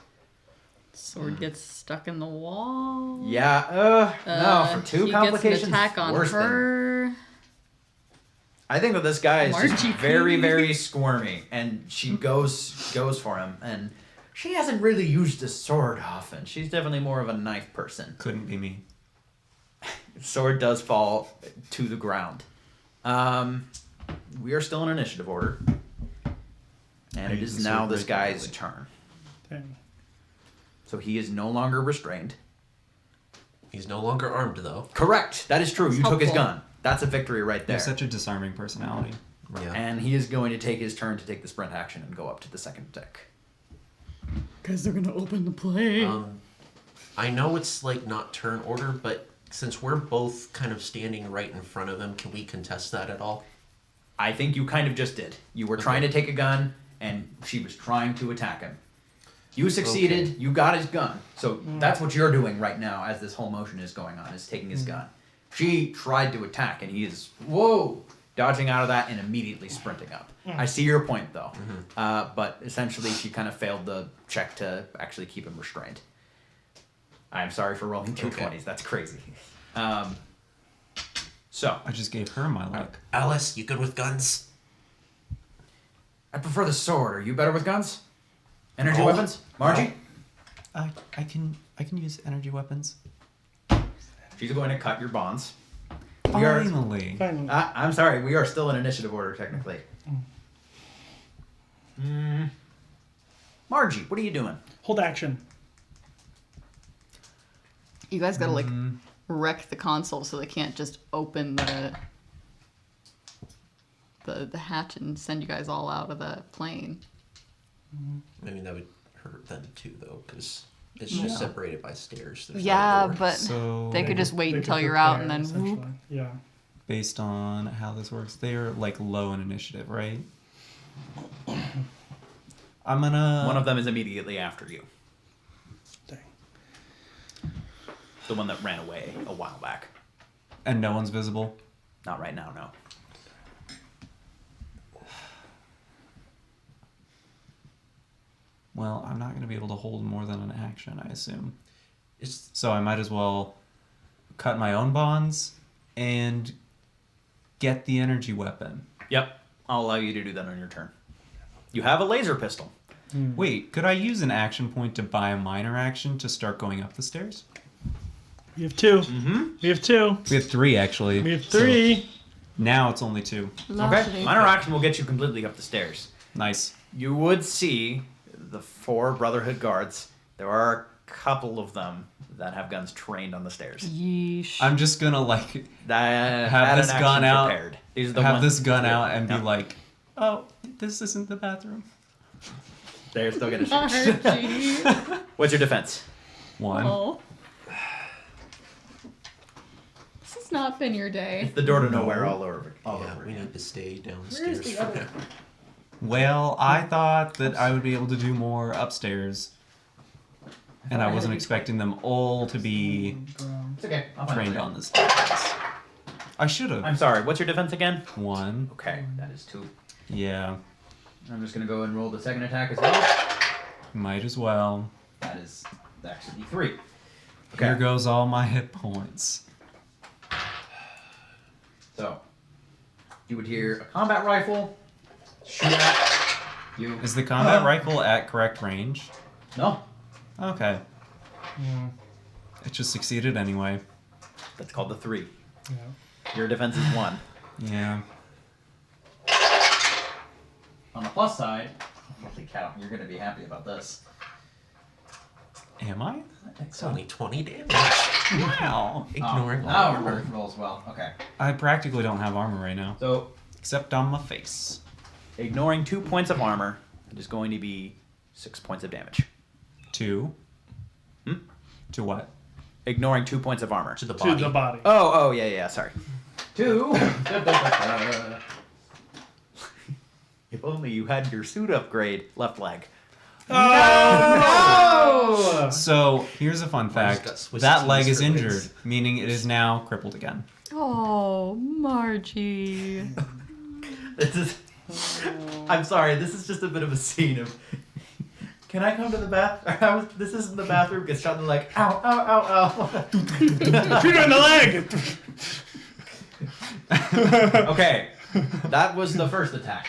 D: Sword gets stuck in the wall.
A: Yeah, no, for 2
D: he
A: complications.
D: gets an attack on
A: worse than-
D: her.
A: I think that this guy is just
D: Margie,
A: very,
D: please.
A: very squirmy, and she goes for him, and she hasn't really used a sword often. She's definitely more of a knife person.
F: Couldn't be me.
A: Sword does fall to the ground. We are still in initiative order, and it
F: use
A: is
F: the
A: now
F: sword
A: this guy's
F: regularly.
A: turn.
B: Dang.
A: So he is no longer restrained.
E: He's no longer armed though.
A: Correct. That is true. You
D: That's
A: took his
D: helpful.
A: gun. That's a victory right
F: You
A: there.
F: have such a disarming personality.
E: Yeah.
A: And he is going to take his turn to take the sprint action and go up to the second deck.
D: Because they're gonna open the play.
E: I know it's like not turn order, but since we're both kind of standing right in front of him, can we contest that at all?
A: I think you kind of just did. You were trying to take a gun, and she was trying to attack him. You succeeded.
E: Okay.
A: You got his gun. So that's what you're doing right now, as this whole motion is going on, is taking his gun. She tried to attack, and he is dodging out of that and immediately sprinting up. I see your point, though. But essentially, she kind of failed the check to actually keep him restrained. I'm sorry for rolling 2
E: Okay.
A: 20s. That's crazy. So
F: I just gave her my luck.
E: Alice, you good with guns?
A: I prefer the sword. Are you better with guns? Energy
E: Oh.
A: weapons? Margie?
F: I can use energy weapons.
A: She's going to cut your bonds. We are,
F: Finally.
B: Finally.
A: I'm sorry, we are still in initiative order, technically. Margie, what are you doing?
B: Hold action.
D: You guys gotta like wreck the console so they can't just open the hatch and send you guys all out of the plane.
E: I mean, that would hurt them too, though, because it's just separated by stairs. There's no
D: Yeah,
E: door.
D: but
F: So
D: they could just wait
B: They
D: until
B: could
D: you're out and
B: prepare,
D: then whoop.
B: essentially. Yeah.
F: based on how this works, they're like low in initiative, right? I'm gonna.
A: One of them is immediately after you.
B: Dang.
A: The one that ran away a while back.
F: And no one's visible.
A: Not right now, no.
F: Well, I'm not gonna be able to hold more than an action, I assume.
E: It's
F: So I might as well cut my own bonds and get the energy weapon.
A: Yep. I'll allow you to do that on your turn. You have a laser pistol.
F: Wait, could I use an action point to buy a minor action to start going up the stairs?
B: We have 2. Mm-hmm. We have 2.
F: We have 3, actually.
B: We have
F: So
B: 3.
F: now it's only 2.
A: Okay. Minor action will get you completely up the stairs.
F: Nice.
A: You would see the 4 Brotherhood guards. There are a couple of them that have guns trained on the stairs.
D: Yeesh.
F: I'm just gonna like
A: That
F: have
A: had
F: this
A: an
F: gun
A: action
F: out.
A: prepared. These are the
F: have
A: ones-
F: this gun out and
A: Yeah.
F: be like, oh, this isn't the bathroom.
A: They're still gonna shoot.
D: Archie.
A: What's your defense?
F: 1.
D: Oh. This has not been your day.
A: The door to nowhere all over. All
E: Yeah,
A: over
E: we
A: again.
E: need to stay downstairs for now.
F: Well, I thought that I would be able to do more upstairs. And I wasn't expecting them all to be
A: It's okay. I'll find
F: trained
A: it.
F: on the stairs. I should have.
A: I'm sorry. What's your defense again?
F: 1.
A: Okay, that is 2.
F: Yeah,
A: I'm just gonna go and roll the second attack as well.
F: might as well.
A: That is actually 3.
F: Here goes all my hit points.
A: So, you would hear a combat rifle shoot at you.
F: Is the combat rifle at correct range?
A: No,
F: Okay. It just succeeded anyway.
A: that's called the 3.
B: Yeah.
A: Your defense is 1.
F: Yeah.
A: On the plus side, holy cow, you're gonna be happy about this.
F: Am I?
E: It's only 20 damage.
F: Wow.
E: Ignoring all
A: now
E: armor.
A: it rolls well. Okay,
F: I practically don't have armor right now.
A: so
F: Except on my face.
A: ignoring 2 points of armor, it is going to be 6 points of damage.
F: 2.
A: Hmm?
F: To what?
A: Ignoring 2 points of armor.
E: To the
B: To
E: body.
B: the body.
A: Oh, yeah, sorry. 2. If only you had your suit upgrade left leg.
B: Oh!
F: So, here's a fun
E: Mine's
F: fact.
E: got Swiss
F: That leg
E: cheese
F: is
E: for legs.
F: injured, meaning it is now crippled again.
D: Oh, Margie.
A: This is. I'm sorry. This is just a bit of a scene of. Can I come to the bath? This isn't the bathroom. Gets shot in the leg. Ow! Ow! Ow! Ow!
B: Shoot her in the leg!
A: Okay, that was the first attack.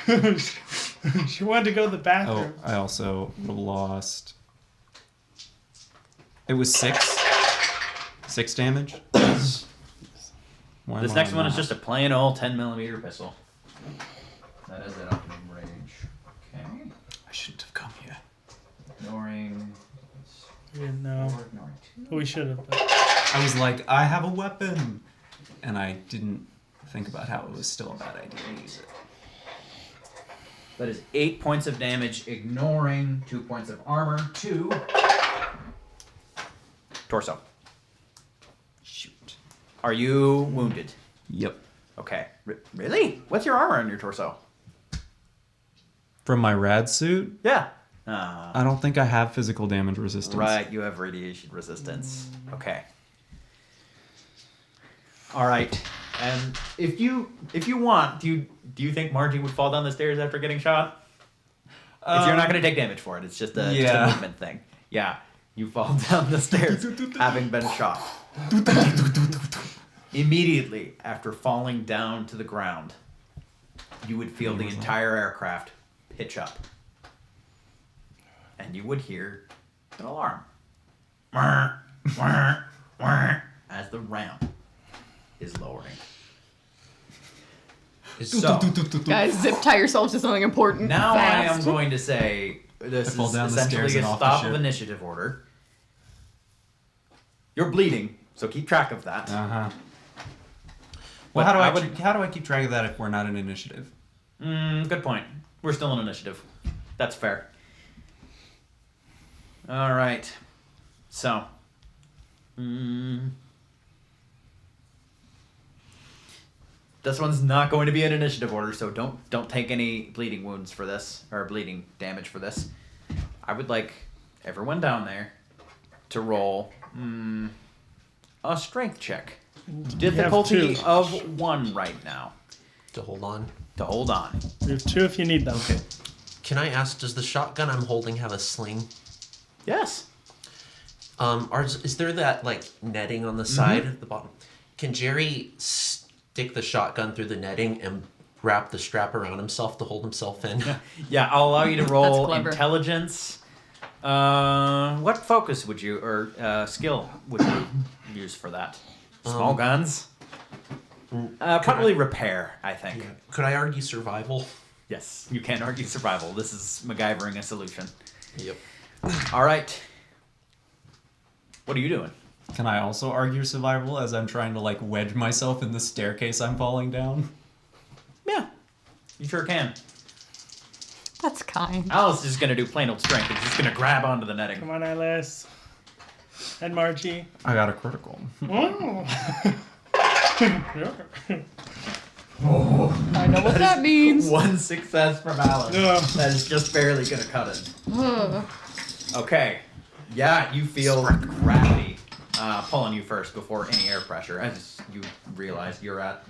B: She wanted to go to the
F: Oh,
B: bathroom.
F: I also lost. It was 6. 6 damage. Why
A: This
F: am
A: next
F: I
A: one is
F: not?
A: just a plain old 10mm pistol. That is it up in range. Okay.
F: I shouldn't have come here.
A: Ignoring.
B: We didn't know.
A: Ignoring 2.
B: But we should have.
F: I was like, I have a weapon, and I didn't think about how it was still a bad idea to use it.
A: That is 8 points of damage, ignoring 2 points of armor. 2. Torso.
F: Shoot.
A: Are you wounded?
F: Yep.
A: Okay. Really? What's your armor on your torso?
F: From my rad suit,
A: Yeah.
F: I don't think I have physical damage resistance.
A: Right, you have radiation resistance. Okay. All right. And if you want, do you think Margie would fall down the stairs after getting shot? You're not going to take damage for it. It's just a
F: yeah.
A: movement thing. Yeah. You fall down the stairs having been shot. Immediately after falling down to the ground, you would feel the entire aircraft pitch up. And you would hear an alarm. As the ramp is lowering. So,
D: Guys, zip tie yourselves to something important.
A: now I am
D: fast.
A: going to say this
F: I fall
A: is
F: down the stairs
A: essentially a
F: and off the
A: stop
F: ship.
A: of initiative order. You're bleeding, so keep track of that.
F: Uh-huh.
A: But
F: Well, how do
A: I
F: I,
A: would-
F: how do I keep track of that if we're not in initiative?
A: Good point. We're still in initiative. That's fair. All right. So. This one's not going to be in initiative order, so don't take any bleeding wounds for this, or bleeding damage for this. I would like everyone down there to roll a strength check. Difficulty
B: two.
A: of 1 right now
E: To hold on.
A: to hold on.
B: We have 2 if you need them.
E: Okay. Can I ask, does the shotgun I'm holding have a sling?
A: Yes.
E: Is there that like netting on the side at the bottom? Can Jerry stick the shotgun through the netting and wrap the strap around himself to hold himself in.
A: Yeah, I'll allow you to roll
D: clever.
A: intelligence. What focus would you, or skill would you use for that? Small guns? Probably repair, I think.
E: Could I argue survival?
A: Yes, you can argue survival. This is MacGyvering a solution.
E: Yep.
A: All right. What are you doing?
F: Can I also argue survival as I'm trying to like wedge myself in the staircase I'm falling down?
A: Yeah, you sure can.
D: That's kind.
A: Alice is going to do plain old strength. He's just going to grab onto the netting.
B: Come on, Alice. And Margie.
F: I got a critical.
B: Oh.
D: I know what that means.
A: One success from Alice.
B: Yeah.
A: That is just barely going to cut it. Okay. Yeah, you feel gravity pulling you first before any air pressure. As you realize you're at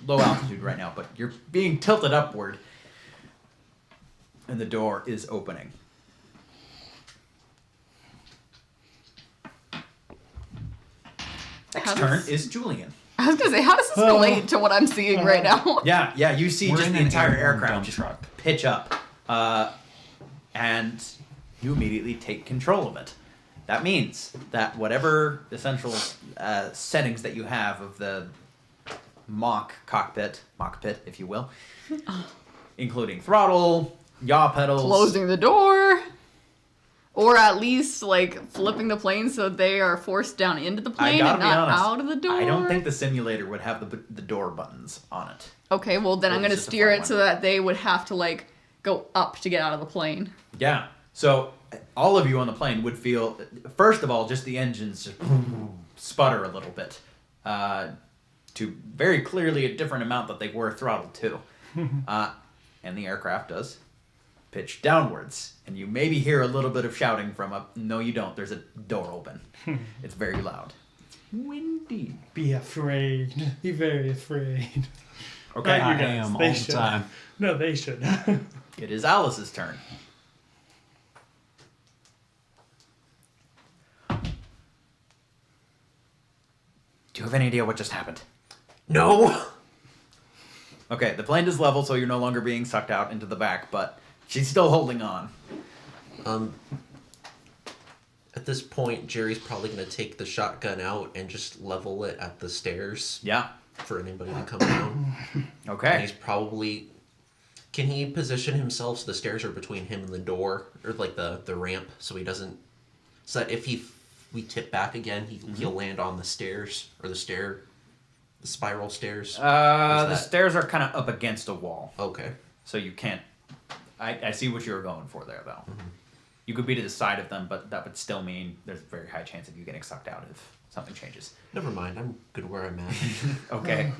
A: low altitude right now, but you're being tilted upward. And the door is opening. Next
D: How
A: turn
D: does-
A: is Julian.
D: I was gonna say, how does this relate to what I'm seeing right now?
A: Yeah, you see
F: We're
A: just
F: in
A: the
F: an
A: entire
F: airborne
A: aircraft
F: dump
A: just
F: truck.
A: pitch up. And you immediately take control of it. That means that whatever essential settings that you have of the mock pit, if you will, including throttle, yaw pedals,
D: Closing the door. Or at least, like, flipping the plane so they are forced down into the
A: I
D: plane
A: gotta
D: and
A: be
D: not
A: honest,
D: out of the door.
A: I don't think the simulator would have the door buttons on it.
D: Okay, well, then I'm
A: It's
D: going to
A: just a
D: steer
A: flat
D: it so
A: one.
D: that they would have to, like, go up to get out of the plane.
A: Yeah. So all of you on the plane would feel, first of all, just the engines just sputter a little bit, to very clearly a different amount that they were throttled to, and the aircraft does pitch downwards, and you maybe hear a little bit of shouting from up. No, you don't. There's a door open. It's very loud. Windy.
B: Be afraid. Be very afraid.
A: Okay.
B: Not
F: I
B: you guys.
F: am
B: They
F: all the
B: should.
F: time.
B: No, they should.
A: It is Alice's turn. Do you have any idea what just happened?
E: No!
A: Okay, the plane is level, so you're no longer being sucked out into the back, but she's still holding on.
E: At this point, Jerry's probably going to take the shotgun out and just level it at the stairs
A: Yeah.
E: for anybody to come down. And
A: Okay.
E: he's probably... Can he position himself so the stairs are between him and the door? Or like the ramp, so he doesn't... So that if we tip back again, he'll land on the stairs, or the spiral stairs.
A: The
E: that-
A: stairs are kind of up against a wall,
E: Okay.
A: so you can't. I see what you were going for there, though. You could be to the side of them, but that would still mean there's a very high chance of you getting sucked out if something changes.
E: Never mind, I'm good where I'm at.
A: Okay.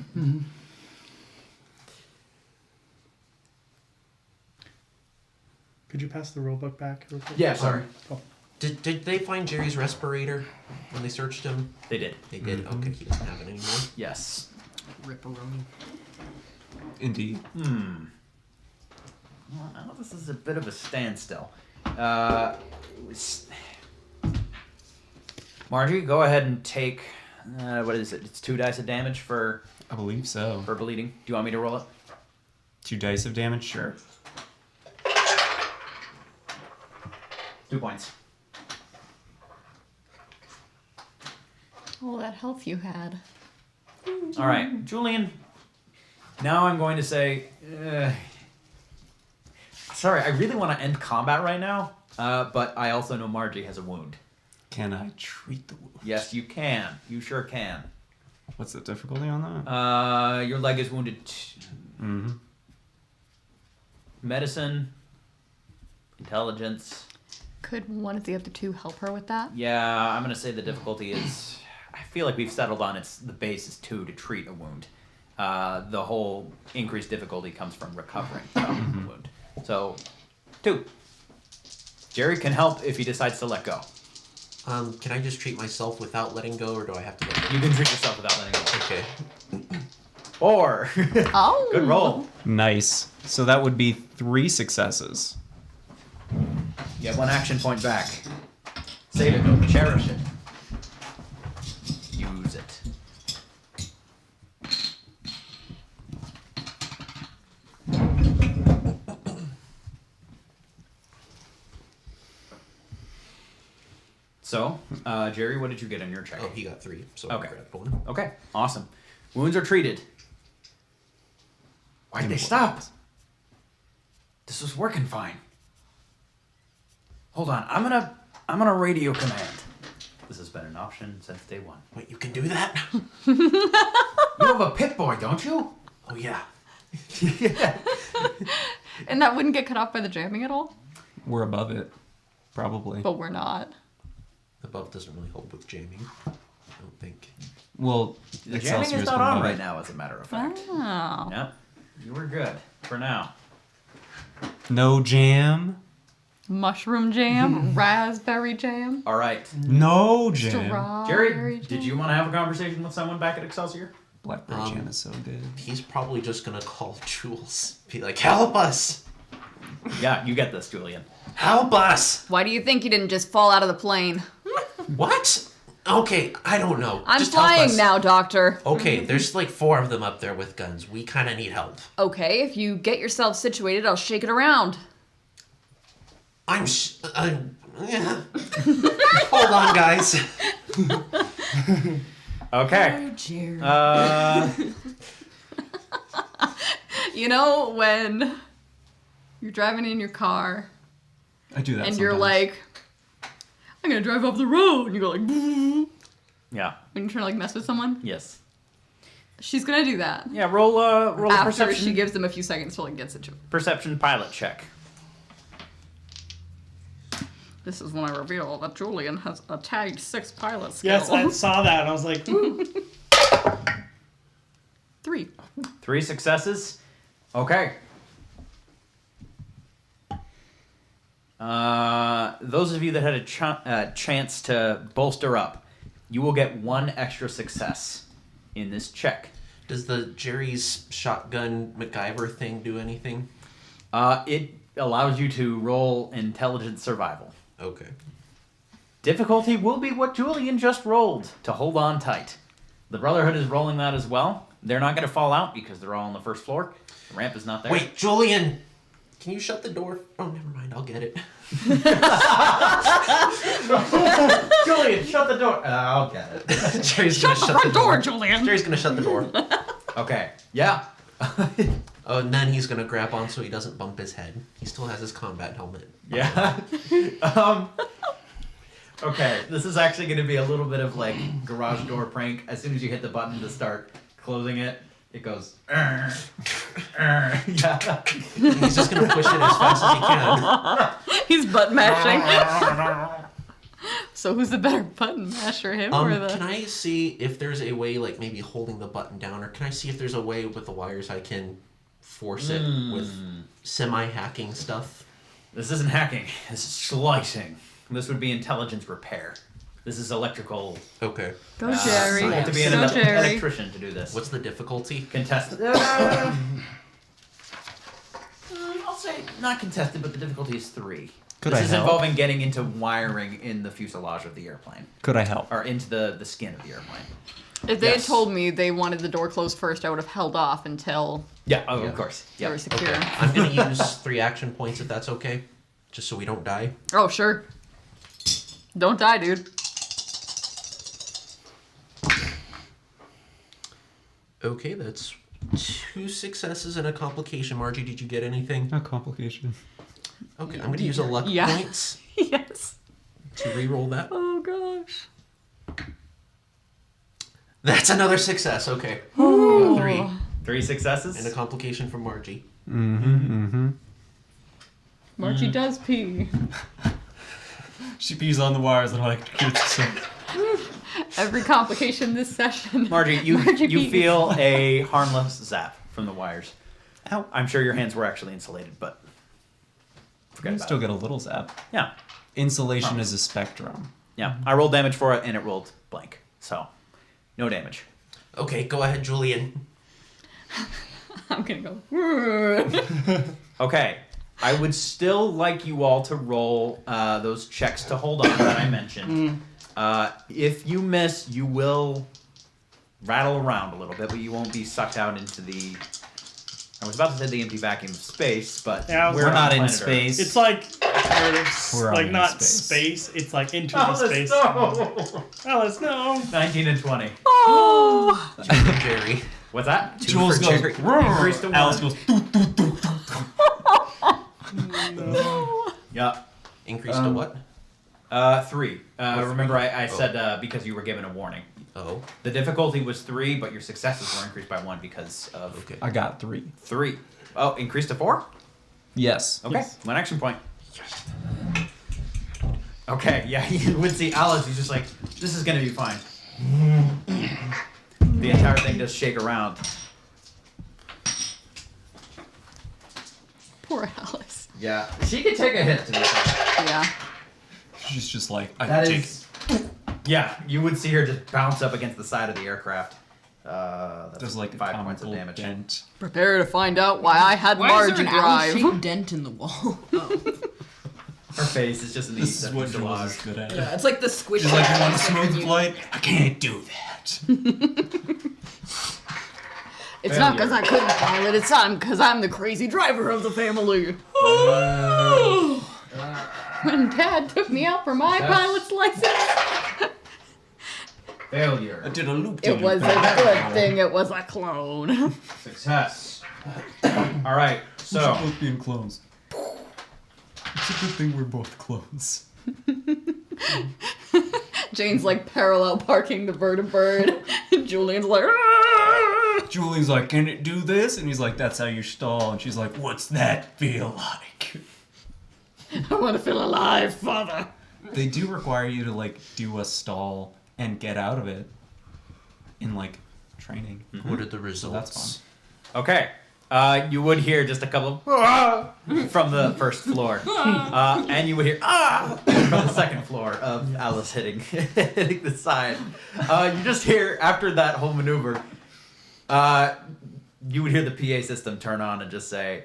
B: Could you pass the rulebook back real quick?
A: Yeah, sorry.
B: Cool.
E: Did they find Jerry's respirator when they searched him?
A: They did.
E: They did? Okay, he doesn't have it anymore.
A: Yes.
C: Ripperoni.
F: Indeed.
A: Well, now this is a bit of a standstill. Margie, go ahead and take. What is it? It's 2 dice of damage for
F: I believe so.
A: bleeding. Do you want me to roll it?
F: 2 dice of damage, sure.
A: 2 points.
D: All that health you had.
A: All right, Julian. Now I'm going to say. Sorry, I really want to end combat right now, but I also know Margie has a wound.
F: Can I treat the wound?
A: Yes, you can. You sure can.
F: What's the difficulty on that?
A: Your leg is wounded.
F: Mm-hmm.
A: Medicine, intelligence.
D: Could one of the other two help her with that?
A: Yeah, I'm gonna say the difficulty is. I feel like we've settled on the base is 2 to treat a wound. The whole increased difficulty comes from recovering from the wound. So, 2. Jerry can help if he decides to let go.
E: Can I just treat myself without letting go, or do I have to let go?
A: You can treat yourself without letting go.
E: Okay.
A: Or
D: Oh.
A: good roll.
F: Nice. So that would be 3 successes.
A: You get 1 action point back. Save it. Cherish it. Use it. So, Jerry, what did you get on your check?
E: Oh, he got 3, so
A: Okay.
E: I grabbed 1.
A: Okay, awesome. Wounds are treated. Why did they stop? This was working fine. Hold on, I'm gonna radio command. This has been an option since day one.
E: Wait, you can do that?
A: You have a Pip-Boy, don't you?
E: Oh yeah.
D: And that wouldn't get cut off by the jamming at all?
F: We're above it, probably.
D: But we're not.
E: The buff doesn't really help with jamming. I don't think.
F: Well,
A: The jamming
F: Excelsior's
A: is not on
F: above
A: right
F: it.
A: now, as a matter of fact.
D: Oh.
A: Yep, you were good for now.
F: No jam.
D: Mushroom jam, raspberry jam,
A: All right,
F: No jam.
D: strawberry
A: Jerry,
D: jam.
A: did you want to have a conversation with someone back at Excelsior?
F: Blackberry jam is so good.
E: He's probably just gonna call Jules. Be like, help us!
A: Yeah, you get this, Julian.
E: Help us!
D: Why do you think you didn't just fall out of the plane?
E: What? Okay, I don't know.
D: I'm
E: Just help
D: flying
E: us.
D: now, Doctor.
E: Okay, there's like 4 of them up there with guns. We kind of need help.
D: Okay, if you get yourself situated, I'll shake it around.
E: I'm yeah. Hold on, guys.
A: Okay.
C: Jerry.
D: You know when you're driving in your car
F: I do that
D: and you're
F: sometimes.
D: like, I'm gonna drive off the road, and you go like, when
A: Yeah.
D: you're trying to like mess with someone,
A: Yes.
D: she's gonna do that.
A: Yeah. Roll a
D: After
A: perception.
D: she gives them a few seconds to like get situated.
A: Perception pilot check.
D: This is when I reveal that Julian has a tagged 6 pilot skill.
B: Yes, I saw that. And I was like, ooh.
D: 3.
A: 3 successes. Okay. Those of you that had a chance to bolster up, you will get 1 extra success in this check.
E: Does the Jerry's shotgun MacGyver thing do anything?
A: It allows you to roll intelligent survival.
E: Okay.
A: Difficulty will be what Julian just rolled to hold on tight. The Brotherhood is rolling that as well. They're not going to fall out because they're all on the first floor. The ramp is not there.
E: Wait, Julian! Can you shut the door? Oh, never mind. I'll get it.
A: Julian, shut the door. I'll get it.
E: Jerry's gonna shut the
D: door, Julian.
E: Jerry's gonna shut the door.
A: Okay. Yeah.
E: Oh, and then he's gonna grab on so he doesn't bump his head. He still has his combat helmet.
A: Yeah. Okay, this is actually going to be a little bit of like garage door prank. As soon as you hit the button to start closing it, it goes. Yeah.
E: He's just gonna push it as fast as he can.
D: He's button mashing. So who's the better button masher, him or the?
E: Can I see if there's a way, like maybe holding the button down, or can I see if there's a way with the wires I can force it with semi-hacking stuff?
A: This isn't hacking. This is slicing. This would be intelligence repair. This is electrical.
E: Okay.
D: Go Jerry.
A: You have to be an
D: Go Jerry.
A: electrician to do this.
E: What's the difficulty?
A: Contested. I'll say not contested, but the difficulty is 3.
F: Could
A: this
F: I
A: is
F: help?
A: involving getting into wiring in the fuselage of the airplane,
F: Could I help?
A: or into the skin of the airplane.
D: If they had
A: Yes.
D: told me they wanted the door closed first, I would have held off until
A: Yeah. Oh,
E: Yeah.
A: of course.
D: they
A: Yeah.
D: were secure.
E: Okay. I'm gonna use 3 action points if that's okay, just so we don't die.
D: Oh, sure. Don't die, dude.
E: Okay, that's 2 successes and a complication. Margie, did you get anything?
F: No complication.
E: Okay, I'm gonna use a luck
D: Yeah.
E: points
D: Yes.
E: to re-roll that.
D: Oh gosh.
E: That's another success. Okay. We got 3
A: 3 successes.
E: and a complication from Margie.
D: Margie does pee.
F: She pees on the wires and electrocutes herself.
D: Every complication this session.
A: Margie, you
D: Margie
A: you
D: pees.
A: feel a harmless zap from the wires.
F: Ow.
A: I'm sure your hands were actually insulated, but forget
F: You
A: about
F: still
A: it.
F: get a little zap.
A: Yeah,
F: Insulation
A: Oh.
F: is a spectrum.
A: yeah. I rolled damage for it, and it rolled blank, so no damage.
E: Okay, go ahead, Julian.
D: I'm gonna go.
A: Okay, I would still like you all to roll those checks to hold on that I mentioned. If you miss, you will rattle around a little bit, but you won't be sucked out into the I was about to say the empty vacuum of space, but
B: Yeah,
F: We're
A: on
F: not in
A: planet
F: space.
B: It's like sort of
F: We're
B: like
F: on
B: not
F: space.
B: space. It's like into
A: Earth.
B: the space. Alice, no.
A: 19 and 20.
D: Oh!
E: Jerry.
A: What's that?
E: Two
F: Jules
E: for
F: goes,
E: Jerry.
A: Increase to 1.
F: Alice goes, doo, doo, doo, doo.
A: Yeah.
E: Increase to what?
A: 3. Remember, I said because you were given a warning.
E: Oh.
A: The difficulty was 3, but your successes were increased by 1 because of
E: Okay.
F: I got 3.
A: 3. Oh, increased to 4?
F: Yes.
A: Okay,
B: Yes.
A: 1 action point. Okay, yeah, you would see Alice, he's just like, this is gonna be fine. The entire thing does shake around.
D: Poor Alice.
A: Yeah, she could take a hit to this.
D: Yeah.
F: She's just like, I
A: That
F: can take
A: is. Yeah, you would see her just bounce up against the side of the aircraft. That's
F: There's like a
A: 5 points of
F: comical
A: damage.
F: dent.
D: Prepare to find out why I had
C: Why
D: Margie
C: is there an
D: drive.
C: Alice-shaped dent in the wall? Oh.
A: Her face is just in the
F: This is what Jules
A: fuselage.
F: is good at.
C: Yeah, it's like the squish.
F: She's like, you want a
C: that
F: smooth
C: you-
F: flight? I can't do that.
D: It's not because I couldn't pilot, it's because I'm the crazy driver of the family. When Dad took me out for my
A: That's-
D: pilot's license,
A: Failure.
F: I did a loop.
D: it was a good thing it was a clone.
A: Success. Alright, so.
F: We're both being clones. It's a good thing we're both clones.
D: Jane's like parallel parking the vertibird. Julian's like, "Ah!"
F: Julian's like, can it do this? And he's like, that's how you stall. And she's like, what's that feel like?
D: I want to feel alive, father.
F: They do require you to like do a stall and get out of it in like training.
E: What are the
F: So
E: results?
F: that's
A: Okay. You would hear just a couple of from the first floor. And you would hear from the second floor of Alice hitting the side. You just hear, after that whole maneuver, you would hear the PA system turn on and just say,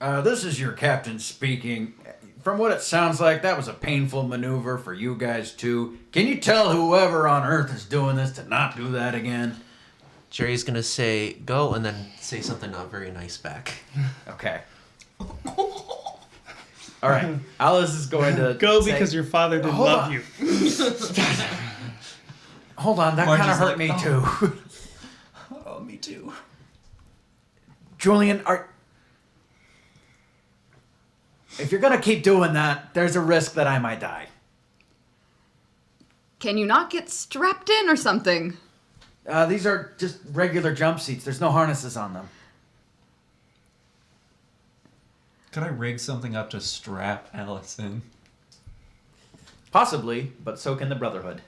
A: this is your captain speaking. From what it sounds like, that was a painful maneuver for you guys too. Can you tell whoever on Earth is doing this to not do that again?
E: Jerry's gonna say go and then say something not very nice back.
A: Okay. All right. Alice is going to
B: Go
A: say-
B: because your father didn't
A: Hold
B: love
A: on.
B: you.
A: Hold on, that
F: Margie's
A: kind of hurt
F: like,
A: me
F: "Oh."
A: too.
F: Oh, me too.
A: Julian, if you're gonna keep doing that, there's a risk that I might die.
D: Can you not get strapped in or something?
A: These are just regular jump seats. There's no harnesses on them.
F: Could I rig something up to strap Alice in?
A: Possibly, but so can the Brotherhood.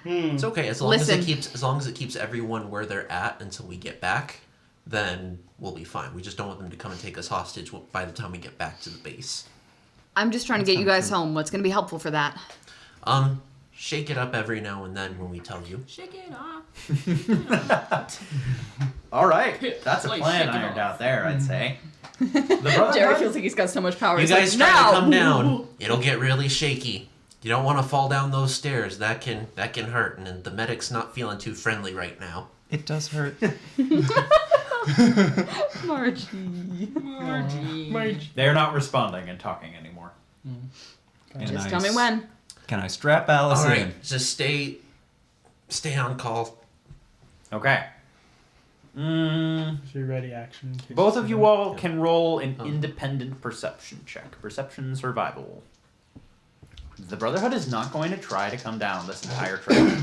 E: It's okay as long
D: Listen.
E: as it keeps everyone where they're at until we get back. Then we'll be fine. We just don't want them to come and take us hostage by the time we get back to the base.
D: I'm just trying to get you guys home. What's going to be helpful for that?
E: Shake it up every now and then when we tell you.
C: Shake it off.
A: All right, that's a
C: Like,
A: plan
C: shake it
A: ironed
C: off.
A: out there, I'd say. The Brotherhood.
D: Jerry feels like he's got so much power.
E: You
D: He's
E: guys
D: like,
E: try to
D: now!
E: come down. It'll get really shaky. You don't want to fall down those stairs. That can hurt, and the medic's not feeling too friendly right now.
F: It does hurt.
D: Margie.
C: Margie.
A: They're not responding and talking anymore.
F: And
D: Just
F: I
D: tell me
F: s-
D: when.
F: Can I strap Alice
E: All
F: in?
E: right, just stay on call.
A: Okay.
B: Is your ready action? in case
A: Both of you
B: don't-
A: all can roll an independent perception check. Perception survival. The Brotherhood is not going to try to come down this entire trip.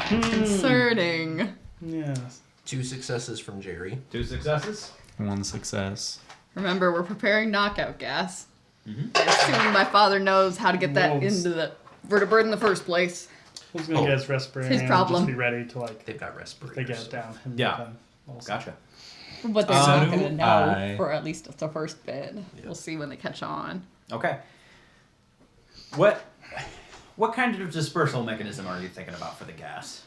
D: Concerning.
B: Yes.
E: 2 successes from Jerry.
A: 2 successes.
F: 1 success.
D: Remember, we're preparing knockout gas. Assuming my father knows how to get that
B: Wolves.
D: into the vertebrate in the first place.
B: Who's gonna get his respirator?
D: His
B: and
D: problem.
B: Just be ready to like
E: They've got
B: if they
E: respirators.
B: get it down. and
A: Yeah.
B: then also.
A: Gotcha.
D: But they're
F: So
D: not
F: do
D: going to know
F: I.
D: for at least the first bit. We'll see when they catch on.
A: Okay. What kind of dispersal mechanism are you thinking about for the gas?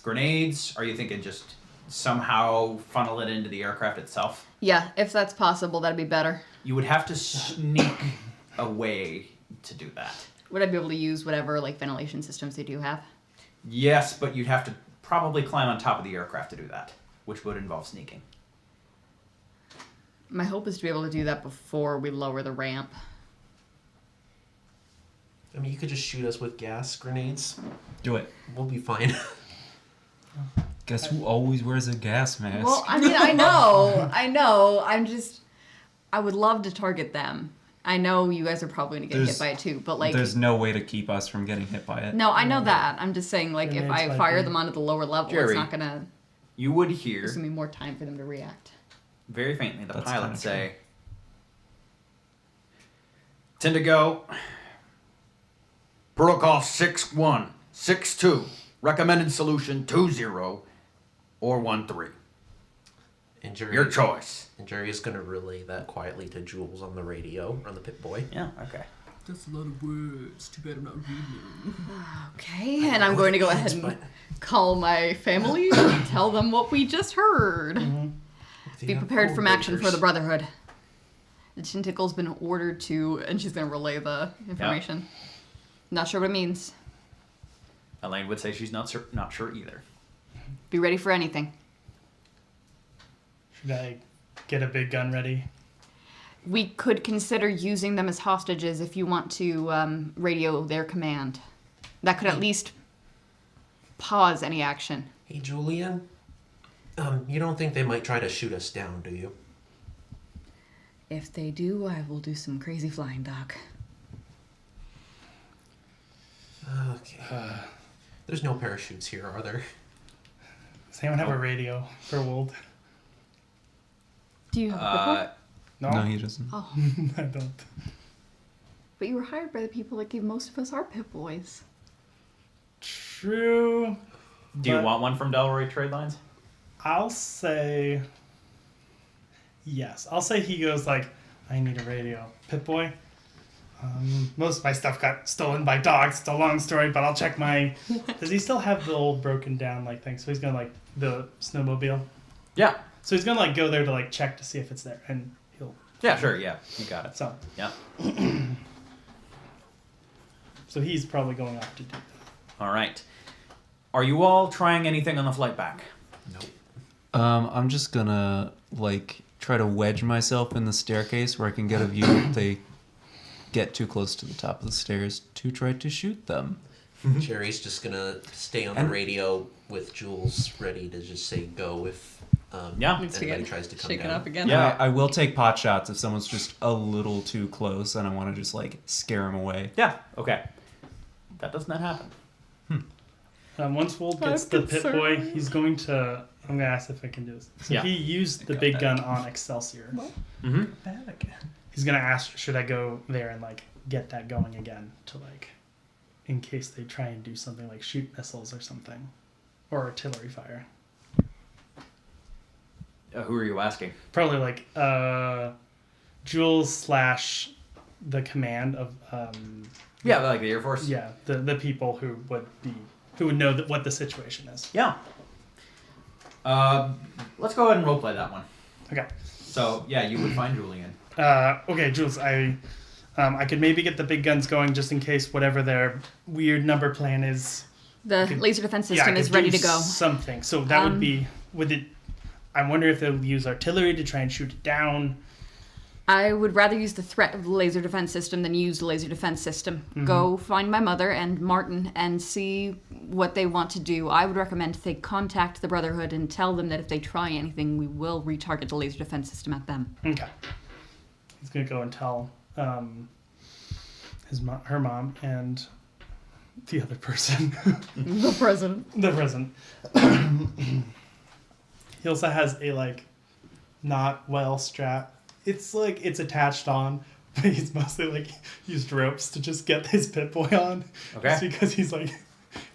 A: Grenades? Are you thinking just somehow funnel it into the aircraft itself?
D: Yeah, if that's possible, that'd be better.
A: You would have to sneak a way to do that.
D: Would I be able to use whatever like ventilation systems they do have?
A: Yes, but you'd have to probably climb on top of the aircraft to do that, which would involve sneaking.
D: My hope is to be able to do that before we lower the ramp.
E: I mean, you could just shoot us with gas grenades.
F: Do it.
E: We'll be fine.
F: Guess who always wears a gas mask?
D: Well, I mean, I know. I would love to target them. I know you guys are probably going to get hit by it too, but like...
F: There's no way to keep us from getting hit by it.
D: No, I know that. I'm just saying, like, if
B: Grenades
D: I
B: might
D: fire
B: be-
D: them onto the lower level,
A: Jerry.
D: it's not going to...
A: You would hear,
D: There's going to be more time for them to react.
A: very faintly, the
F: That's
A: pilot
F: kinda
A: say, Tindigo, Protocol 6-1, 6-2, recommended solution 2-0 or 1-3.
E: And Jerry,
A: Your choice.
E: And Jerry is going to relay that quietly to Jules on the radio, on the Pip-Boy.
A: Yeah, okay.
C: That's a lot of words. Too bad I'm not reading.
D: Okay, and I'm going to go ahead and call my family and tell them what we just heard. Be prepared for action for the Brotherhood. The Tentacle's been ordered to, and she's going to relay the information. Not sure what it means.
A: Elaine would say she's not sure either.
D: Be ready for anything.
B: Should I get a big gun ready?
D: We could consider using them as hostages if you want to radio their command. That could at least pause any action.
E: Hey, Julian. You don't think they might try to shoot us down, do you?
D: If they do, I will do some crazy flying, Doc.
E: Okay. There's no parachutes here, are there?
B: Does anyone have a radio for Wold?
D: Do you have a
B: No,
F: No, he doesn't.
D: Oh,
B: I don't.
D: but you were hired by the people that gave most of us our Pip Boys.
B: True.
A: Do you
B: But
A: want one from Delroy Trade Lines?
B: I'll say yes. I'll say he goes like, I need a radio. Pip-Boy. Most of my stuff got stolen by dogs. It's a long story, but I'll check my... Does he still have the old broken down like thing? So he's gonna like the snowmobile.
A: Yeah.
B: So he's gonna like go there to like check to see if it's there, and he'll...
A: Yeah, sure, yeah. You got it.
B: So
A: Yeah.
B: he's probably going off to do that.
A: All right. Are you all trying anything on the flight back?
E: Nope.
F: I'm just gonna like try to wedge myself in the staircase where I can get a view if they get too close to the top of the stairs to try to shoot them.
E: Jerry's just gonna stay on the
F: And-
E: radio with Jules ready to just say go if
A: Yeah.
E: anybody tries to come
D: shaken
E: down.
D: up again.
A: Yeah.
F: I will take pot shots if someone's just a little too close and I want to just like scare them away.
A: Yeah, okay. That does not happen.
B: Once Wold gets
D: I'm
B: the
D: concerned.
B: Pip-Boy, he's going to... I'm going to ask if I can do this. So
A: Yeah.
B: he used the
F: got
B: big
F: that.
B: gun on Excelsior.
A: Mm-hmm.
B: He's going to ask, should I go there and, like, get that going again to, like, in case they try and do something like shoot missiles or something. Or artillery fire.
A: Who are you asking?
B: Probably, like, Jules / the command of,
A: Yeah, like the Air Force?
B: yeah, the people who would know what the situation is.
A: Yeah. Let's go ahead and roleplay that one.
B: Okay.
A: So, yeah, you would find Julian.
B: Okay, Jules, I could maybe get the big guns going just in case whatever their weird number plan is.
D: The
B: Okay.
D: laser defense
B: I
D: system
B: could
D: is ready
B: do
D: to go.
B: Something. So that would be with it. I wonder if they'll use artillery to try and shoot it down.
D: I would rather use the threat of the laser defense system than use the laser defense system.
B: Mm-hmm.
D: Go find my mother and Martin and see what they want to do. I would recommend they contact the Brotherhood and tell them that if they try anything, we will retarget the laser defense system at them.
B: Okay. He's gonna go and tell her mom, and the other person,
D: The president.
B: the president. He also has a like not well strap. It's like it's attached on, but he's mostly like used ropes to just get his Pip-Boy on.
A: Okay.
B: Just because he's like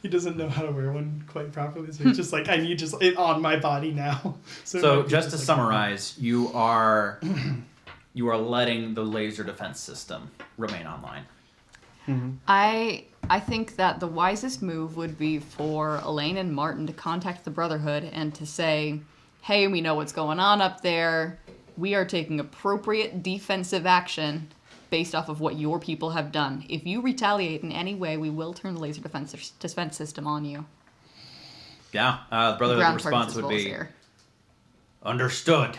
B: he doesn't know how to wear one quite properly, so he's just like I need just it on my body now.
A: So,
B: he
A: just to
B: like,
A: summarize, you are letting the laser defense system remain online.
D: I think that the wisest move would be for Elaine and Martin to contact the Brotherhood and to say, hey, we know what's going on up there. We are taking appropriate defensive action based off of what your people have done. If you retaliate in any way, we will turn the laser defense system on you.
A: Yeah, the Brotherhood
D: Ground
A: response
D: targets as
A: would
D: well as
A: be
D: air.
A: understood.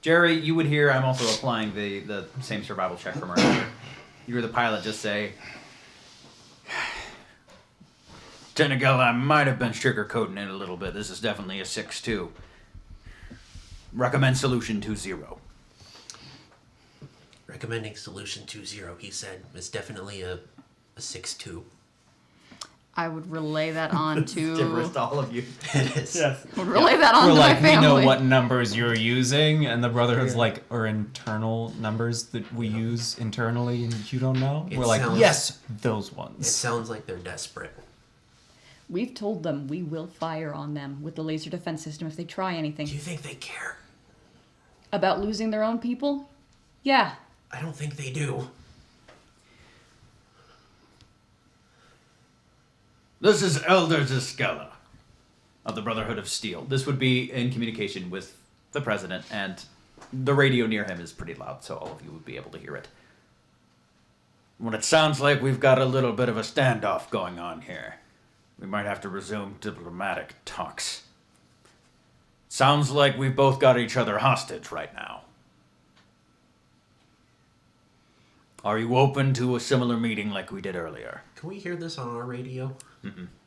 A: Jerry, you would hear, I'm also applying the same survival check from earlier. You hear the pilot just say, Tenagel, I might have been sugarcoating it a little bit. This is definitely a 6-2. Recommend solution 2-0.
E: Recommending solution 2-0, he said. It's definitely a 6-2.
D: I would relay that on
A: Difference
D: to.
A: to all of you.
E: It is.
B: Yes.
D: Would relay that on
F: We're
D: to
F: like,
D: my
F: we know
D: family.
F: what numbers you're using, and the Brotherhood's
B: Yeah.
F: like, are internal numbers that we use internally, and you don't know?
E: It
F: We're like,
E: sounds-
F: yes, those
E: It
F: ones.
E: sounds like they're desperate.
G: We've told them we will fire on them with the laser defense system if they try anything.
E: Do you think they care?
G: About losing their own people? Yeah.
E: I don't think they do.
A: This is Elder Ziskella of the Brotherhood of Steel. This would be in communication with the president, and the radio near him is pretty loud, so all of you would be able to hear it. Well, it sounds like we've got a little bit of a standoff going on here. We might have to resume diplomatic talks. Sounds like we've both got each other hostage right now. Are you open to a similar meeting like we did earlier?
E: Can we hear this on our radio?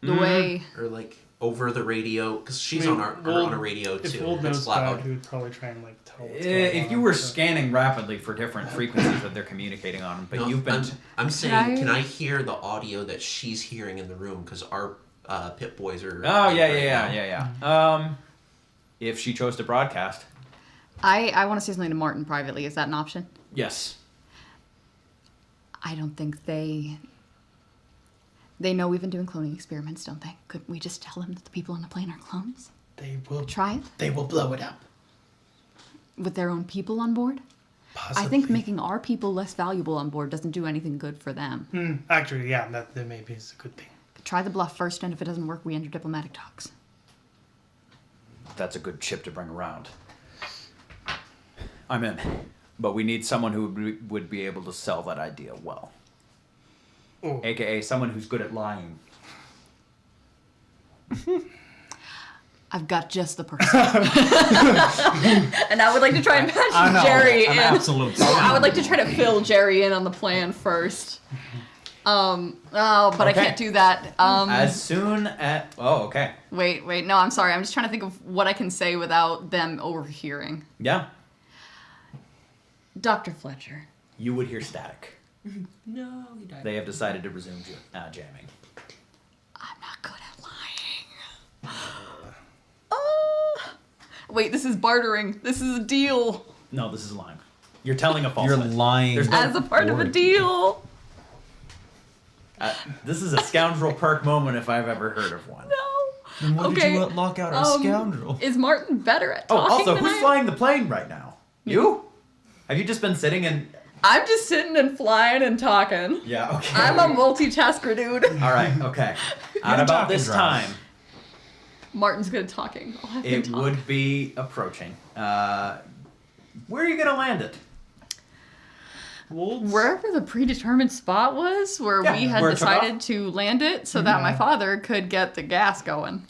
D: The way.
E: Or like over the radio? Because she's
B: I mean,
E: on
B: Wold-
E: a radio
B: If
E: too.
B: Old
E: It's
B: knows
E: loud.
B: God, he would probably try and like tell. What's
A: If
B: going
A: you
B: on,
A: were
B: so-
A: scanning rapidly for different frequencies that they're communicating on, but
E: No,
A: you've been...
E: I'm saying,
D: I-
E: can I hear the audio that she's hearing in the room? Because our pit boys are.
A: Oh, yeah,
E: right
A: yeah,
E: now.
A: yeah, yeah. If she chose to broadcast,
D: I want to say something to Martin privately. Is that an option?
A: yes.
D: I don't think they. They know we've been doing cloning experiments, don't they? Couldn't we just tell them that the people on the plane are clones?
B: They will.
D: Try it
B: They will blow it up.
D: with their own people on board?
B: Possibly.
D: I think making our people less valuable on board doesn't do anything good for them.
B: Actually, yeah, that maybe is a good thing.
D: Try the bluff first, and if it doesn't work, we enter diplomatic talks.
A: That's a good chip to bring around. I'm in. But we need someone who would be able to sell that idea well.
B: Oh.
A: AKA someone who's good at lying.
D: I've got just the person. And I would like to try and
F: I know,
D: patch Jerry
F: an
D: in.
F: absolute
D: I would like to try to fill Jerry in on the plan first. But I
A: Okay.
D: can't do that.
A: As soon as... Oh, okay.
D: Wait, no, I'm sorry. I'm just trying to think of what I can say without them overhearing.
A: Yeah.
D: Dr. Fletcher.
A: You would hear static.
C: No, he died.
A: They have decided to resume jamming.
D: I'm not good at lying. Wait, this is bartering. This is a deal.
A: No, this is lying. You're telling a
F: You're
A: falsehood.
F: lying.
A: There's no-
D: As a part of a deal.
A: This is a scoundrel perk moment if I've ever heard of one.
D: No.
F: Then why
D: Okay,
F: did you lock out our scoundrel?
D: Is Martin better at
A: Oh,
D: talking
A: also,
D: than
A: who's
D: I am?
A: flying the plane right now? You? Have you just been sitting and...
D: I'm just sitting and flying and talking.
A: Yeah, okay.
D: I'm a multitasker, dude.
A: All right, okay. At
F: a
A: about
F: talking
A: this
F: drum.
A: time,
D: Martin's good at talking. I'll have him
A: it
D: talk.
A: would be approaching. Where are you going to land it?
B: Wolves?
D: Wherever the predetermined spot was, where
A: Yeah,
D: we had
A: where it took off.
D: decided to land it so that my father could get the gas going.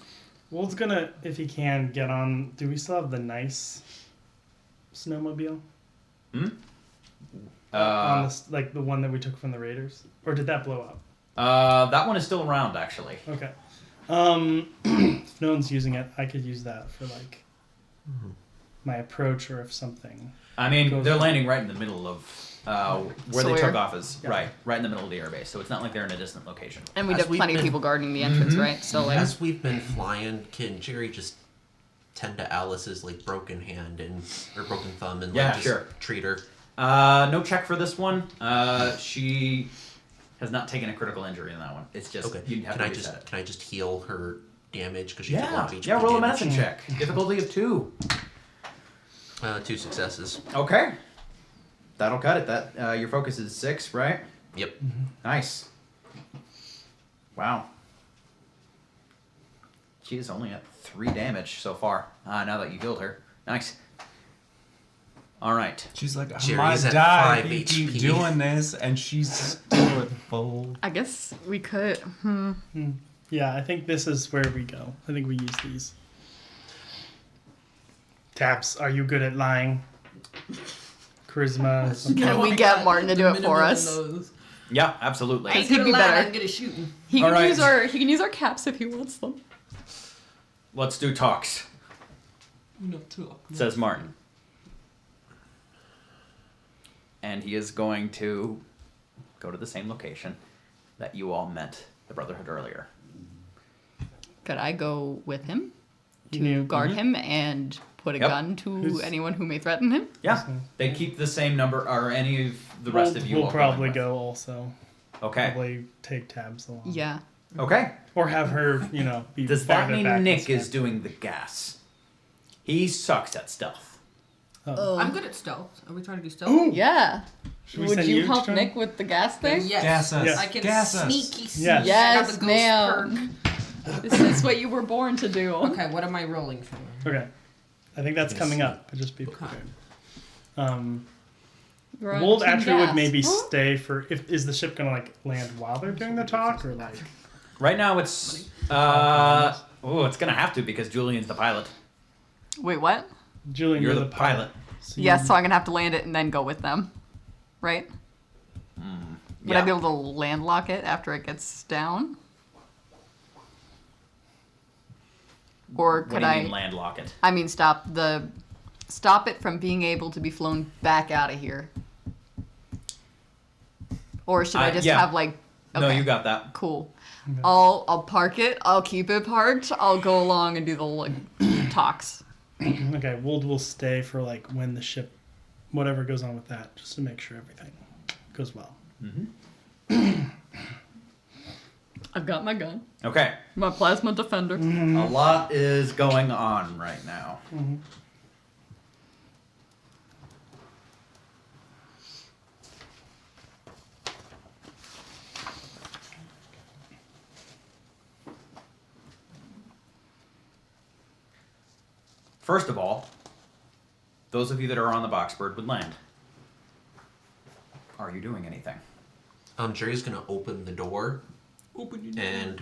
B: Wolf's gonna, if he can, get on. Do we still have the nice snowmobile? On this, like the one that we took from the Raiders, or did that blow up?
A: That one is still around, actually.
B: Okay. If no one's using it, I could use that for like my approach, or if something.
A: I mean,
B: Goes-
A: they're landing right in the middle of where they
D: Sawyer.
A: took off is
B: Yeah.
A: right in the middle of the airbase. So it's not like they're in a distant location.
D: And we'd
E: As
D: have
E: we've
D: plenty of
E: been-
D: people guarding the entrance, right? So like,
E: As we've been flying, can Jerry just tend to Alice's like broken hand and or broken thumb and like,
A: Yeah,
E: just
A: sure.
E: treat her?
A: No check for this one. She has not taken a critical injury in that one. It's just
E: Okay.
A: you'd have
E: Can
A: to
E: I
A: reset
E: just
A: it.
E: can I just heal her damage because she took a
A: Yeah,
E: lot of HP
A: yeah. Roll a
E: damage?
A: medicine check. Difficulty of 2.
E: 2 successes.
A: Okay. That'll cut it. That your focus is 6, right?
E: Yep.
A: Nice. Wow. She is only at 3 damage so far. Now that you healed her. Nice. All right.
F: She's like, I
E: Jerry's
F: might
E: at
F: die
E: 5
F: if you keep
E: HP.
F: doing this, and she's still at full.
D: I guess we could.
B: Yeah, I think this is where we go. I think we use these. Taps, are you good at lying? Charisma. something.
D: Can we get Martin to do it for us?
A: Yeah, absolutely.
D: Hey.
C: He's
D: He'd
C: gonna
D: be
C: lie,
D: better.
C: I'm gonna shoot him.
D: He can
A: Alright.
D: use our caps if he wants them.
A: Let's do talks,
C: No talk.
A: says Martin. And he is going to go to the same location that you all met the Brotherhood earlier.
D: Could I go with him to
B: Yeah.
D: guard him and put a
A: Yep.
D: gun to
B: Who's-
D: anyone who may threaten him?
A: Yeah, they keep the same number, or any of the rest of you.
B: We'll
A: all
B: probably
A: going
B: go also.
A: with. Okay.
B: Probably take Tabs along.
D: Yeah.
A: Okay.
B: Or have her, be
A: Does that
B: farther
A: mean
B: back
A: Nick
B: and
A: is doing the gas? He sucks at stealth.
C: I'm good at stealth. Are we trying to do stealth?
B: Ooh,
D: Yeah.
B: should we
D: Would
B: send
D: you
B: to
D: help
B: try?
D: Nick with the gas thing?
C: Yes.
F: Gas us.
B: Yes.
C: I can
F: Gas us.
C: sneaky sneak.
B: Yes.
C: I got
D: Yes,
C: the ghost
D: ma'am. This is what you were born to do.
C: perk. Okay, what am I rolling for?
B: Okay. I think that's
E: Yes.
B: coming up, but just be prepared.
D: You're on
B: Wold
D: team
B: actually would
D: gas.
B: maybe
D: Huh?
B: stay for is the ship gonna land while they're doing the talk or like
A: Right now it's it's gonna have to because Julian's the pilot.
D: Wait, what?
B: Julian,
A: You're the pilot.
B: So
D: Yes, so I'm gonna have to land it and then go with them. Right? Would I
A: Yeah.
D: be able to landlock it after it gets down? Or
A: What
D: could
A: do you
D: I
A: mean landlock it?
D: I mean stop it from being able to be flown back out of here? Or should I just
A: yeah.
D: have like
A: No,
D: okay,
A: you got that.
D: cool. I'll park it, I'll keep it parked, I'll go along and do the like, talks.
B: Okay, Wold will stay for like when the ship, whatever goes on with that, just to make sure everything goes well.
D: I've got my gun.
A: Okay.
D: My plasma defender.
A: A lot is going on right now. First of all, those of you that are on the Boxbird would land. Are you doing anything?
E: Jerry's gonna open the door and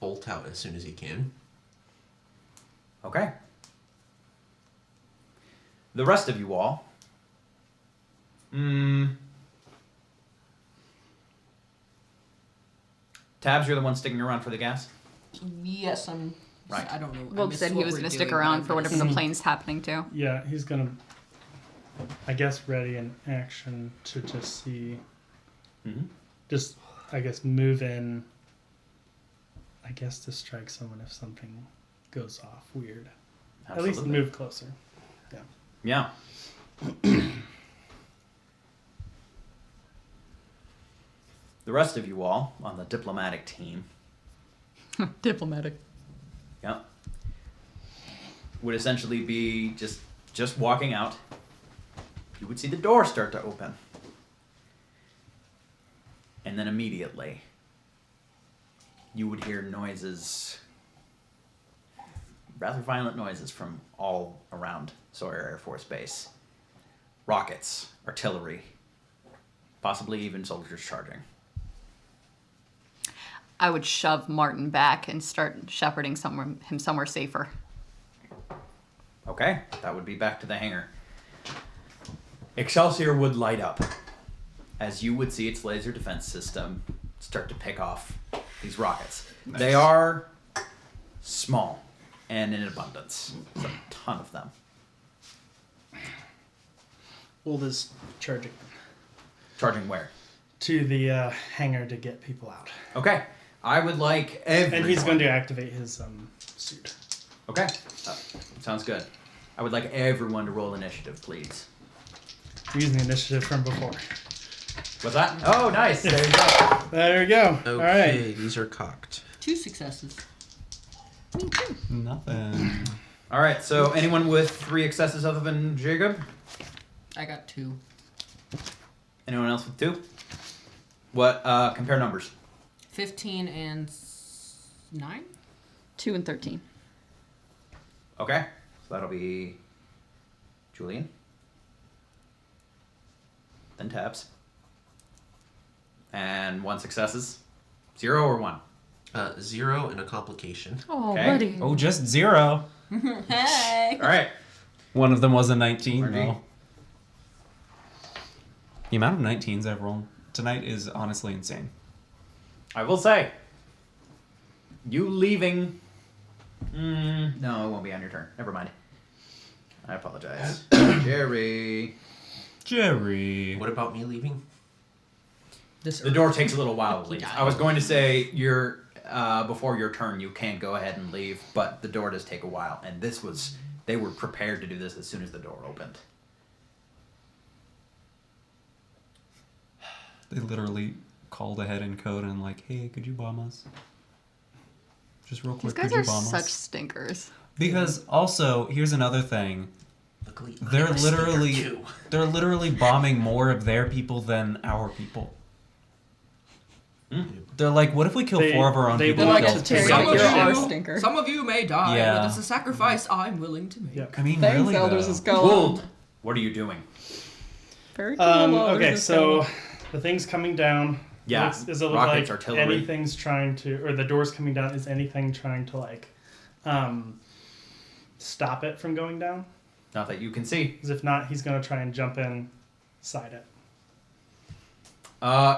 E: bolt out as soon as he can.
A: Okay. The rest of you all. Tabs, you're the one sticking around for the gas?
C: Yes, I'm.
A: Right.
C: I don't know. I
D: Will
C: missed
D: said he
C: what
D: was
C: we're
D: going to stick
C: doing,
D: around
C: but
D: for
C: I'm
D: whatever
C: gonna
D: the plane's happening to.
B: Yeah, he's gonna, I guess, ready in action to just see, just I guess move in. I guess to strike someone if something goes off weird. At least
A: Absolutely.
B: move closer. Yeah.
A: Yeah. The rest of you all on the diplomatic team,
D: Diplomatic.
A: yeah, would essentially be just walking out. You would see the door start to open. And then immediately you would hear noises, rather violent noises from all around Sawyer Air Force Base. Rockets, artillery, possibly even soldiers charging.
D: I would shove Martin back and start shepherding him somewhere safer.
A: Okay, that would be back to the hangar. Excelsior would light up as you would see its laser defense system start to pick off these rockets.
F: Nice.
A: They are small and in abundance. There's a ton of them.
B: Wold is charging
A: Charging where?
B: to the hangar to get people out,
A: Okay, I would like everyone.
B: and he's going to activate his suit.
A: Okay, sounds good. I would like everyone to roll initiative, please.
B: We're using the initiative from before.
A: What's that? Oh, nice. There you go.
B: There we go.
E: Okay,
B: All right.
E: these are cocked.
C: 2 successes.
F: Nothing.
A: All right. So, anyone with 3 excesses other than Jacob?
C: I got 2.
A: Anyone else with 2? What? Compare numbers.
C: 15 and 9?
D: 2 and 13.
A: Okay. So that'll be Julian. then tabs. And 1 successes. 0 or 1.
E: 0 and a complication.
G: Oh,
A: Okay.
G: buddy.
F: Oh, just 0.
C: Hey.
A: All right.
F: One of them was a 19.
A: Margie.
F: No. The amount of 19s I've rolled tonight is honestly insane.
A: I will say, you leaving. No, it won't be on your turn. Never mind. I apologize. Jerry.
F: Jerry.
E: What about me leaving?
A: The door takes a little while to leave. I was going to say before your turn you can't go ahead and leave, but the door does take a while, and they were prepared to do this as soon as the door opened.
F: They literally called ahead in code and like, hey, could you bomb us? Just real
D: These
F: quick,
D: guys
F: could you
D: are
F: bomb
D: such
F: us?
D: stinkers.
F: Because also, here's another thing.
E: Luckily,
F: They're
E: I'm a stinker
F: literally
E: too.
F: they're literally bombing more of their people than our people. They're like, what if we kill
B: They-
F: 4 of our own
B: they
F: people?
B: will
F: and
B: like
F: kill
B: to
F: 2?
B: take
C: Some
B: out
C: of
B: your
C: you,
B: our
G: stinker.
C: Some of you may die,
F: Yeah.
C: but it's a sacrifice I'm willing to make.
B: Yep.
F: I mean,
G: Thanks,
F: really
G: Elders
F: though.
G: is going.
A: Gould, what are you doing?
G: Very cool. Elders
B: Okay,
G: is
B: so
G: going.
B: the thing's coming down.
A: Yeah,
B: Does it look
A: rockets,
B: like
A: artillery.
B: anything's trying to, or the door's coming down? Is anything trying to like stop it from going down?
A: Not that you can see.
B: Because if not, he's gonna try and jump inside it.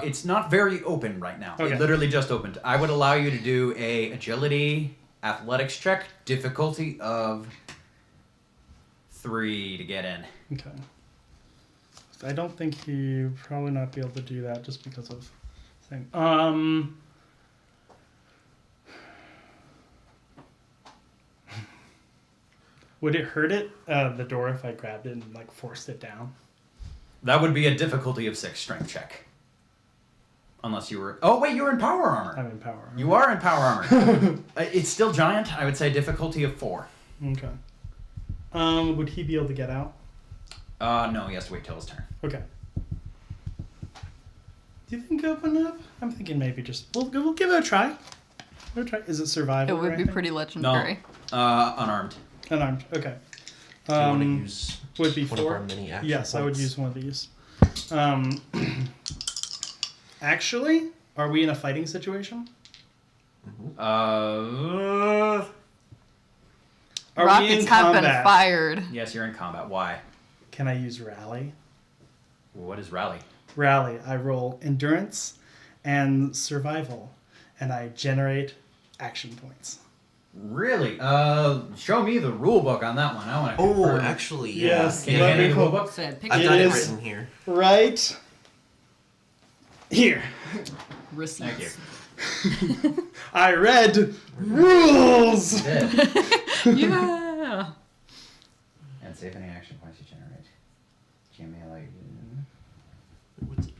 A: It's not very open right now.
B: Okay.
A: It literally just opened. I would allow you to do a agility athletics check, difficulty of 3 to get in.
B: Okay. I don't think he probably not be able to do that just because of thing. Would it hurt the door if I grabbed it and like forced it down?
A: That would be a difficulty of 6 strength check. Unless you were. Oh wait, you're in power armor.
B: I'm in power. armor.
A: You are in power armor. It's still giant. I would say difficulty of 4.
B: Okay. Would he be able to get out?
A: No, he has to wait till his turn.
B: Okay. Do you think open up? I'm thinking maybe just we'll give it a try. We'll try. Is it survival?
D: It would
B: or
D: be
B: anything?
D: pretty legendary.
A: Unarmed.
B: Unarmed. Okay.
E: Do you want to use
B: would be
E: one
B: 4?
E: of our mini action
B: Yes, I would
E: points?
B: use one of these. Actually, are we in a fighting situation? Are we in
D: Rockets have been
B: combat?
D: fired.
A: Yes, you're in combat. Why?
B: Can I use rally?
A: What is rally?
B: Rally. I roll endurance and survival, and I generate action points.
A: Really? Show me the rule book on that one. I want to.
E: Oh, actually, yeah.
B: Yes,
A: Can you
E: yeah.
A: hand me the
B: Let me
A: rule book?
C: Said, pick
E: I've
B: It
E: got it
B: is-
E: written here.
B: Right here.
C: receipts.
A: Thank you.
B: I read rules.
A: Did.
D: Yeah.
A: And save any action points you generate.
E: What's it?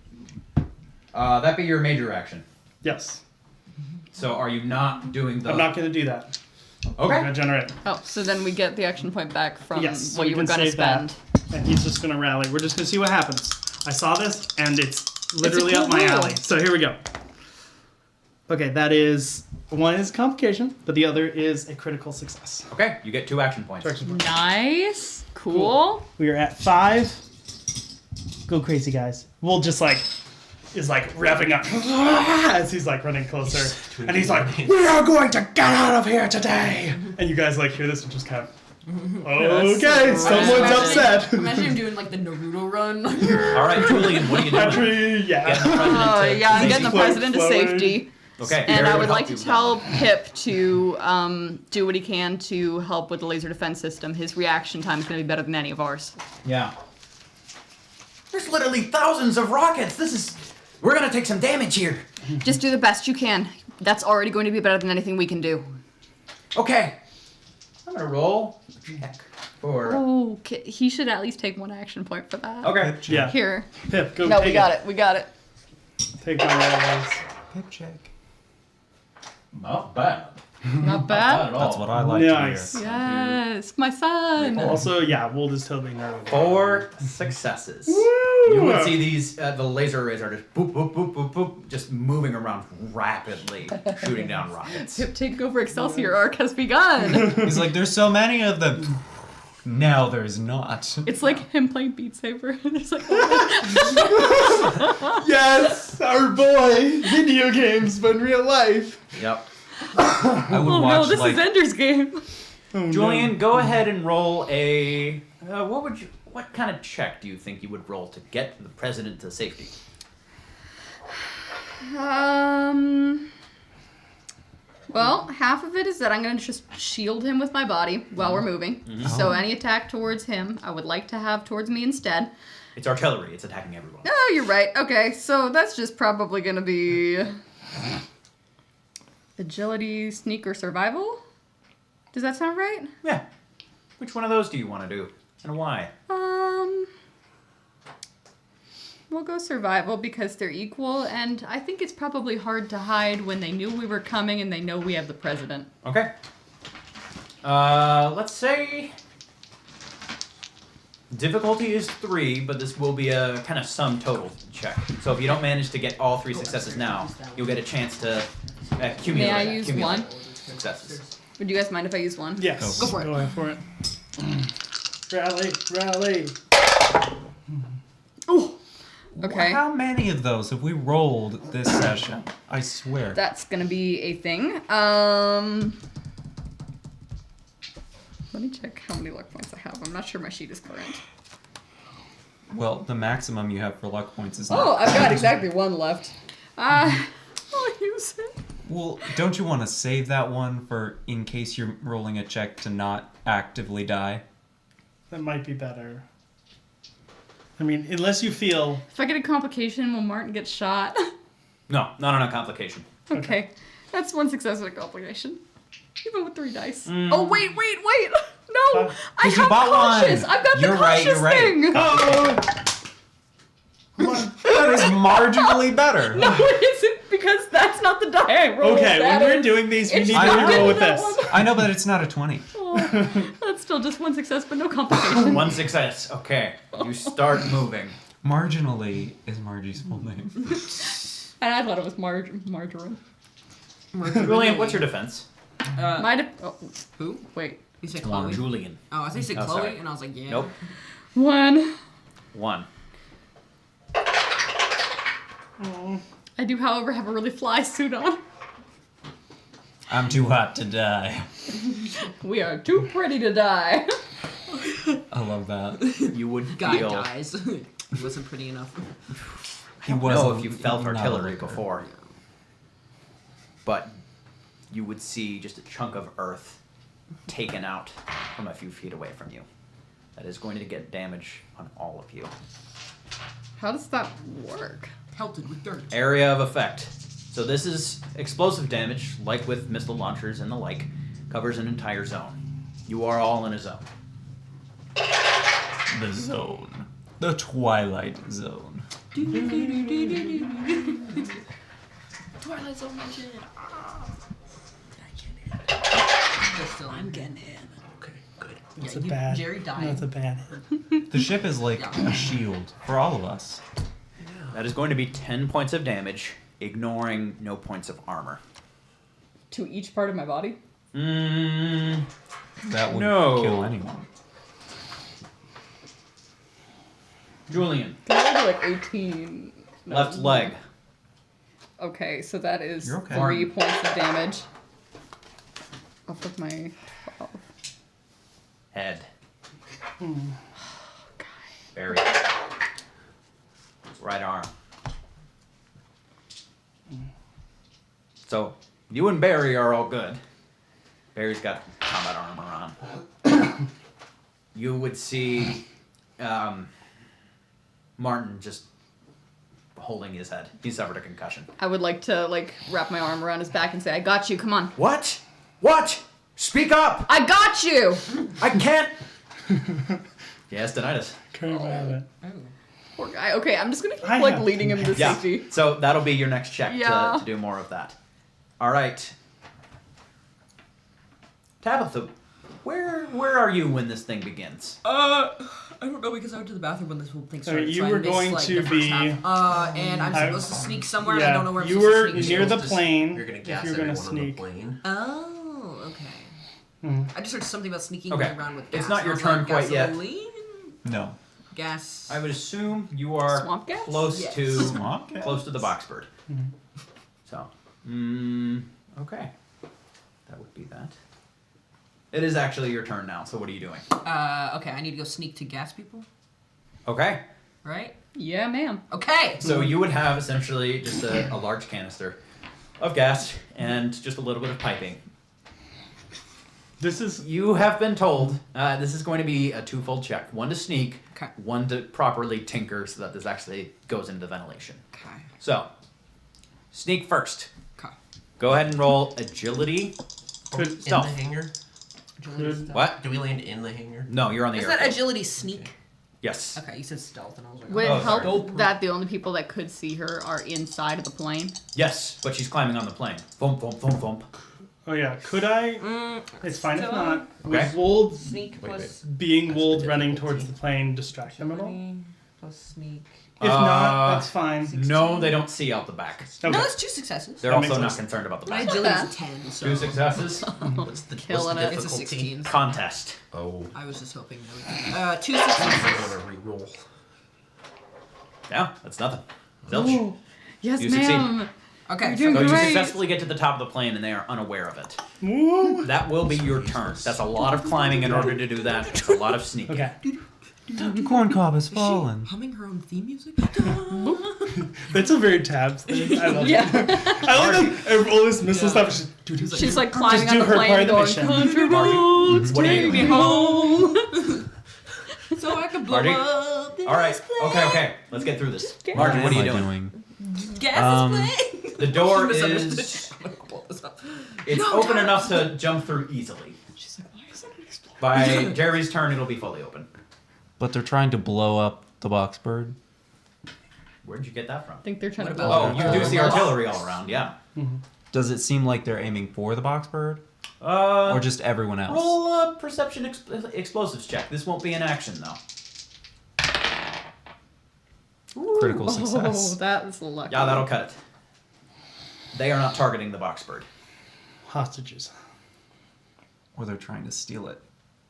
A: That'd be your major action.
B: Yes,
A: So are you not doing the?
B: I'm not going to do that. I'm
A: Okay.
B: going to generate.
D: Oh, so then we get the action point back from
B: Yes,
D: what
B: we
D: you were
B: can
D: going to
B: save that.
D: spend.
B: And he's just going to rally. We're just going to see what happens. I saw this, and it's literally
D: cool
B: up my
D: rule.
B: alley. So here we go. Okay, that is one is complication, but the other is a critical success.
A: Okay, you get 2 action points.
B: Direction point.
D: Nice. Cool.
B: We are at 5. Go crazy, guys. We'll just like is like revving up as he's like running closer, and he's like, "We are going to get out of here today." And you guys like hear this and just kind of, okay, someone's upset.
C: Imagine him doing like the Naruto run.
A: All right, Julian, what are you doing?
B: Country, yeah.
A: Getting the president
D: Oh,
A: to
D: yeah, I'm
A: safety?
D: getting the
B: Float
D: president to
B: forward.
D: safety.
A: Okay.
D: And
A: Gary
D: I would
A: help
D: like to
A: you with
D: tell
A: that one.
D: Pip to do what he can to help with the laser defense system. His reaction time is going to be better than any of ours.
A: Yeah. There's literally thousands of rockets. We're gonna take some damage here.
D: Just do the best you can. That's already going to be better than anything we can do.
A: Okay. I'm gonna roll a check for.
D: Oh, he should at least take 1 action point for that.
A: Okay.
B: Yeah.
D: Here.
B: Pip, go
D: No,
B: take
D: we got it. We got it.
B: Take my rolls.
F: Pip check.
A: Not bad.
D: Not
A: Not
D: bad.
A: at all.
F: That's what I like
B: Nice.
F: to hear.
D: Yes, my son.
B: Also, yeah, Wold is totally nervous.
A: 4 successes.
B: Woo!
A: You would see these, the laser arrays are just boop, boop, boop, boop, boop, just moving around rapidly, shooting down rockets.
D: Pip Takeover Excelsior arc has begun.
F: He's like, there's so many of them. Now there's not.
D: It's like him playing Beat Saber. It's like,
B: Yes, our boy. Video games, but in real life.
A: Yep.
F: I would
D: oh
F: watch
D: no, this
F: like
D: is Ender's Game.
B: Oh,
A: Julian, go ahead and roll a. What kind of check do you think you would roll to get the president to safety?
D: Well, half of it is that I'm going to just shield him with my body while we're moving. So any attack towards him, I would like to have towards me instead.
A: It's artillery. It's attacking everyone.
D: Oh, you're right. Okay, so that's just probably going to be agility, sneak, or survival. Does that sound right?
A: Yeah. Which one of those do you want to do, and why?
D: We'll go survival because they're equal, and I think it's probably hard to hide when they knew we were coming and they know we have the president.
A: Okay. Let's say difficulty is 3, but this will be a kind of sum total check. So if you don't manage to get all 3 successes now, you'll get a chance to accumulate.
D: May I use one?
A: Successes.
D: Would you guys mind if I use one?
B: Yes.
C: Go for it.
B: Go for it. Rally.
D: Ooh. Okay.
F: How many of those have we rolled this session? I swear.
D: That's gonna be a thing. Let me check how many luck points I have. I'm not sure my sheet is current.
F: Well, the maximum you have for luck points is
D: Oh,
F: not.
D: I've got exactly one left. I'll use it.
F: Well, don't you want to save that one for in case you're rolling a check to not actively die?
B: That might be better. I mean, unless you feel...
D: If I get a complication, will Martin get shot?
A: No, not on a complication.
D: Okay. That's one success and a complication. Even with 3 dice. Oh, wait! No! I
F: 'Cause you
D: have
F: bought
D: cautious!
F: one.
D: I've got
F: You're
D: the
F: right,
D: cautious
F: you're right.
D: thing!
B: Oh!
F: That is marginally better.
D: No, it isn't, because that's not the die I rolled.
B: Okay, when
D: That
B: we're
D: is-
B: doing these, we
D: it's
B: need
F: not
B: to
F: good
B: roll with
D: that
B: this.
D: one.
F: I know, but it's not a 20.
D: Oh, that's still just one success, but no complication.
A: 1 success. Okay. You start moving.
F: Marginally is Margie's full name.
D: And I thought it was margarine.
A: Julian, what's your defense?
C: Who?
D: Wait.
C: You said
F: One.
C: Chloe?
A: Julian.
C: Oh, I think you said
A: Oh,
C: Chloe,
A: sorry.
C: and I was like, yeah.
A: Nope.
D: 1.
A: 1.
D: I do, however, have a really fly suit on.
F: I'm too hot to die.
D: We are too pretty to die.
F: I love that.
A: You would
C: Guy
A: feel.
C: dies. He wasn't pretty enough.
F: He
A: know
F: wasn't
A: if you felt
F: not a
A: artillery
F: looker.
A: before, but you would see just a chunk of earth taken out from a few feet away from you. That is going to get damage on all of you.
D: How does that work?
C: Pelted with dirt.
A: Area of effect. So this is explosive damage, like with missile launchers and the like, covers an entire zone. You are all in a zone.
F: The zone. The Twilight Zone.
C: Twilight Zone mention. I'm getting hit.
E: Okay, good.
B: That's
C: Yeah,
B: a bad...
C: Jerry died.
B: That's a bad hit.
F: The ship is like a shield for all of us.
A: That is going to be 10 points of damage, ignoring no points of armor.
D: To each part of my body?
F: That would
A: No.
F: kill anyone.
A: Julian,
D: That would be like 18. No.
A: left leg.
D: Okay, so that is
F: You're okay.
D: 3 points of damage. Off of my 12.
A: Head.
D: God.
A: Barry. Right arm. So, you and Barry are all good. Barry's got combat armor on. You would see Martin just holding his head. He suffered a concussion.
D: I would like to wrap my arm around his back and say, I got you, come on.
A: What? What? Speak up!
D: I got you!
A: I can't! Yes, tinnitus.
B: Current habit.
D: Poor guy. Okay, I'm just gonna keep
B: I have
D: leading him to
A: Yeah.
D: safety.
A: So that'll be your next check
D: Yeah.
A: to do more of that. All right. Tabitha, where are you when this thing begins?
C: I don't know because I went to the bathroom when this whole thing started.
B: you
C: so I
B: were
C: missed,
B: going
C: like,
B: to
C: the first
B: be-
C: half. And I'm supposed to sneak somewhere. And I don't know where I'm
B: you
C: supposed
B: were
C: to sneak.
B: near the
E: Just-
B: plane.
E: You're gonna
B: if
E: gas
B: you're gonna
E: everyone on the
B: sneak.
E: plane.
C: Oh, okay. I just heard something about sneaking
A: Okay.
C: around with gas.
A: It's not
C: and
A: your
C: I was
A: turn
C: like,
A: quite yet.
C: gasoline?
F: No.
C: Gas.
A: I would assume you are
D: Swamp gas?
A: close
C: Yes.
A: to
F: Swamp gas?
A: close to the boxbird. So, okay, that would be that. It is actually your turn now. So what are you doing?
C: Okay, I need to go sneak to gas people,
A: Okay,
C: right?
D: Yeah, ma'am.
C: Okay.
A: so you would have essentially just a large canister of gas and just a little bit of piping.
B: This is
A: You have been told this is going to be a twofold check: one to sneak,
C: Okay.
A: one to properly tinker so that this actually goes into ventilation.
C: Okay.
A: So, sneak first.
C: Okay.
A: Go ahead and roll agility.
B: could
E: In
A: Stealth.
E: the hangar?
B: Could-
A: What?
E: Do we land in the hangar?
A: No, you're on the
C: Is
A: airfield.
C: that agility sneak?
A: Yes.
C: Okay, you said stealth, and I was like,
D: Would it
A: Oh,
D: help
A: sorry.
D: that the only people that could see her are inside of the plane?
A: Yes, but she's climbing on the plane. Thump, thump, thump, thump.
B: Oh yeah, could I? It's fine if not.
A: Okay.
B: Would Wold
C: sneak
E: Wait,
C: plus
B: being Wold
E: the
B: running
E: difficulty.
B: towards the plane distract them at all?
C: agility plus sneak.
B: If not, that's fine.
A: No, they don't see out the back.
B: Okay.
C: No, that's 2 successes.
A: They're
B: That
A: also
B: makes
A: not
B: sense.
A: concerned about the
C: My
A: back.
C: agility is 10, so
A: 2 successes.
E: What's the
D: Killing it.
C: it's a
E: difficulty?
C: 16.
A: Contest.
E: Oh.
C: I was just hoping that we 2
E: I
C: successes.
E: want to reroll.
A: Yeah, that's nothing. Zilch.
D: Yes,
A: You succeed.
D: ma'am.
C: Okay,
D: You're
C: so
D: doing
A: So you
D: great.
A: successfully get to the top of the plane and they are unaware of it.
B: Woo.
A: That will be your turn. That's a lot of climbing in order to do that. It's a lot of sneaking.
B: Okay.
F: The corn cob has fallen.
C: humming her own theme music?
B: That's a very tabs thing. I love
D: Yeah.
B: it. I love that all this missile
C: Yeah.
B: stuff is just, dude,
D: She's like climbing
B: do
D: on the
B: her part
D: plane
B: of the
D: going,
B: mission.
D: country
A: Marty,
D: roads,
A: what are you
D: take me
A: doing?
D: home.
C: So I can blow
A: Marty?
C: up this
A: All right.
C: plane.
A: Okay. Let's get through this. Margie, what are you doing?
C: Gas is playing.
A: The door
C: Misunderstood.
A: is.
C: I'm like, what was up?
A: It's
C: No,
A: open
C: Tabs.
A: enough to jump through easily.
D: She's like, why is it exploding?
A: By Jerry's turn, it'll be fully open.
F: But they're trying to blow up the boxbird.
A: Where'd you get that from?
D: I think they're trying
C: What
D: to
C: about-
D: blow
A: Oh,
D: up
A: you do see
D: the-
A: artillery all around. Yeah.
F: Does it seem like they're aiming for the boxbird?
A: Or
F: Or just everyone else?
A: roll a perception explosives check. This won't be in action though.
F: Critical
D: Oh,
F: success.
D: that's lucky.
A: Yeah, that'll cut it. They are not targeting the boxbird.
B: hostages.
F: Or they're trying to steal it.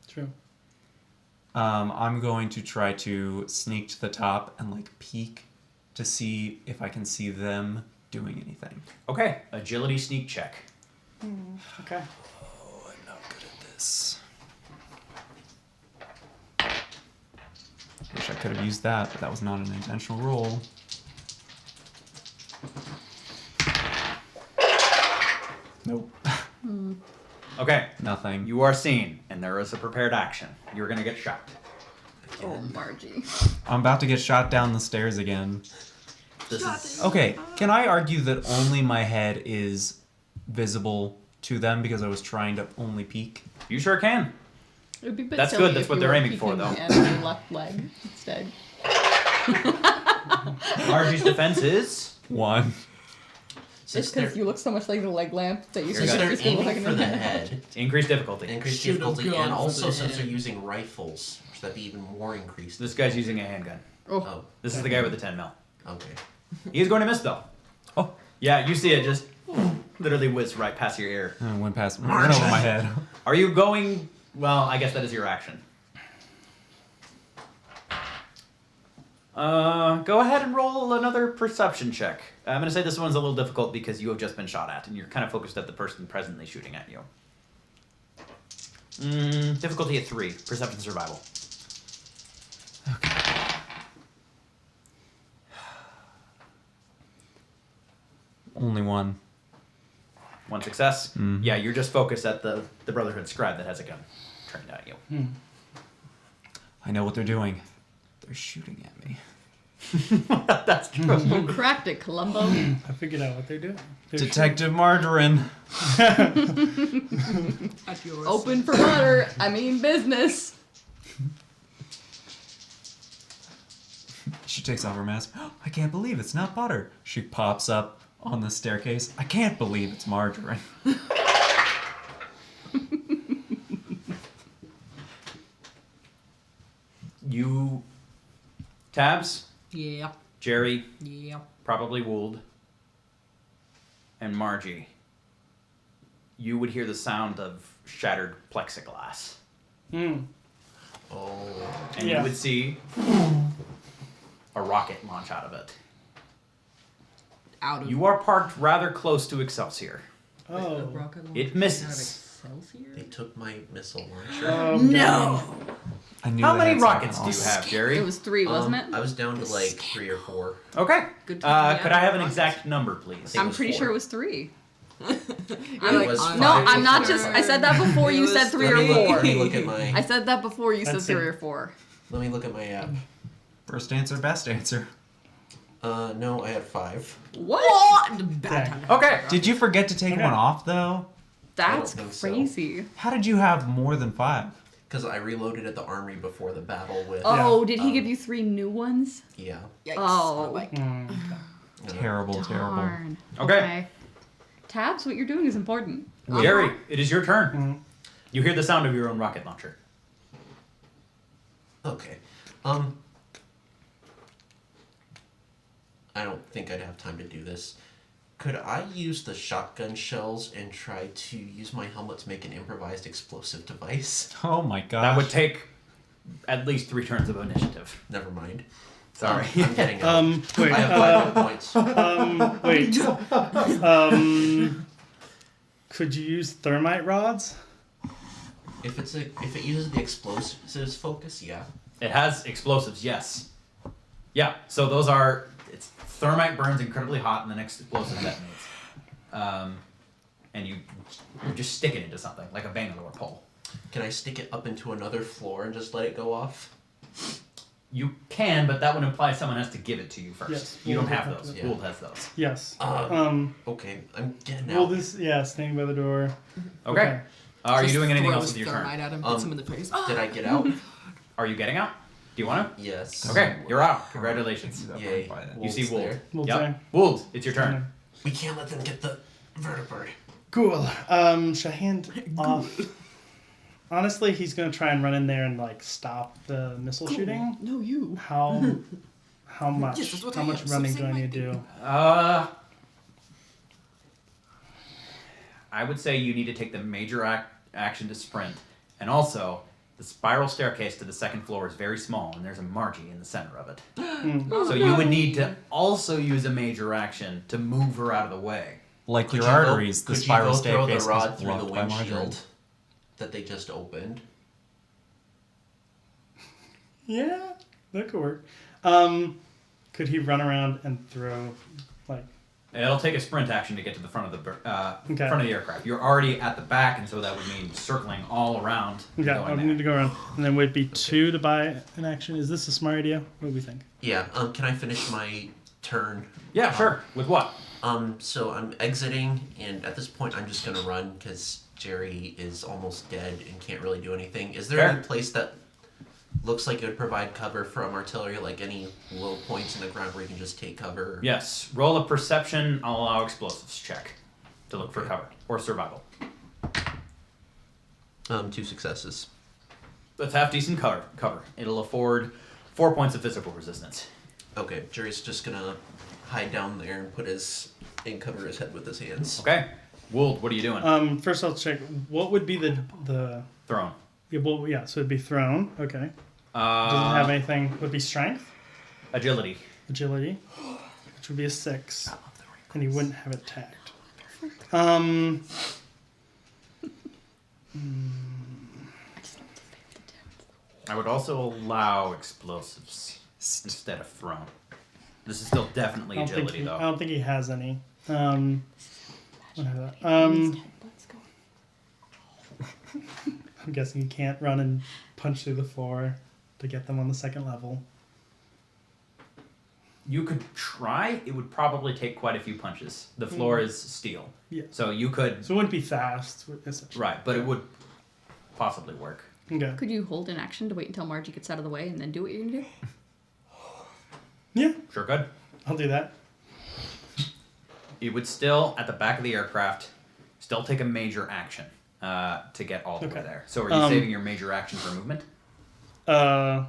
B: True.
F: I'm going to try to sneak to the top and like peek to see if I can see them doing anything.
A: Okay, agility sneak check.
B: Okay.
F: Oh, I'm not good at this. Wish I could have used that, but that was not an intentional roll. Nope.
A: Okay,
F: Nothing.
A: you are seen, and there is a prepared action. You're gonna get shot.
D: Oh, Margie.
F: I'm about to get shot down the stairs again.
A: This is
F: Okay, can I argue that only my head is visible to them because I was trying to only peek?
A: you sure can.
D: It would be a bit
A: That's
D: silly
A: good, that's
D: if
A: what
D: you
A: they're
D: were
A: aiming for,
D: peeking
A: though.
D: at your left leg instead.
A: Margie's defense is.
F: One.
E: Since
D: It's
E: they're,
D: because you look so much like the leg lamp that you
A: Here
E: since
A: you go.
E: they're
D: it's gonna look
E: aiming
D: like
E: for the
D: an
E: head,
A: Increased difficulty.
E: increased
C: Should have
E: difficulty,
C: gone
E: and
C: for
E: also
C: the
E: since they're
C: head.
E: using rifles, which that'd be even more increased.
A: This guy's using a handgun.
D: Oh,
E: Oh,
A: This is the guy with the 10 mil.
E: okay.
A: He is going to miss though.
F: Oh,
A: Yeah, you see it just literally whiz right past your ear.
F: I went past, went over my head.
A: Are you going? Well, I guess that is your action. Go ahead and roll another perception check. I'm going to say this one's a little difficult because you have just been shot at, and you're kind of focused at the person presently shooting at you. Difficulty at 3. Perception survival.
F: Only one.
A: 1 success.
F: Mhm.
A: Yeah, you're just focused at the Brotherhood scribe that has a gun trained at you.
F: I know what they're doing. They're shooting at me.
A: That's true.
D: you cracked it, Columbo.
B: I figured out what they're doing. They're
F: Detective Margarine.
C: At yours.
D: Open for butter. I mean business.
F: She takes off her mask. I can't believe it's not butter. She pops up on the staircase. I can't believe it's margarine.
A: You, Tabs,
C: Yeah.
A: Jerry,
C: Yeah.
A: probably Would, and Margie. you would hear the sound of shattered plexiglass.
E: Oh.
A: And
B: Yeah.
A: you would see a rocket launch out of it.
C: Out of
A: You are parked rather close to Excelsior.
B: Oh.
A: It misses.
E: They took my missile launcher.
B: Oh,
C: No.
F: I knew
A: How
F: they
A: many
F: had
A: rockets
F: something
A: do you
F: else.
A: have, Jerry?
D: It was 3, wasn't it?
E: I was down to like 3 or 4.
A: Okay.
C: Good time to be
A: Could
C: out
A: I
C: of
A: have an
C: rockets.
A: exact number, please?
E: It
D: I'm
E: was
D: pretty
E: 4.
D: sure it was 3.
E: It was
C: I'm-
D: No,
E: 5
D: I'm not
E: before.
D: just. I said that before
C: It
D: you
C: was
D: said 3
E: Let
D: or
E: me look,
D: 4.
E: let me look at my.
D: I said that before you said
B: That's
D: 3
B: it.
D: or 4.
E: Let me look at my app.
F: First answer, best answer.
E: No, I had 5.
C: What? Bad
B: Dang.
C: time.
A: Okay.
F: Did you forget to take
B: Okay.
F: one off though?
D: That's
E: think so.
D: crazy.
F: How did you have more than 5?
E: Because I reloaded at the armory before the battle with.
D: Oh, did he give you 3 new ones?
E: Yeah.
C: Yikes.
D: Oh.
C: Like,
F: Terrible, terrible.
D: Darn.
A: Okay.
D: Tabs, what you're doing is important.
A: Jerry, it is your turn. You hear the sound of your own rocket launcher.
E: Okay. I don't think I'd have time to do this. Could I use the shotgun shells and try to use my helmet to make an improvised explosive device?
F: Oh my god.
A: That would take at least 3 turns of initiative.
E: Never mind.
A: Sorry.
E: I'm getting out.
B: Wait.
E: I have 5 points.
B: Wait. Could you use thermite rods?
E: If it uses the explosives focus, yeah.
A: It has explosives, yes. Yeah, so those are... It's thermite burns incredibly hot and the next explosive detonates. And you just stick it into something, like a Bangalore pole.
E: Can I stick it up into another floor and just let it go off?
A: You can, but that would imply someone has to give it to you first.
B: Yes,
A: You don't
B: Wool
A: have
B: would have
A: those.
E: to. Yeah.
A: Wool has those.
B: Yes.
E: Okay, I'm getting
B: Well,
E: out.
B: this standing by the door.
A: Okay. Are you
C: just
A: doing anything
C: throws
A: else with your turn?
C: thermite at him, hits him in the face.
E: Did I get out?
A: Are you getting out? Do you want to?
E: Yes.
A: Okay, you're out. Congratulations.
E: Yay.
A: You see
E: Wolf's
A: Wool.
E: there.
B: Wool's
A: Yep.
B: there.
A: Wool, it's your turn.
E: We can't let them get the vertibird.
B: Cool. Should I hand off? Honestly, he's gonna try and run in there and like stop the missile shooting.
C: No, you.
B: How much?
C: Yes, that's what
B: How
C: I
B: much
C: am.
B: running
C: Stop
B: do I
C: saying
B: need to
C: my
B: do?
A: I would say you need to take the major action to sprint. And also, the spiral staircase to the second floor is very small, and there's a Margie in the center of it. So you would need to also use a major action to move her out of the way.
F: Like
E: Could
F: your
E: you go-
F: arteries, the
E: could you
F: spiral
E: go throw
F: staircase
E: the rod
F: is
E: through the
F: blocked by Marjorie.
E: windshield that they just opened?
B: Yeah, that could work. Could he run around and throw like?
A: It'll take a sprint action to get to the front of the
B: Okay.
A: front of the aircraft. You're already at the back, and so that would mean circling all around. and
B: Yeah,
A: going
B: I
A: there.
B: need to go around, and then would it be 2 to buy an action? Is this a smart idea? What do we think?
E: Yeah. Can I finish my turn?
A: Yeah, sure. With what?
E: So I'm exiting, and at this point, I'm just gonna run because Jerry is almost dead and can't really do anything. Is there
A: Fair.
E: any place that looks like it would provide cover from artillery, like any low points in the ground where you can just take cover?
A: Yes. Roll a perception. I'll allow explosives check to look for cover or survival.
E: 2 successes.
A: Let's have decent cover. It'll afford 4 points of physical resistance.
E: Okay, Jerry's just gonna hide down there and cover his head with his hands.
A: Okay. Wool, what are you doing?
B: First I'll check. What would be the
A: Throne.
B: yeah? Well, yeah. So it'd be thrown. Okay. Does it have anything? Would be strength,
A: Agility.
B: agility, which would be a 6, and he wouldn't have it tagged.
A: I would also allow explosives instead of throne. This is still definitely
B: I
A: agility,
B: I
A: though.
B: don't think he has any. What have that?
G: Let's go.
B: I'm guessing he can't run and punch through the floor to get them on the second level.
A: You could try. It would probably take quite a few punches. The floor is steel.
B: Yeah.
A: So you could.
B: So it wouldn't be fast, essentially.
A: Right, but it would possibly work.
B: Okay.
G: Could you hold an action to wait until Margie gets out of the way and then do what you're gonna do?
B: Yeah,
A: Sure could.
B: I'll do that.
A: It would still, at the back of the aircraft, still take a major action to get all the way
B: Okay.
A: there. So are you saving your major action for movement?
B: So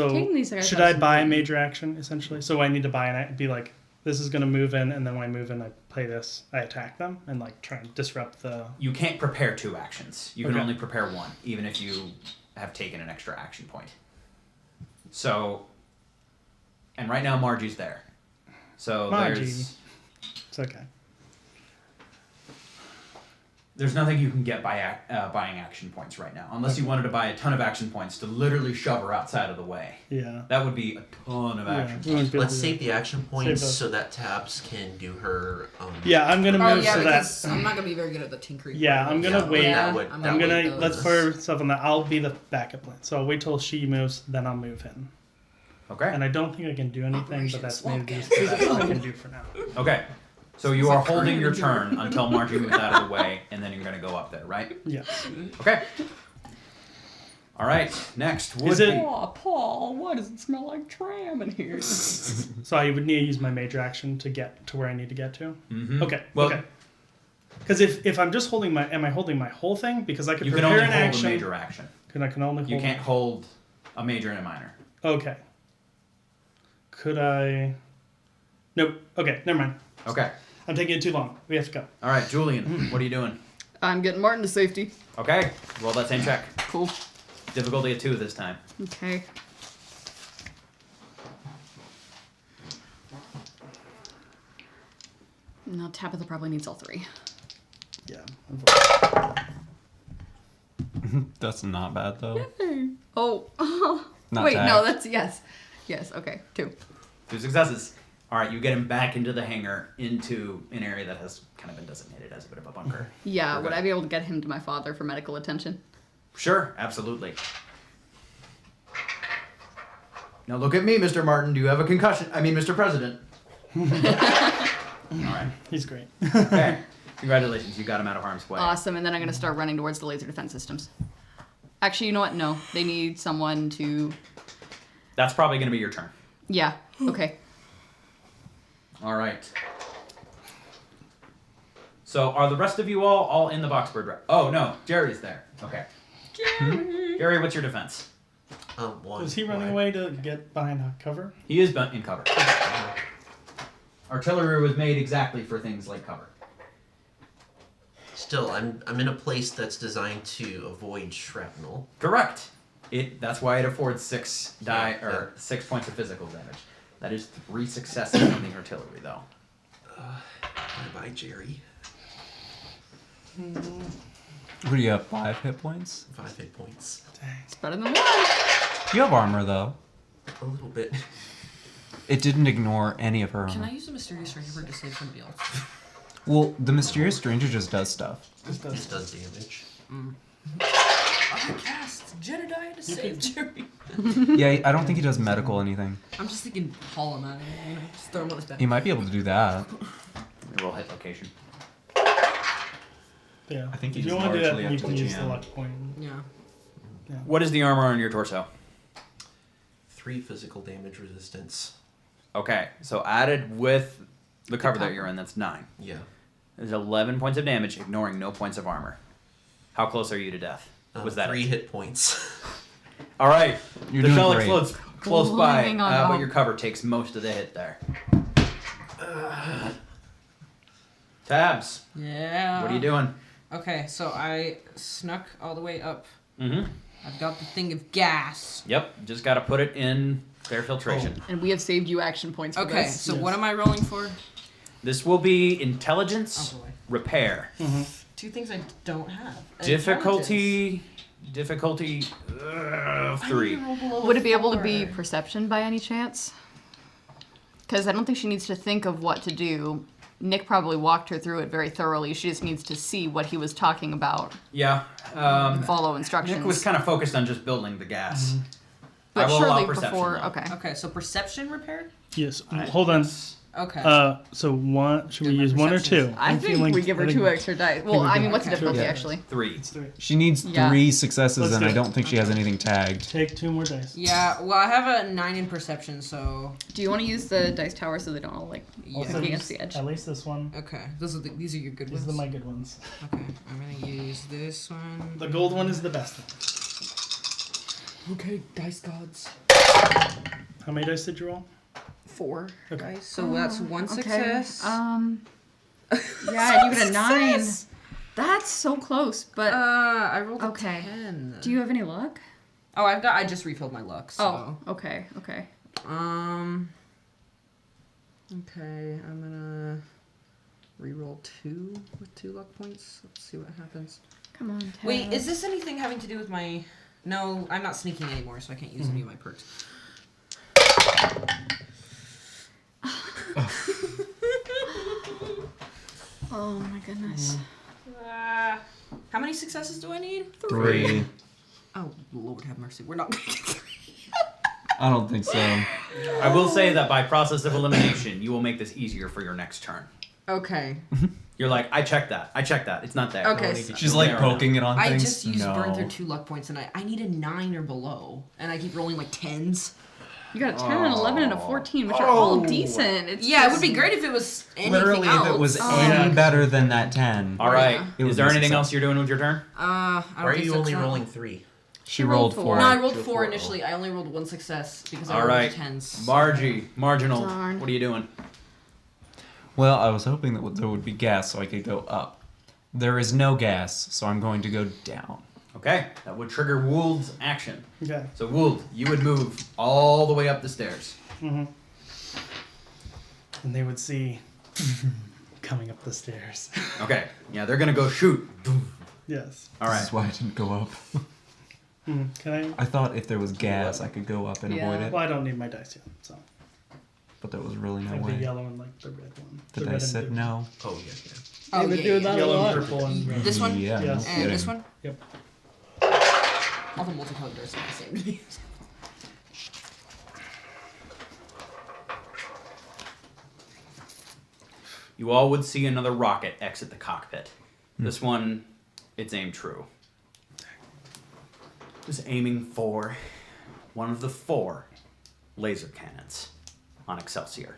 G: Taking these guys
B: should
G: out
B: I
G: some
B: buy a
G: time.
B: major action essentially? So I need to buy be like, This is gonna move in, and then when I move in, I play this. I attack them and like try and disrupt the.
A: You can't prepare 2 actions. You can
B: Okay.
A: only prepare 1, even if you have taken an extra action point. So, and right now Margie's there. So
B: Margie. It's okay.
A: there's nothing you can get by buying action points right now, unless you wanted to buy a ton of action points to literally shove her outside of the way.
B: Yeah.
A: That would be a ton of action.
B: We wouldn't be able
E: Let's
B: to
E: save
B: do
E: the action points
B: those.
E: so that Tabs can do her.
B: Yeah, I'm gonna
C: Oh
B: move
C: yeah,
B: so
C: because
B: that.
C: I'm not gonna be very good at the tinkering.
B: Yeah,
C: part.
B: I'm gonna wait.
E: That would,
C: I'm
E: that
B: I'm
E: would
B: gonna
E: do
B: let's
E: this.
B: put herself on that. I'll be the backup plan. So I'll wait till she moves, then I'll move in.
A: Okay.
B: And I don't think I can do anything,
C: Operation
B: but that's
C: Swamp
B: maybe that's all I can do for now.
A: Okay. So you
C: It's
A: are
C: like
A: holding your
C: Korean
A: turn until Margie moves out of the way, and then you're going to go up there, right?
B: Yes.
A: Okay. All right. Next would
B: Is it-
A: be...
G: Oh, Paul, why does it smell like tram in here?
B: So I would need to use my major action to get to where I need to get to.
A: Mhm.
B: Okay.
A: Well,
B: okay. Because if I'm just holding am I holding my whole thing? Because I could
A: you can
B: prepare
A: only
B: an
A: hold
B: action.
A: a major action.
B: I can only hold.
A: You can't hold a major and a minor.
B: Okay. Could I? Nope. Okay. Never mind.
A: Okay.
B: I'm taking it too long. We have to go.
A: All right, Julian, what are you doing?
D: I'm getting Martin to safety.
A: Okay. Roll that same check.
D: Cool.
A: Difficulty of 2 this time.
D: Okay. No, Tabitha probably needs all 3.
B: Yeah.
F: That's not bad though.
D: Oh.
F: Not
D: Wait, no,
F: tagged.
D: that's yes. Yes, okay. 2.
A: 2 successes. All right, you get him back into the hangar, into an area that has kind of been designated as a bit of a bunker.
D: Yeah,
A: We're
D: would
A: good.
D: I be able to get him to my father for medical attention?
A: Sure, absolutely. Now look at me, Mr. Martin. Do you have a concussion? I mean, Mr. President. All right.
B: He's great.
A: Okay. Congratulations, you got him out of harm's way.
D: Awesome, and then I'm going to start running towards the laser defense systems. Actually, you know what? No. They need someone to...
A: That's probably going to be your turn.
D: Yeah, okay.
A: All right. So are the rest of you all in the Boxbird? Oh, no. Jerry's there. Okay. Jerry, what's your defense?
E: One.
B: Was he running away to get behind a cover?
A: He is in cover. Artillery was made exactly for things like cover.
E: Still, I'm in a place that's designed to avoid shrapnel.
A: Correct. That's why it affords 6 die
E: Yeah,
A: or 6 points of physical damage. That is 3 successes from the artillery, though.
E: Bye, Jerry.
F: What do you have? 5 hit points?
E: 5 hit points.
B: Dang.
D: It's better than 1.
F: You have armor though.
E: A little bit.
F: It didn't ignore any of her armor.
C: Can I use a mysterious stranger to save somebody else?
F: Well, the mysterious stranger just does stuff.
B: This
E: This
B: does.
E: does damage.
C: I cast Jedediah to save Jerry.
F: Yeah, I don't think he does medical anything.
C: I'm just thinking haul him out of there, you know, just throw him on his back.
F: He might be able to do that.
A: Let me roll hit location.
B: Yeah.
F: I think
B: if
F: he's
B: you want to do that,
F: largely
B: then you
F: up to
B: can
F: the
B: use the
F: GM.
B: luck point.
C: Yeah.
A: What is the armor on your torso?
E: 3 physical damage resistance.
A: Okay, so added with the cover that
C: cover.
A: you're in, that's 9.
E: Yeah.
A: There's 11 points of damage, ignoring no points of armor. How close are you to death? Was that
E: 3
A: it?
E: hit points.
A: All right.
F: You're
A: the
F: doing
A: shell
F: great.
A: explodes close by,
D: Climbing on
A: but
D: top.
A: your cover takes most of the hit there. Tabs,
C: Yeah.
A: what are you doing?
C: Okay, so I snuck all the way up.
A: Mm-hmm.
C: I've got the thing of gas.
A: Yep, just got to put it in fair filtration.
D: And we have saved you action points for
C: Okay,
D: this.
C: so
B: Yes.
C: what am I rolling for?
A: This will be intelligence,
C: Oh boy.
A: repair,
C: 2 things I don't have.
A: difficulty 3.
D: Would it be able to be perception by any chance? Because I don't think she needs to think of what to do. Nick probably walked her through it very thoroughly. She just needs to see what he was talking about
A: Yeah.
D: and follow instructions.
A: Nick was kind of focused on just building the gas.
D: but
A: I will allow
D: surely
A: perception,
D: before.
A: though.
D: Okay.
C: Okay, so perception repair?
B: Yes. Hold on.
C: Okay.
B: So one. Should we
C: Yeah, my
B: use 1 or
C: perception
B: 2?
D: I
B: I'm
D: think
B: feeling-
D: we give her
B: I
D: 2
B: think-
D: extra dice.
B: we
D: Well, I
B: give
D: mean, what's the
C: Okay.
D: difficulty
F: Yeah.
D: actually?
A: 3.
B: It's 3.
F: She needs
D: Yeah.
F: 3 successes,
B: Let's
F: and
B: do
F: I
B: it.
F: don't think she has anything tagged.
B: Take 2 more dice.
C: Yeah, well, I have a 9 in perception, so
D: Do you want to use the dice tower so they don't all like
C: yeah.
B: Also,
D: kick
B: use
D: against the edge?
B: At least this one.
C: Okay, these are your good
B: These
C: ones.
B: are my good ones.
C: Okay, I'm gonna use this one.
B: The gold one is the best one.
C: Okay, dice gods.
B: How many dice did you roll?
C: 4
B: Okay.
C: dice, so that's one success.
G: Yeah, you got a 9.
C: Success!
G: That's so close, but
C: I rolled a
G: Okay.
C: 10.
G: do you have any luck?
C: Oh, I just refilled my luck. So.
G: Oh, okay.
C: Okay, I'm gonna reroll 2 with 2 luck points. Let's see what happens.
G: Come on, Ted.
C: Wait, is this anything having to do with my... No, I'm not sneaking anymore, so I can't use any of my perks.
G: Oh my goodness.
C: How many successes do I need?
F: 3.
C: Oh, Lord have mercy. We're not gonna get 3.
F: I don't think so.
A: I will say that by process of elimination, you will make this easier for your next turn.
C: Okay.
A: You're like, I checked that. It's not there.
C: Okay,
A: I don't need
C: so-
A: to
F: She's
A: check
F: like
A: there.
F: poking it on
C: I
F: things.
C: just used
F: no.
C: burn through 2 luck points, and I need a 9 or below. And I keep rolling like 10s.
G: You got a 10, an 11, and a 14, which are all decent. It's
C: Yeah, it
G: just-
C: would be great if it was anything
F: Literally,
C: else.
F: if it was
B: yeah.
F: any better than that 10.
A: All right.
F: It would
A: Is there
F: be
A: anything
F: success.
A: else you're doing with your turn?
C: I don't
E: Why are
C: think
E: you
C: so,
E: only
C: 'cause I-
E: rolling 3?
F: She rolled 4.
C: No, I rolled
E: She rolled
C: 4
E: 4,
C: initially. I only rolled 1 success because I
A: All
C: rolled
A: right.
C: 10s.
A: Margie, Marginal,
G: Darn.
A: what are you doing?
F: Well, I was hoping that there would be gas so I could go up. There is no gas, so I'm going to go down.
A: Okay, that would trigger Woold's action.
B: Okay.
A: So Woold, you would move all the way up the stairs.
B: And they would see coming up the stairs.
A: Okay, yeah, they're gonna go shoot.
B: Yes.
A: All
F: This
A: right.
F: is why I didn't go up.
B: Can
F: I thought if there was gas, I could go up and
G: Yeah.
F: avoid
B: I?
F: it,
B: Well, I don't need my dice yet, so
F: but there was really
B: I
F: no
B: have the
F: way.
B: yellow and like the red one.
F: The
B: red
F: dice
B: and
F: said
B: blue.
F: no.
E: Oh, yeah.
C: Oh,
G: would
C: yeah,
G: do
C: yeah.
G: that.
B: Yellow
G: lot.
B: and purple and red.
C: This one?
F: Yeah,
B: Yes.
F: no
C: And this
F: kidding.
C: one?
B: Yep.
C: All the multicolored dice are the same to me.
A: You all would see another rocket exit the cockpit. This one, it's aimed true. It's aiming for one of the 4 laser cannons on Excelsior,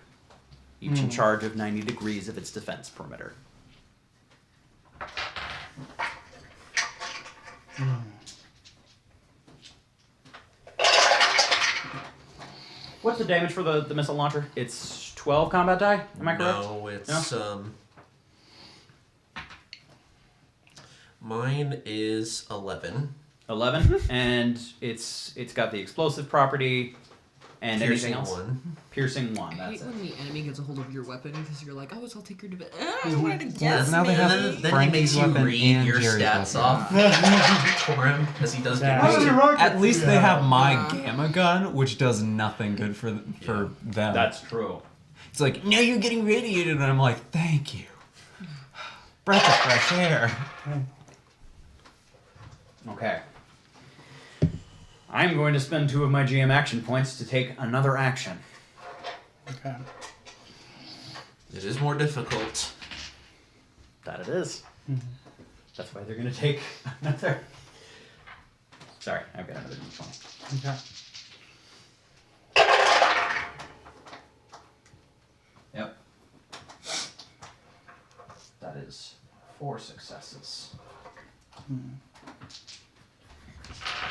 A: each in charge of 90 degrees of its defense perimeter. What's the damage for the missile launcher? It's 12 combat die, am I correct?
E: No, it's mine is 11.
A: 11, and it's got the explosive property and anything
E: Piercing
A: else.
E: 1.
A: Piercing 1.
C: I
A: That's
C: hate
A: it.
C: when the enemy gets a hold of your weapon because you're like, oh, I'll take your defense. I wanted to
F: Yeah,
C: guess,
F: now they have
C: man.
E: Then he
F: Frankie's
E: makes you
F: weapon
E: read
F: and
E: your
F: Jerry's
E: stats
F: weapon.
E: off for him, as he does
B: Yeah.
E: get
B: Hey,
E: used.
F: At least they have my
C: Yeah.
F: gamma gun, which does nothing good for them.
A: That's true.
F: It's like, now you're getting radiated, and I'm like, thank you. Breath of fresh air.
A: Okay. I'm going to spend 2 of my GM action points to take another action.
B: Okay.
E: It is more difficult.
A: That it is. That's why they're going to take another. Sorry, I've got another D20.
B: Okay.
A: Yep. That is 4 successes.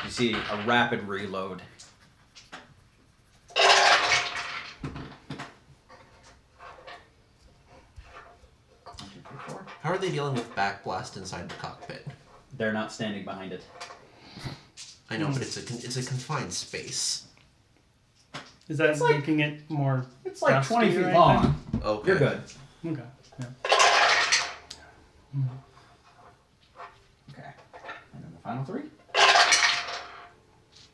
A: You see a rapid reload.
E: How are they dealing with backblast inside the cockpit?
A: They're not standing behind it.
E: I know, but it's a confined space.
B: Is that
A: like-
B: making it more?
A: It's like
B: dusty
A: 20
B: or
A: feet
B: anything?
A: long.
E: Okay.
A: You're good.
B: Okay. Yeah.
A: Okay. And then the final 3.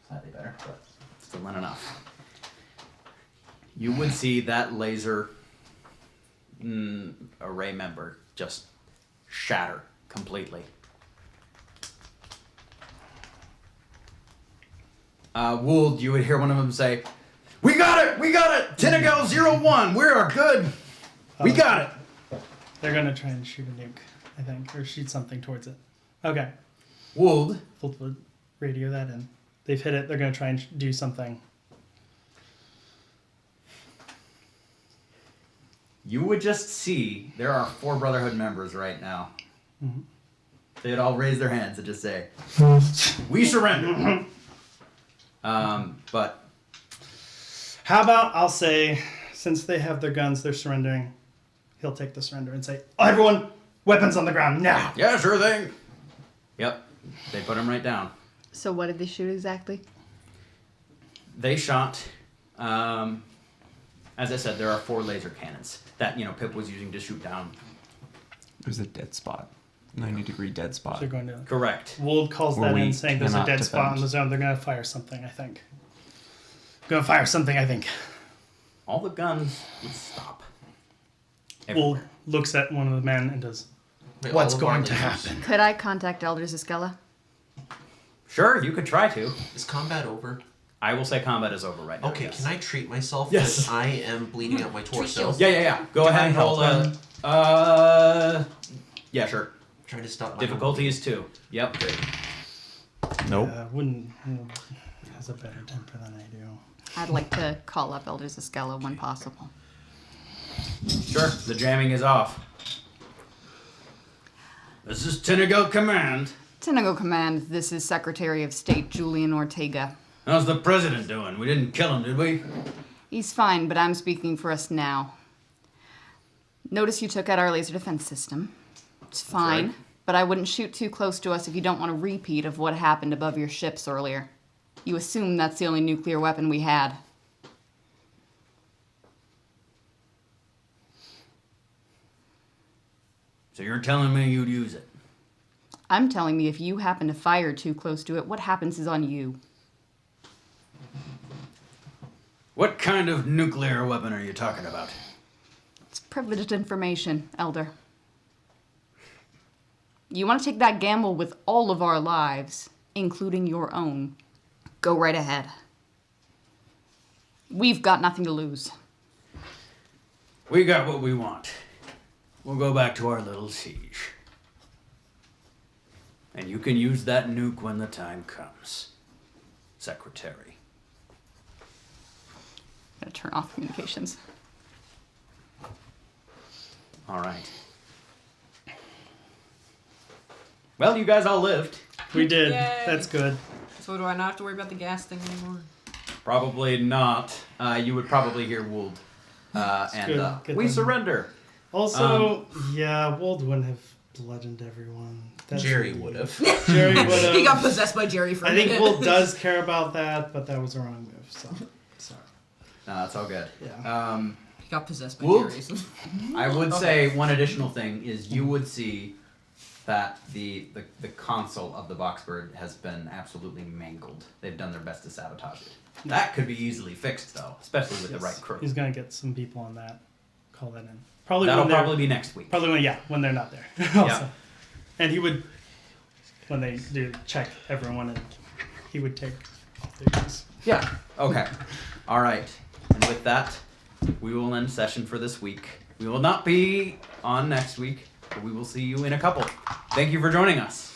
A: Slightly better, but still not enough. You would see that laser array member just shatter completely. Would you would hear one of them say, "We got it! We got it! Tinagal 01, we are good! We got it!"
B: They're gonna try and shoot a nuke, I think, or shoot something towards it. Okay.
A: Would
B: We'll radio that in. They've hit it. They're gonna try and do something.
A: you would just see there are 4 Brotherhood members right now. They'd all raise their hands and just say, "We surrender." But
B: How about I'll say, since they have their guns, they're surrendering. He'll take the surrender and say, "Everyone, weapons on the ground now!"
A: Yeah, sure thing. Yep. They put him right down.
D: So what did they shoot exactly?
A: They shot, as I said, there are 4 laser cannons that, Pip was using to shoot down.
F: There's a dead spot. 90-degree dead spot.
B: They're going to.
A: Correct.
B: Wold calls
F: Where
B: that
F: we
B: in, saying there's a
F: cannot
B: dead spot
F: defend.
B: on the zone. They're going to fire something, I think. Going to fire something, I think.
A: All the guns would stop.
B: Wold
A: Everywhere.
B: looks at one of the men and does,
E: Wait,
B: "What's
E: all of our
B: going to
E: lasers-
B: happen?"
D: Could I contact Elder Ziskella?
A: Sure, you could try to.
E: Is combat over?
A: I will say combat is over right now.
E: Okay,
A: yes.
E: can I treat myself?
A: Yes.
E: Because I am bleeding out my torso.
C: yourself.
A: Yeah. Go
F: Can
A: ahead
F: I
A: and roll
F: help
A: yeah, sure.
E: Trying to stop my
A: Difficulty is 2. Yep.
F: Nope.
B: wouldn't has a better temper than I do.
D: I'd like to call up Elder Ziskella when possible.
A: Sure, the jamming is off. This is Tinago Command.
D: Tenago Command, this is Secretary of State Julian Ortega.
A: How's the president doing? We didn't kill him, did we?
D: He's fine, but I'm speaking for us now. Notice you took out our laser defense system. It's fine,
A: right.
D: but I wouldn't shoot too close to us if you don't want a repeat of what happened above your ships earlier. You assume that's the only nuclear weapon we had.
A: So you're telling me you'd use it?
D: I'm telling me if you happen to fire too close to it, what happens is on you.
A: What kind of nuclear weapon are you talking about?
D: It's privileged information, Elder. You want to take that gamble with all of our lives, including your own, go right ahead. We've got nothing to lose.
A: We got what we want. We'll go back to our little siege. And you can use that nuke when the time comes, Secretary.
D: I'm gonna turn off communications.
A: All right. Well, you guys all lived.
B: We did.
C: Yay.
B: That's good.
C: So do I not have to worry about the gas thing anymore?
A: Probably not. You would probably hear Wold. And
B: good. Get
A: we
B: them.
A: surrender.
B: Also, yeah, Wold wouldn't have bludgeoned everyone. That's
E: Jerry
B: really-
E: would have.
B: Jerry would have.
C: He got possessed by Jerry for a
B: I think
C: minute.
B: Wold does care about that, but that was a wrong move. So, sorry.
A: No, it's all good.
B: Yeah.
C: He got possessed by
A: Whoop.
C: Jerry.
A: I would say one additional thing is you would see that the console of the Boxbird has been absolutely mangled. They've done their best to sabotage it. That could be easily fixed though, especially with the right crew.
B: He's gonna get some people on that. Call that in. Probably
A: That'll
B: when they're
A: probably be next week.
B: probably when they're not there.
A: Yeah.
B: Also. And he would when they do check everyone and he would take off their guns.
A: Yeah. Okay. All right. And with that, we will end session for this week. We will not be on next week, but we will see you in a couple. Thank you for joining us.